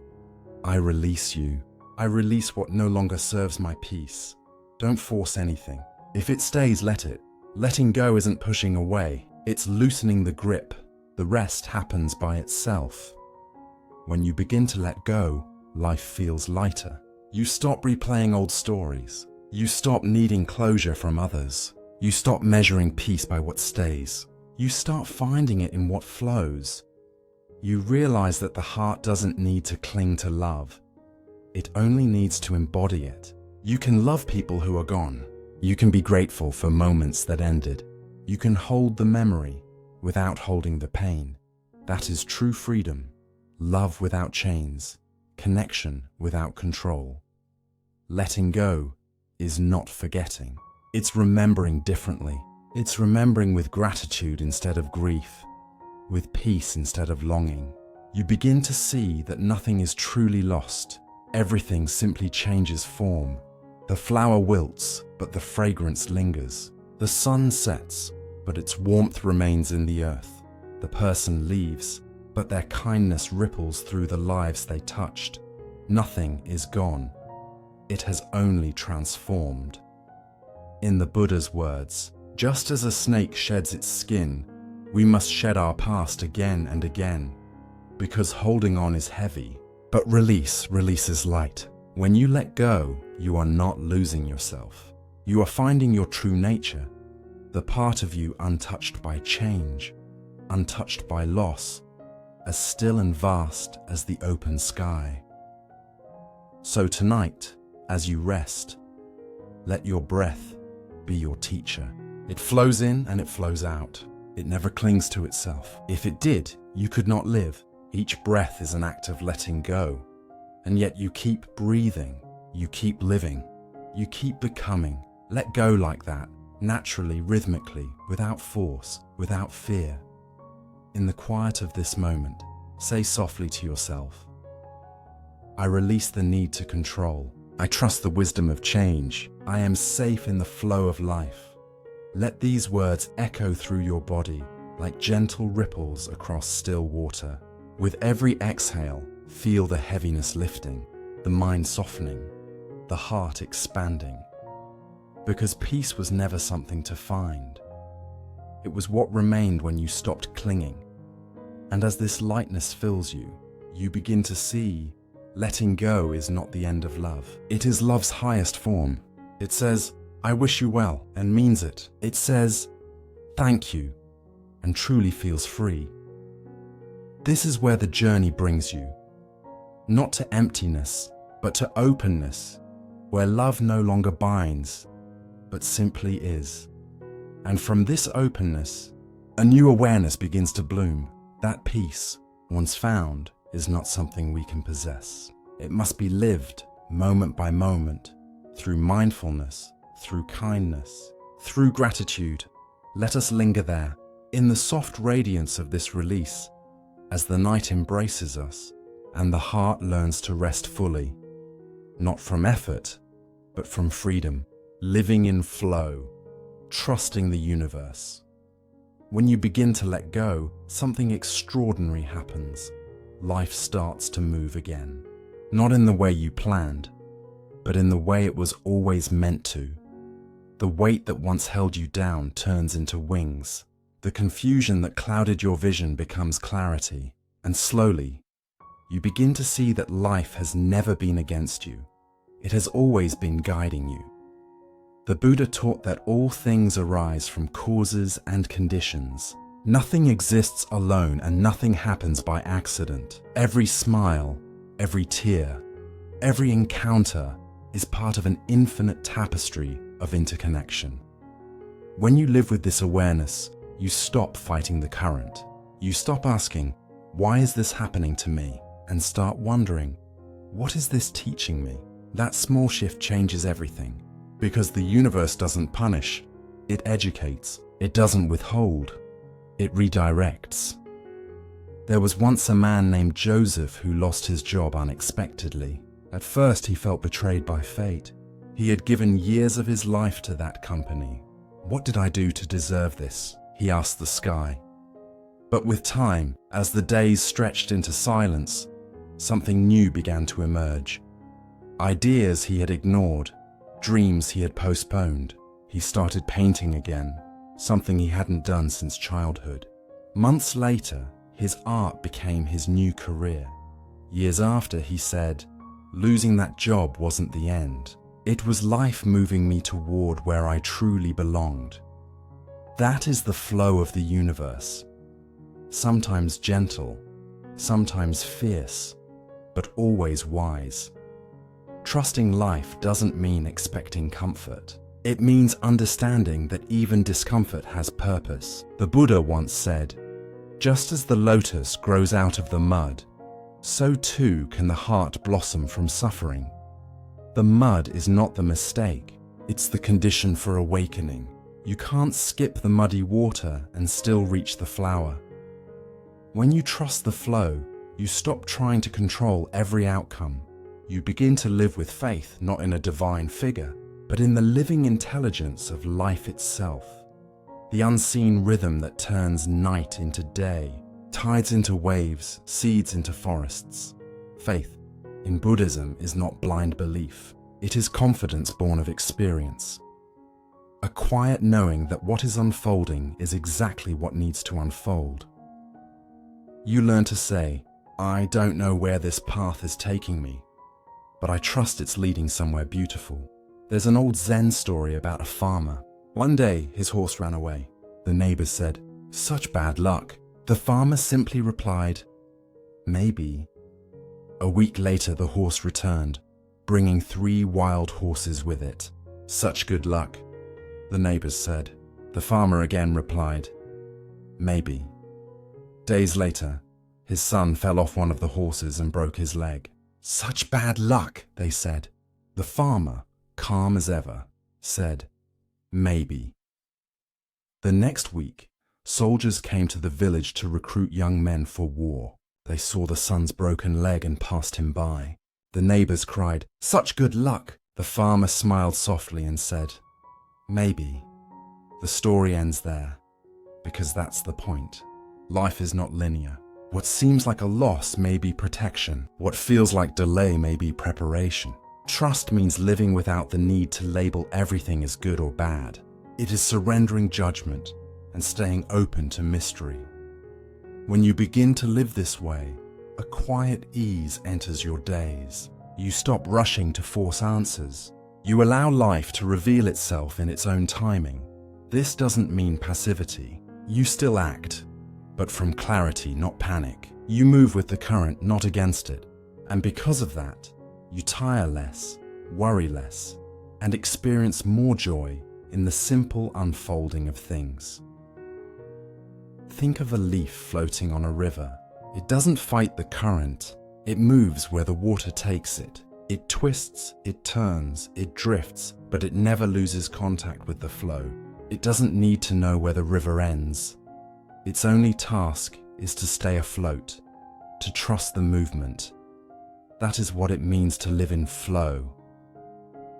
"I release you. I release what no longer serves my peace." Don't force anything. If it stays, let it. Letting go isn't pushing away, it's loosening the grip. The rest happens by itself. When you begin to let go, life feels lighter. You stop replaying old stories. You stop needing closure from others. You stop measuring peace by what stays. You start finding it in what flows. You realize that the heart doesn't need to cling to love. It only needs to embody it. You can love people who are gone. You can be grateful for moments that ended. You can hold the memory without holding the pain. That is true freedom. Love without chains. Connection without control. Letting go is not forgetting. It's remembering differently. It's remembering with gratitude instead of grief, with peace instead of longing. You begin to see that nothing is truly lost. Everything simply changes form. The flower wilts, but the fragrance lingers. The sun sets, but its warmth remains in the earth. The person leaves, but their kindness ripples through the lives they touched. Nothing is gone. It has only transformed. In the Buddha's words, just as a snake sheds its skin, we must shed our past again and again, because holding on is heavy. But release releases light. When you let go, you are not losing yourself. You are finding your true nature, the part of you untouched by change, untouched by loss, as still and vast as the open sky. So tonight, as you rest, let your breath be your teacher. It flows in and it flows out. It never clings to itself. If it did, you could not live. Each breath is an act of letting go. And yet you keep breathing, you keep living, you keep becoming. Let go like that, naturally, rhythmically, without force, without fear. In the quiet of this moment, say softly to yourself, I release the need to control. I trust the wisdom of change. I am safe in the flow of life. Let these words echo through your body like gentle ripples across still water. With every exhale, feel the heaviness lifting, the mind softening, the heart expanding. Because peace was never something to find. It was what remained when you stopped clinging. And as this lightness fills you, you begin to see letting go is not the end of love. It is love's highest form. It says, I wish you well, and means it. It says, thank you, and truly feels free. This is where the journey brings you. Not to emptiness, but to openness, where love no longer binds, but simply is. And from this openness, a new awareness begins to bloom. That peace, once found, is not something we can possess. It must be lived moment by moment, through mindfulness, through kindness, through gratitude. Let us linger there, in the soft radiance of this release, as the night embraces us and the heart learns to rest fully, not from effort, but from freedom, living in flow, trusting the universe. When you begin to let go, something extraordinary happens. Life starts to move again, not in the way you planned, but in the way it was always meant to. The weight that once held you down turns into wings. The confusion that clouded your vision becomes clarity, and slowly, you begin to see that life has never been against you. It has always been guiding you. The Buddha taught that all things arise from causes and conditions. Nothing exists alone and nothing happens by accident. Every smile, every tear, every encounter is part of an infinite tapestry of interconnection. When you live with this awareness, you stop fighting the current. You stop asking, why is this happening to me? And start wondering, what is this teaching me? That small shift changes everything. Because the universe doesn't punish, it educates. It doesn't withhold, it redirects. There was once a man named Joseph who lost his job unexpectedly. At first he felt betrayed by fate. He had given years of his life to that company. What did I do to deserve this? He asked the sky. But with time, as the days stretched into silence, something new began to emerge. Ideas he had ignored, dreams he had postponed. He started painting again, something he hadn't done since childhood. Months later, his art became his new career. Years after, he said, losing that job wasn't the end. It was life moving me toward where I truly belonged. That is the flow of the universe. Sometimes gentle, sometimes fierce, but always wise. Trusting life doesn't mean expecting comfort. It means understanding that even discomfort has purpose. The Buddha once said, just as the lotus grows out of the mud, so too can the heart blossom from suffering. The mud is not the mistake, it's the condition for awakening. You can't skip the muddy water and still reach the flower. When you trust the flow, you stop trying to control every outcome. You begin to live with faith, not in a divine figure, but in the living intelligence of life itself. the unseen rhythm that turns night into day, tides into waves, seeds into forests. Faith in Buddhism is not blind belief. It is confidence born of experience. A quiet knowing that what is unfolding is exactly what needs to unfold. You learn to say, I don't know where this path is taking me, but I trust it's leading somewhere beautiful. There's an old Zen story about a farmer. One day, his horse ran away. The neighbors said, "Such bad luck." The farmer simply replied, "Maybe." A week later, the horse returned, bringing 3 wild horses with it. "Such good luck," the neighbors said. The farmer again replied, "Maybe." Days later, his son fell off one of the horses and broke his leg. "Such bad luck," they said. The farmer, calm as ever, said, "Maybe." The next week, soldiers came to the village to recruit young men for war. They saw the son's broken leg and passed him by. The neighbors cried, "Such good luck!" The farmer smiled softly and said, "Maybe." The story ends there, because that's the point. Life is not linear. What seems like a loss may be protection. What feels like delay may be preparation. Trust means living without the need to label everything as good or bad. It is surrendering judgment and staying open to mystery. When you begin to live this way, a quiet ease enters your days. You stop rushing to force answers. You allow life to reveal itself in its own timing. This doesn't mean passivity. You still act, but from clarity, not panic. You move with the current, not against it. And because of that, you tire less, worry less, and experience more joy in the simple unfolding of things. Think of a leaf floating on a river. It doesn't fight the current. It moves where the water takes it. It twists, it turns, it drifts, but it never loses contact with the flow. It doesn't need to know where the river ends. Its only task is to stay afloat, to trust the movement. That is what it means to live in flow.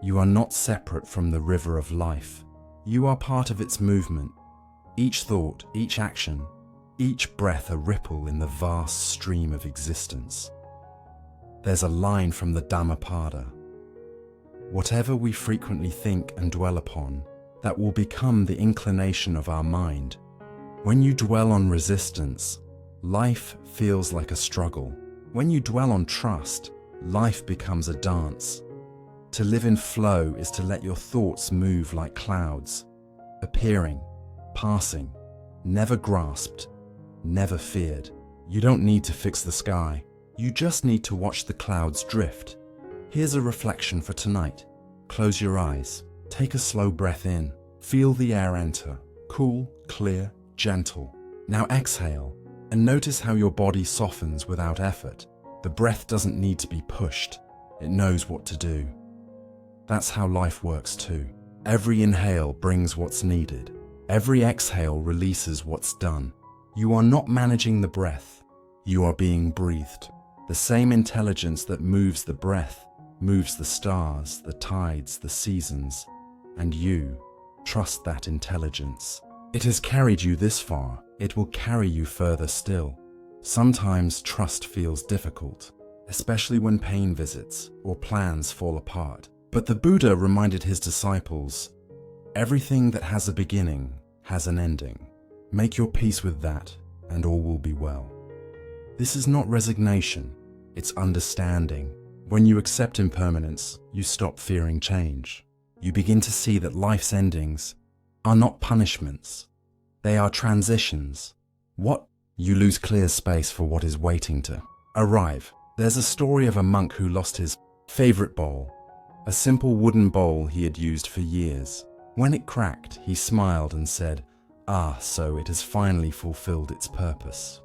You are not separate from the river of life. You are part of its movement. Each thought, each action, each breath a ripple in the vast stream of existence. There's a line from the Dhammapada. Whatever we frequently think and dwell upon, that will become the inclination of our mind. When you dwell on resistance, life feels like a struggle. When you dwell on trust, life becomes a dance. To live in flow is to let your thoughts move like clouds, appearing, passing, never grasped, never feared. You don't need to fix the sky. You just need to watch the clouds drift. Here's a reflection for tonight. Close your eyes. Take a slow breath in. Feel the air enter. Cool, clear, gentle. Now exhale and notice how your body softens without effort. The breath doesn't need to be pushed. It knows what to do. That's how life works too. Every inhale brings what's needed. Every exhale releases what's done. You are not managing the breath. You are being breathed. The same intelligence that moves the breath moves the stars, the tides, the seasons, and you trust that intelligence. It has carried you this far. It will carry you further still. Sometimes trust feels difficult, especially when pain visits or plans fall apart. But the Buddha reminded his disciples, everything that has a beginning has an ending. Make your peace with that, and all will be well. This is not resignation, it's understanding. When you accept impermanence, you stop fearing change. You begin to see that life's endings are not punishments. They are transitions. You lose clear space for what is waiting to arrive. There's a story of a monk who lost his favorite bowl, a simple wooden bowl he had used for years. When it cracked, he smiled and said, "Ah, so it has finally fulfilled its purpose."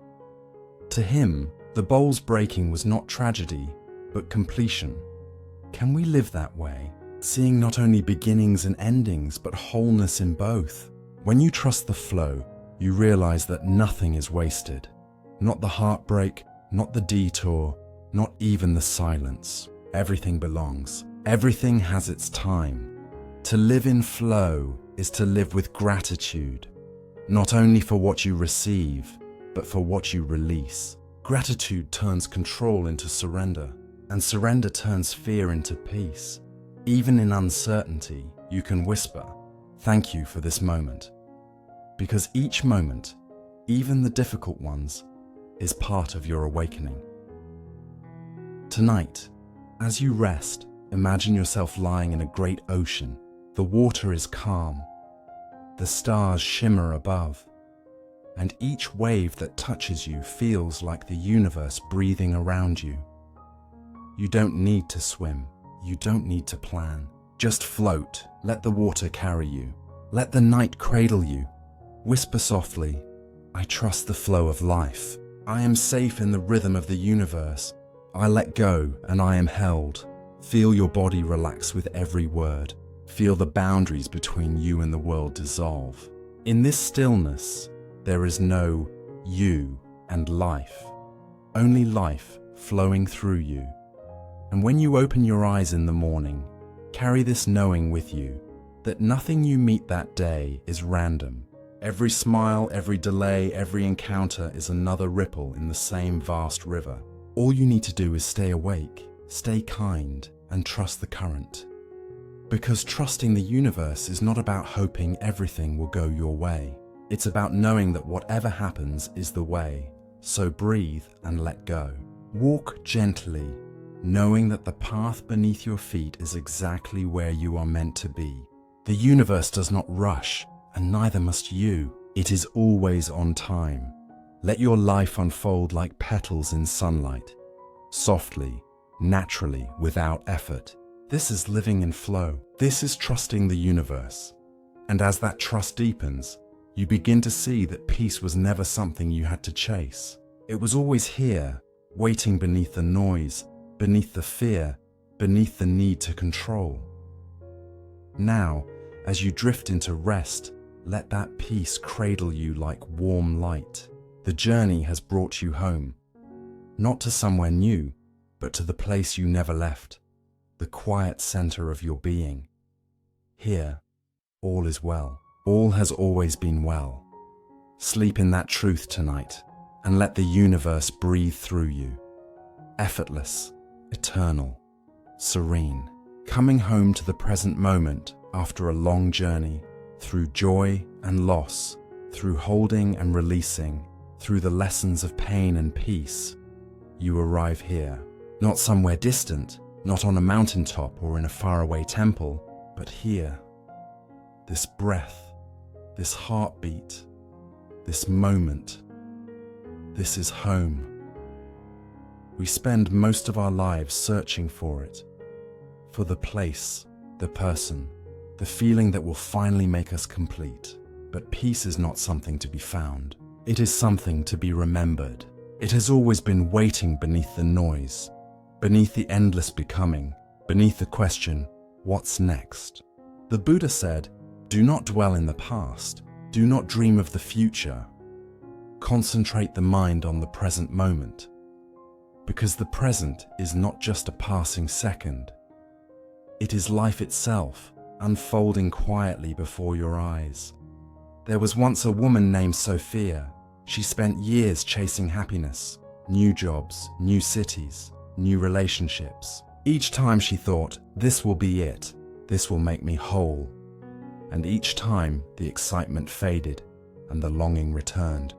To him, the bowl's breaking was not tragedy, but completion. Can we live that way, seeing not only beginnings and endings, but wholeness in both? When you trust the flow, you realize that nothing is wasted. Not the heartbreak, not the detour, not even the silence. Everything belongs. Everything has its time. To live in flow is to live with gratitude, not only for what you receive, but for what you release. Gratitude turns control into surrender, and surrender turns fear into peace. Even in uncertainty, you can whisper, "Thank you for this moment." Because each moment, even the difficult ones, is part of your awakening. Tonight, as you rest, imagine yourself lying in a great ocean. The water is calm. The stars shimmer above. And each wave that touches you feels like the universe breathing around you. You don't need to swim. You don't need to plan. Just float. Let the water carry you. Let the night cradle you. Whisper softly, "I trust the flow of life. I am safe in the rhythm of the universe. I let go and I am held." Feel your body relax with every word. Feel the boundaries between you and the world dissolve. In this stillness, there is no you and life, only life flowing through you. And when you open your eyes in the morning, carry this knowing with you that nothing you meet that day is random. Every smile, every delay, every encounter is another ripple in the same vast river. All you need to do is stay awake, stay kind, and trust the current. Because trusting the universe is not about hoping everything will go your way. It's about knowing that whatever happens is the way. So breathe and let go. Walk gently, knowing that the path beneath your feet is exactly where you are meant to be. The universe does not rush, and neither must you. It is always on time. Let your life unfold like petals in sunlight, softly, naturally, without effort. This is living in flow. This is trusting the universe. And as that trust deepens, you begin to see that peace was never something you had to chase. It was always here, waiting beneath the noise, beneath the fear, beneath the need to control. Now, as you drift into rest, let that peace cradle you like warm light. The journey has brought you home, not to somewhere new, but to the place you never left, the quiet center of your being. Here, all is well. All has always been well. Sleep in that truth tonight, and let the universe breathe through you. Effortless, eternal, serene. Coming home to the present moment after a long journey, through joy and loss, through holding and releasing, through the lessons of pain and peace, you arrive here. Not somewhere distant, not on a mountaintop or in a faraway temple, but here. This breath, this heartbeat, this moment, this is home. We spend most of our lives searching for it, for the place, the person, the feeling that will finally make us complete. But peace is not something to be found. It is something to be remembered. It has always been waiting beneath the noise, beneath the endless becoming, beneath the question, what's next? The Buddha said, "Do not dwell in the past. Do not dream of the future. Concentrate the mind on the present moment." Because the present is not just a passing second. It is life itself, unfolding quietly before your eyes. There was once a woman named Sophia. She spent years chasing happiness, new jobs, new cities, new relationships. Each time she thought, this will be it, this will make me whole. And each time the excitement faded and the longing returned.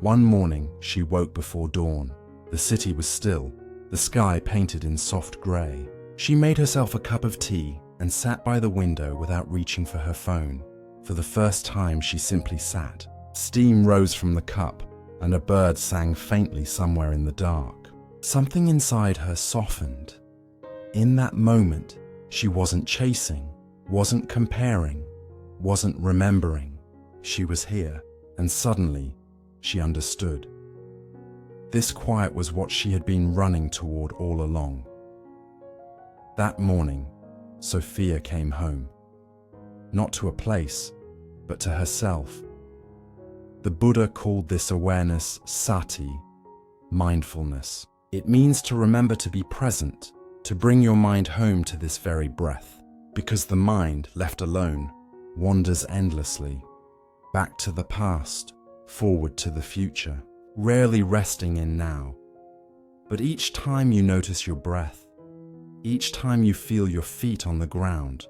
One morning she woke before dawn. The city was still, the sky painted in soft grey. She made herself a cup of tea and sat by the window without reaching for her phone. For the first time she simply sat. Steam rose from the cup and a bird sang faintly somewhere in the dark. Something inside her softened. In that moment, she wasn't chasing, wasn't comparing, wasn't remembering. She was here, and suddenly, she understood. This quiet was what she had been running toward all along. That morning, Sophia came home. Not to a place, but to herself. The Buddha called this awareness sati, mindfulness. It means to remember to be present, to bring your mind home to this very breath, because the mind, left alone, wanders endlessly. back to the past, forward to the future, rarely resting in now. But each time you notice your breath, each time you feel your feet on the ground,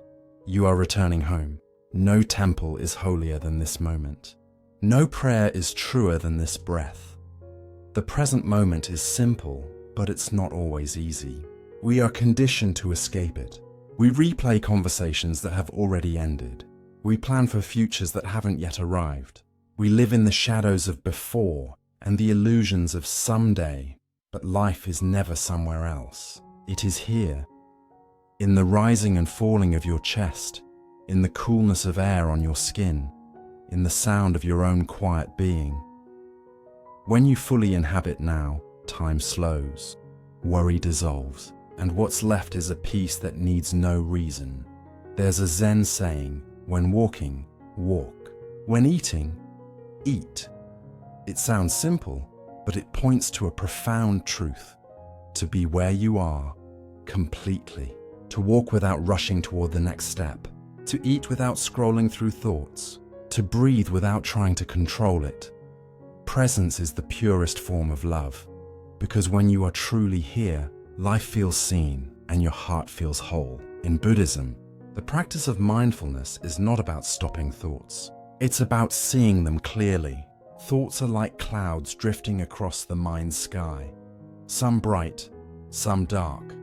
you are returning home. No temple is holier than this moment. No prayer is truer than this breath. The present moment is simple, but it's not always easy. We are conditioned to escape it. We replay conversations that have already ended. We plan for futures that haven't yet arrived. We live in the shadows of before and the illusions of someday, but life is never somewhere else. It is here, in the rising and falling of your chest, in the coolness of air on your skin, in the sound of your own quiet being. When you fully inhabit now, time slows, worry dissolves, and what's left is a peace that needs no reason. There's a Zen saying, when walking, walk. When eating, eat. It sounds simple, but it points to a profound truth. To be where you are, completely. To walk without rushing toward the next step. To eat without scrolling through thoughts. To breathe without trying to control it. Presence is the purest form of love, because when you are truly here, life feels seen and your heart feels whole. In Buddhism, the practice of mindfulness is not about stopping thoughts. It's about seeing them clearly. Thoughts are like clouds drifting across the mind's sky. Some bright, some dark,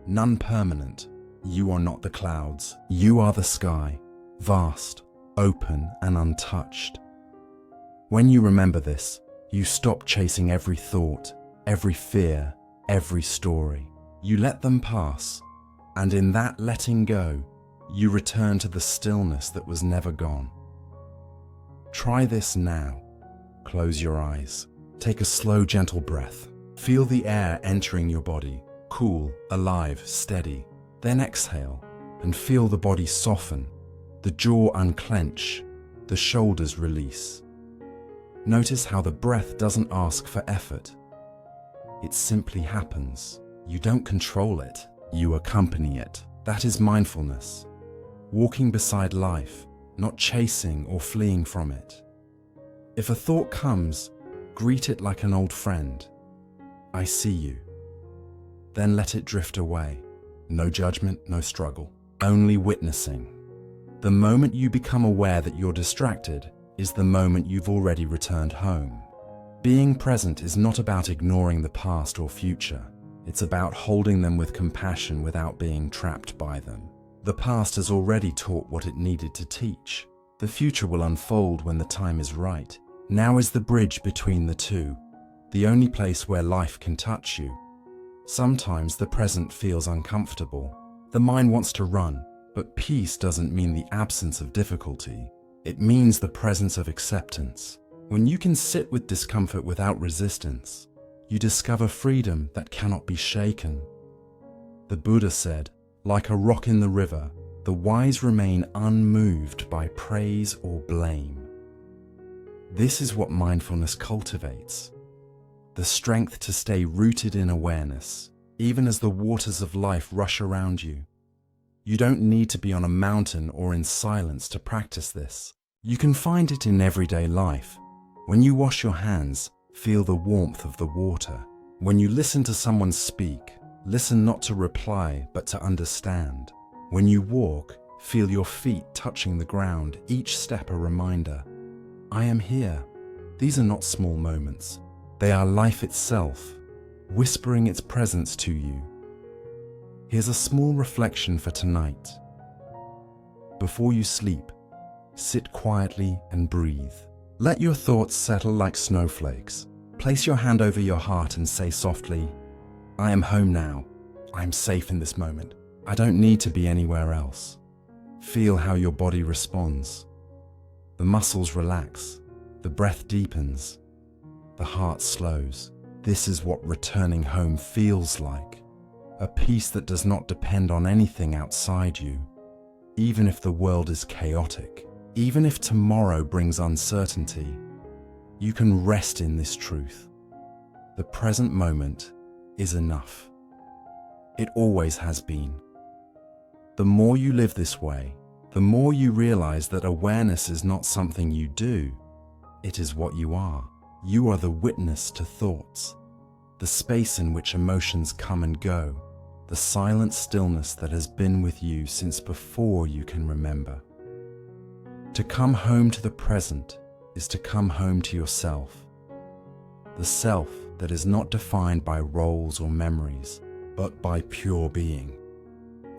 none permanent. You are not the clouds. You are the sky, vast, open and untouched. When you remember this, you stop chasing every thought, every fear, every story. You let them pass, and in that letting go, you return to the stillness that was never gone. Try this now. Close your eyes. Take a slow, gentle breath. Feel the air entering your body, cool, alive, steady. Then exhale and feel the body soften, the jaw unclench, the shoulders release. Notice how the breath doesn't ask for effort. It simply happens. You don't control it, you accompany it. That is mindfulness. Walking beside life, not chasing or fleeing from it. If a thought comes, greet it like an old friend. I see you. Then let it drift away. No judgment, no struggle, only witnessing. The moment you become aware that you're distracted is the moment you've already returned home. Being present is not about ignoring the past or future. It's about holding them with compassion without being trapped by them. The past has already taught what it needed to teach. The future will unfold when the time is right. Now is the bridge between the two, the only place where life can touch you. Sometimes the present feels uncomfortable. The mind wants to run, but peace doesn't mean the absence of difficulty. It means the presence of acceptance. When you can sit with discomfort without resistance, you discover freedom that cannot be shaken. The Buddha said, like a rock in the river, the wise remain unmoved by praise or blame. This is what mindfulness cultivates. The strength to stay rooted in awareness, even as the waters of life rush around you. You don't need to be on a mountain or in silence to practice this. You can find it in everyday life. When you wash your hands, feel the warmth of the water. When you listen to someone speak, listen not to reply, but to understand. When you walk, feel your feet touching the ground, each step a reminder. I am here. These are not small moments. They are life itself, whispering its presence to you. Here's a small reflection for tonight. Before you sleep, sit quietly and breathe. Let your thoughts settle like snowflakes. Place your hand over your heart and say softly, I am home now. I am safe in this moment. I don't need to be anywhere else. Feel how your body responds. The muscles relax, the breath deepens, the heart slows. This is what returning home feels like. A peace that does not depend on anything outside you. Even if the world is chaotic, even if tomorrow brings uncertainty, you can rest in this truth. The present moment is enough. It always has been. The more you live this way, the more you realize that awareness is not something you do, it is what you are. You are the witness to thoughts, the space in which emotions come and go, the silent stillness that has been with you since before you can remember. To come home to the present is to come home to yourself, the self that is not defined by roles or memories, but by pure being.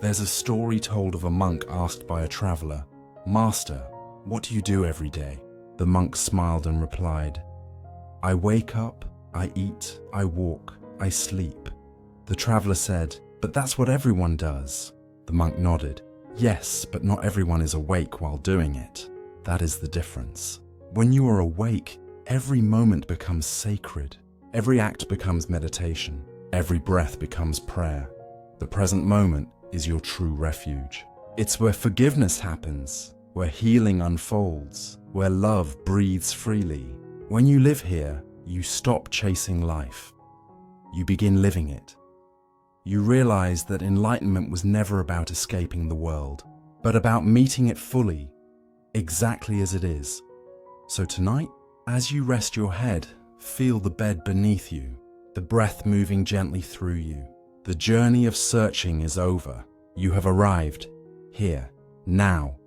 There's a story told of a monk asked by a traveler, "Master, what do you do every day?" The monk smiled and replied, "I wake up, I eat, I walk, I sleep." The traveler said, "But that's what everyone does." The monk nodded. "Yes, but not everyone is awake while doing it. That is the difference. When you are awake, every moment becomes sacred. Every act becomes meditation. Every breath becomes prayer. The present moment is your true refuge. It's where forgiveness happens, where healing unfolds, where love breathes freely. When you live here, you stop chasing life. You begin living it. You realize that enlightenment was never about escaping the world, but about meeting it fully, exactly as it is. So tonight, as you rest your head, feel the bed beneath you, the breath moving gently through you. The journey of searching is over. You have arrived, here, now.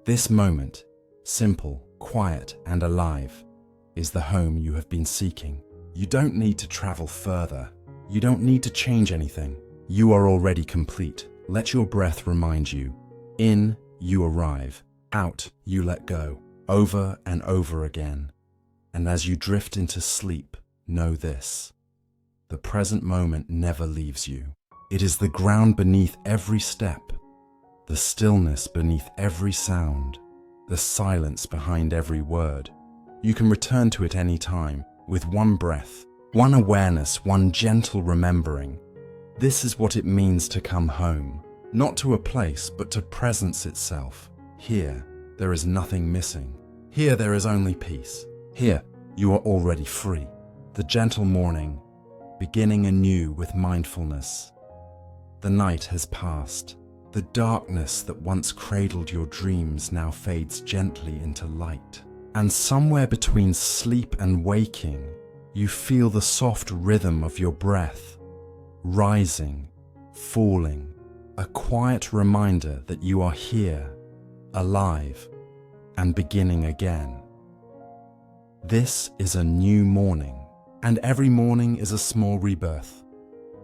This moment, simple, quiet, and alive, is the home you have been seeking. You don't need to travel further. You don't need to change anything. You are already complete. Let your breath remind you. In, you arrive. Out, you let go. Over and over again. And as you drift into sleep, know this: the present moment never leaves you. It is the ground beneath every step, the stillness beneath every sound, the silence behind every word. You can return to it any time, with one breath, one awareness, one gentle remembering. This is what it means to come home, not to a place, but to presence itself. Here, there is nothing missing. Here, there is only peace. Here, you are already free. The gentle morning, beginning anew with mindfulness. The night has passed. The darkness that once cradled your dreams now fades gently into light. And somewhere between sleep and waking, you feel the soft rhythm of your breath, rising, falling, a quiet reminder that you are here, alive, and beginning again. This is a new morning, and every morning is a small rebirth,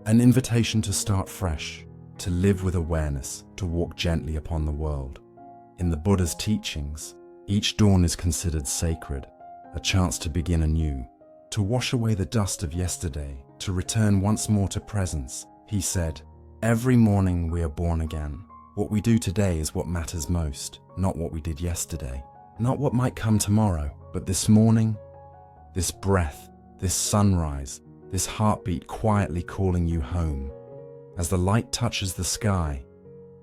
an invitation to start fresh, to live with awareness, to walk gently upon the world. In the Buddha's teachings, each dawn is considered sacred, a chance to begin anew, to wash away the dust of yesterday, to return once more to presence. He said, "Every morning we are born again. What we do today is what matters most, not what we did yesterday, not what might come tomorrow, but this morning, this breath, this sunrise, this heartbeat quietly calling you home. As the light touches the sky,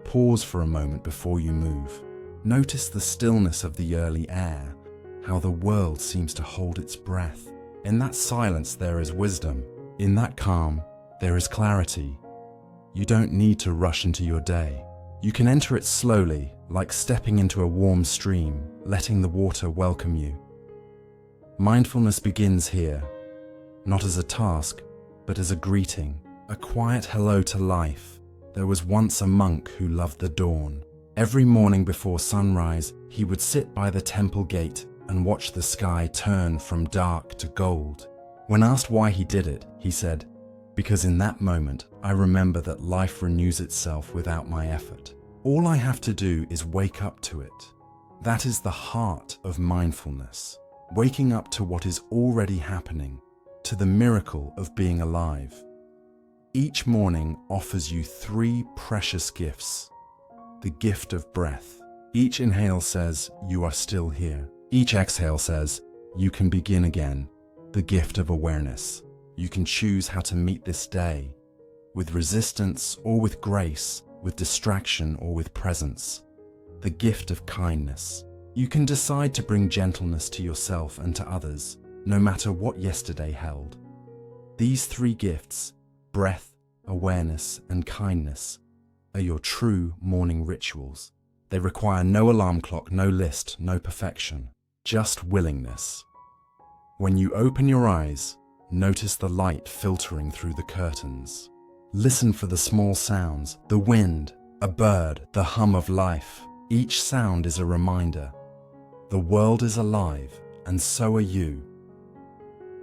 pause for a moment before you move. Notice the stillness of the early air, how the world seems to hold its breath. In that silence there is wisdom. In that calm, there is clarity. You don't need to rush into your day. You can enter it slowly, like stepping into a warm stream, letting the water welcome you. Mindfulness begins here, not as a task, but as a greeting, a quiet hello to life. There was once a monk who loved the dawn. Every morning before sunrise, he would sit by the temple gate and watch the sky turn from dark to gold. When asked why he did it, he said, "Because in that moment, I remember that life renews itself without my effort. All I have to do is wake up to it." That is the heart of mindfulness, waking up to what is already happening, to the miracle of being alive. Each morning offers you 3 precious gifts. The gift of breath. Each inhale says, "You are still here." Each exhale says, "You can begin again." The gift of awareness. You can choose how to meet this day, with resistance or with grace, with distraction or with presence. The gift of kindness. You can decide to bring gentleness to yourself and to others, no matter what yesterday held. These 3 gifts, breath, awareness, and kindness, are your true morning rituals. They require no alarm clock, no list, no perfection, just willingness. When you open your eyes, notice the light filtering through the curtains. Listen for the small sounds, the wind, a bird, the hum of life. Each sound is a reminder. The world is alive, and so are you.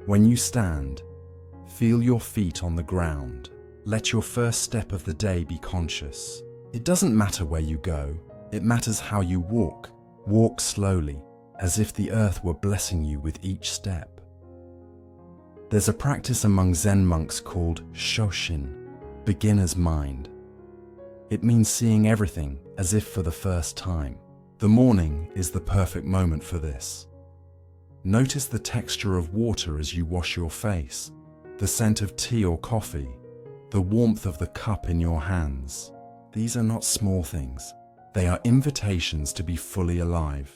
When you stand, feel your feet on the ground. Let your first step of the day be conscious. It doesn't matter where you go, it matters how you walk. Walk slowly, as if the earth were blessing you with each step. There's a practice among Zen monks called Shoshin, beginner's mind. It means seeing everything as if for the first time. The morning is the perfect moment for this. Notice the texture of water as you wash your face, the scent of tea or coffee, the warmth of the cup in your hands. These are not small things. They are invitations to be fully alive.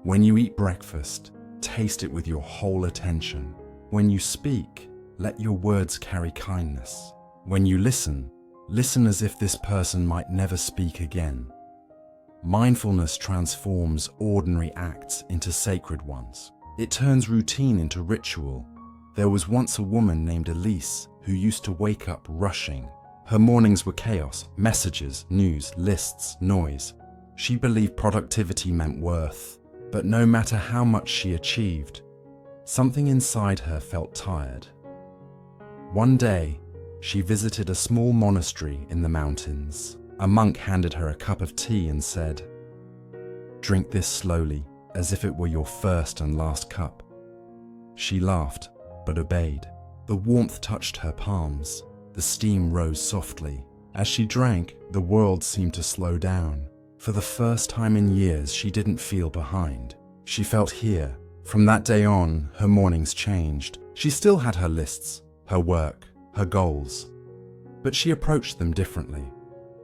When you eat breakfast, taste it with your whole attention. When you speak, let your words carry kindness. When you listen, listen as if this person might never speak again. Mindfulness transforms ordinary acts into sacred ones. It turns routine into ritual. There was once a woman named Elise who used to wake up rushing. Her mornings were chaos, messages, news, lists, noise. She believed productivity meant worth, but no matter how much she achieved, something inside her felt tired. One day, she visited a small monastery in the mountains. A monk handed her a cup of tea and said, "Drink this slowly, as if it were your first and last cup." She laughed, but obeyed. The warmth touched her palms. The steam rose softly. As she drank, the world seemed to slow down. For the first time in years, she didn't feel behind. She felt here. From that day on, her mornings changed. She still had her lists, her work, her goals. But she approached them differently.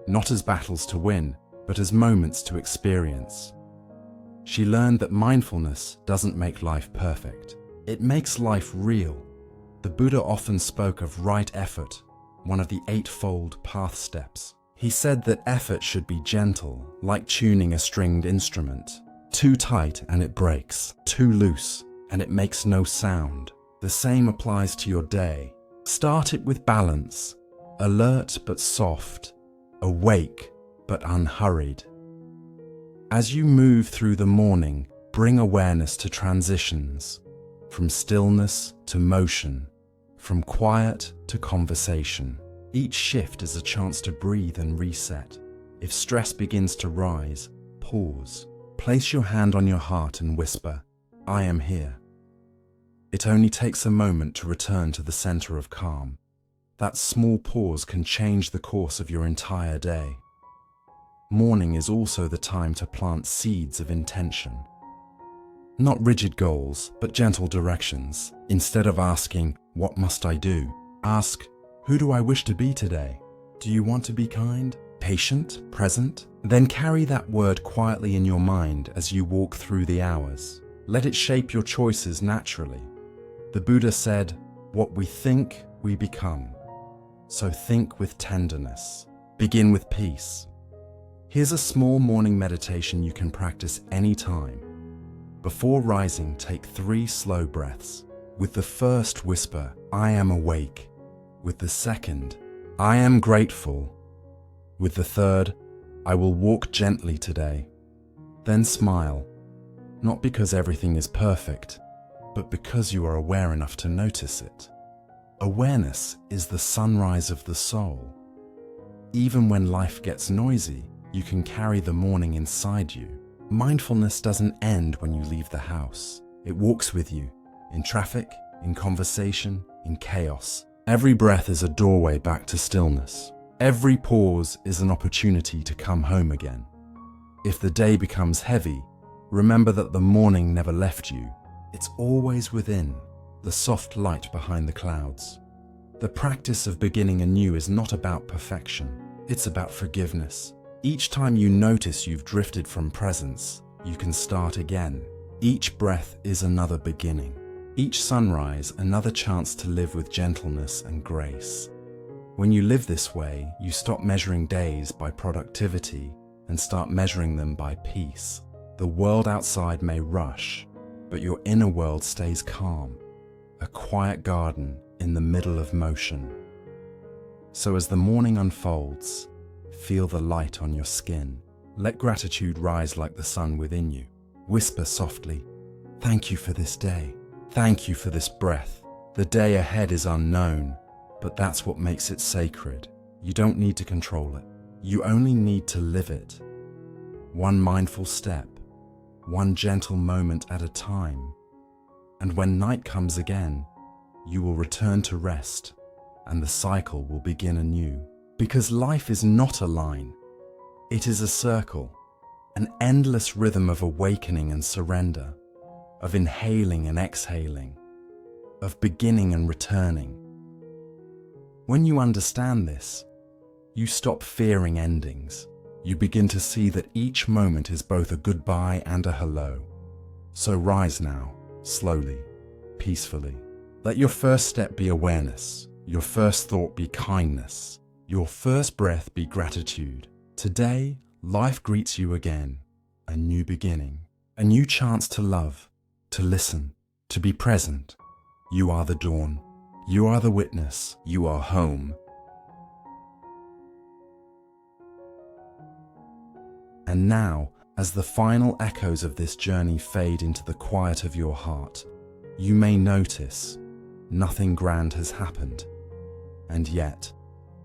Not as battles to win, but as moments to experience. She learned that mindfulness doesn't make life perfect. It makes life real. The Buddha often spoke of right effort, one of the eightfold path steps. He said that effort should be gentle, like tuning a stringed instrument. Too tight and it breaks, too loose and it makes no sound. The same applies to your day. Start it with balance, alert but soft, awake but unhurried. As you move through the morning, bring awareness to transitions, from stillness to motion, from quiet to conversation. Each shift is a chance to breathe and reset. If stress begins to rise, pause. Place your hand on your heart and whisper, "I am here." It only takes a moment to return to the center of calm. That small pause can change the course of your entire day. Morning is also the time to plant seeds of intention. Not rigid goals, but gentle directions. Instead of asking, "What must I do?" ask, "Who do I wish to be today?" Do you want to be kind, patient, present? Then carry that word quietly in your mind as you walk through the hours. Let it shape your choices naturally. The Buddha said, "What we think, we become." So think with tenderness. Begin with peace. Here's a small morning meditation you can practice anytime. Before rising, take 3 slow breaths. With the first, whisper, "I am awake." With the second, "I am grateful." With the third, "I will walk gently today." Then smile, not because everything is perfect, but because you are aware enough to notice it. Awareness is the sunrise of the soul. Even when life gets noisy, you can carry the morning inside you. Mindfulness doesn't end when you leave the house. It walks with you, in traffic, in conversation, in chaos. Every breath is a doorway back to stillness. Every pause is an opportunity to come home again. If the day becomes heavy, remember that the morning never left you. It's always within, the soft light behind the clouds. The practice of beginning anew is not about perfection. It's about forgiveness. Each time you notice you've drifted from presence, you can start again. Each breath is another beginning. Each sunrise, another chance to live with gentleness and grace. When you live this way, you stop measuring days by productivity and start measuring them by peace. The world outside may rush, but your inner world stays calm, a quiet garden in the middle of motion. So as the morning unfolds, feel the light on your skin. Let gratitude rise like the sun within you. Whisper softly, "Thank you for this day. Thank you for this breath." The day ahead is unknown, but that's what makes it sacred. You don't need to control it. You only need to live it. One mindful step, one gentle moment at a time. And when night comes again, you will return to rest, and the cycle will begin anew. Because life is not a line. It is a circle, an endless rhythm of awakening and surrender, of inhaling and exhaling, of beginning and returning. When you understand this, you stop fearing endings. You begin to see that each moment is both a goodbye and a hello. So rise now, slowly, peacefully. Let your first step be awareness, your first thought be kindness, your first breath be gratitude. Today, life greets you again, a new beginning, a new chance to love, to listen, to be present. You are the dawn. You are the witness. You are home. And now, as the final echoes of this journey fade into the quiet of your heart, you may notice nothing grand has happened. And yet,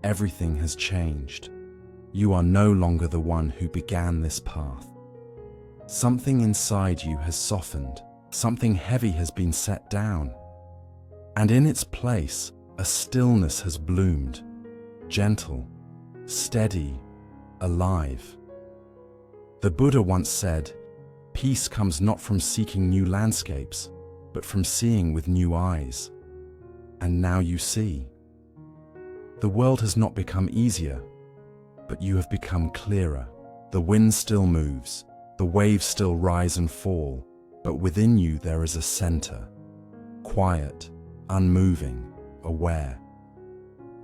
everything has changed. You are no longer the one who began this path. Something inside you has softened. Something heavy has been set down. And in its place, a stillness has bloomed, gentle, steady, alive. The Buddha once said, "Peace comes not from seeking new landscapes, but from seeing with new eyes." And now you see. The world has not become easier, but you have become clearer. The wind still moves, the waves still rise and fall, but within you there is a center, quiet, unmoving, aware.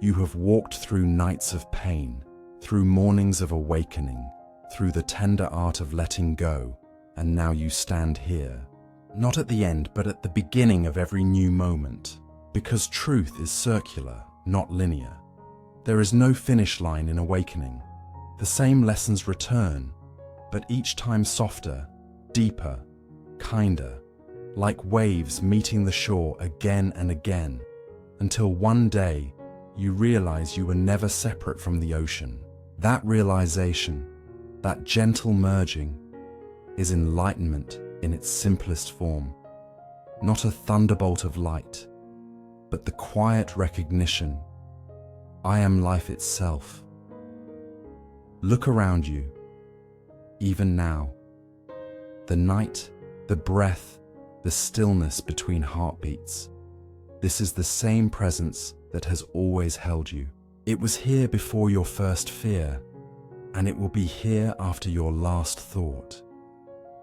You have walked through nights of pain, through mornings of awakening, through the tender art of letting go, and now you stand here, not at the end, but at the beginning of every new moment, because truth is circular, not linear. There is no finish line in awakening. The same lessons return, but each time softer, deeper, kinder, like waves meeting the shore again and again, until one day you realize you were never separate from the ocean. That realization, that gentle merging, is enlightenment in its simplest form. Not a thunderbolt of light, but the quiet recognition, I am life itself. Look around you, even now. The night, the breath, the stillness between heartbeats. This is the same presence that has always held you. It was here before your first fear, and it will be here after your last thought.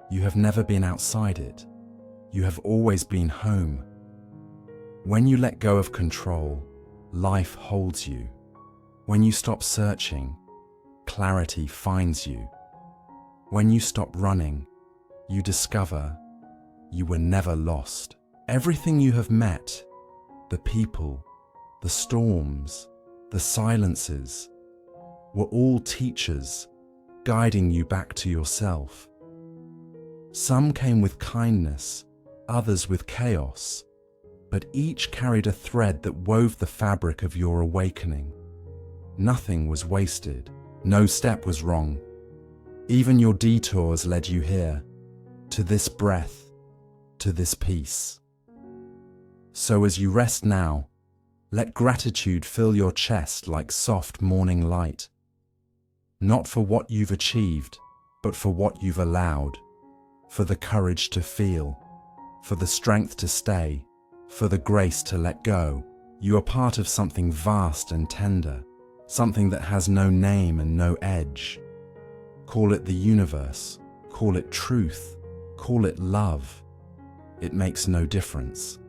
You have never been outside it. You have always been home. When you let go of control, life holds you. When you stop searching, clarity finds you. When you stop running, you discover you were never lost. Everything you have met, the people, the storms, the silences, were all teachers guiding you back to yourself. Some came with kindness, others with chaos, but each carried a thread that wove the fabric of your awakening. Nothing was wasted, no step was wrong. Even your detours led you here, to this breath, to this peace. So as you rest now, let gratitude fill your chest like soft morning light. Not for what you've achieved, but for what you've allowed, for the courage to feel, for the strength to stay, for the grace to let go. You are part of something vast and tender, something that has no name and no edge. Call it the universe, call it truth, call it love. It makes no difference.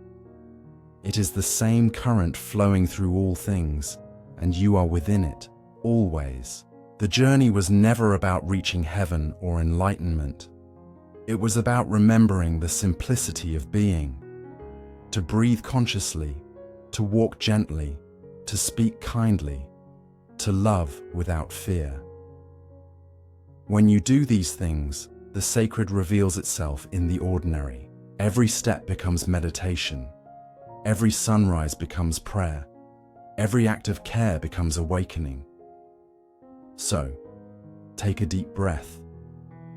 It is the same current flowing through all things, and you are within it, always. The journey was never about reaching heaven or enlightenment. It was about remembering the simplicity of being, to breathe consciously, to walk gently, to speak kindly, to love without fear. When you do these things, the sacred reveals itself in the ordinary. Every step becomes meditation. Every sunrise becomes prayer. Every act of care becomes awakening. So, take a deep breath.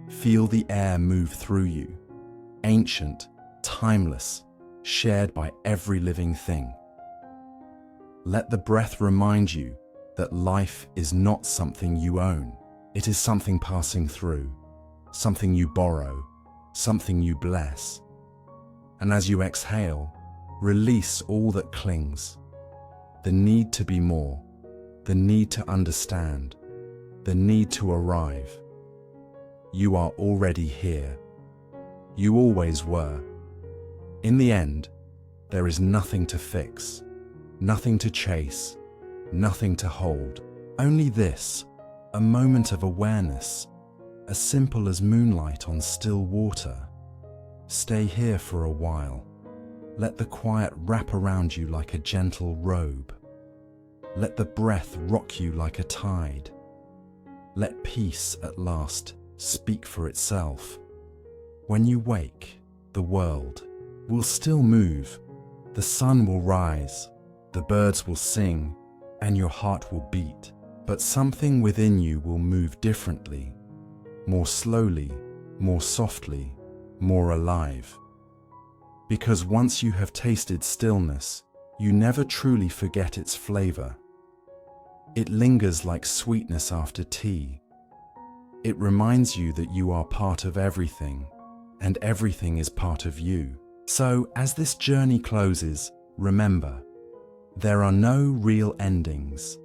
Feel the air move through you, ancient, timeless, shared by every living thing. Let the breath remind you that life is not something you own. It is something passing through, something you borrow, something you bless. And as you exhale, release all that clings. The need to be more, the need to understand, the need to arrive. You are already here. You always were. In the end, there is nothing to fix, nothing to chase, nothing to hold. Only this, a moment of awareness, as simple as moonlight on still water. Stay here for a while. Let the quiet wrap around you like a gentle robe. Let the breath rock you like a tide. Let peace at last speak for itself. When you wake, the world will still move. The sun will rise, the birds will sing, and your heart will beat. But something within you will move differently, more slowly, more softly, more alive. Because once you have tasted stillness, you never truly forget its flavor. It lingers like sweetness after tea. It reminds you that you are part of everything, and everything is part of you. So, as this journey closes, remember, there are no real endings,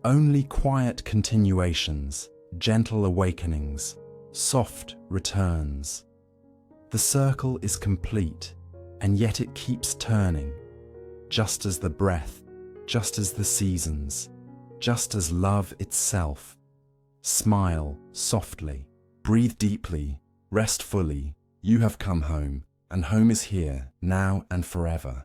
only quiet continuations, gentle awakenings, soft returns. The circle is complete, and yet it keeps turning, just as the breath, just as the seasons, just as love itself. Smile softly, breathe deeply, rest fully. You have come home, and home is here, now and forever.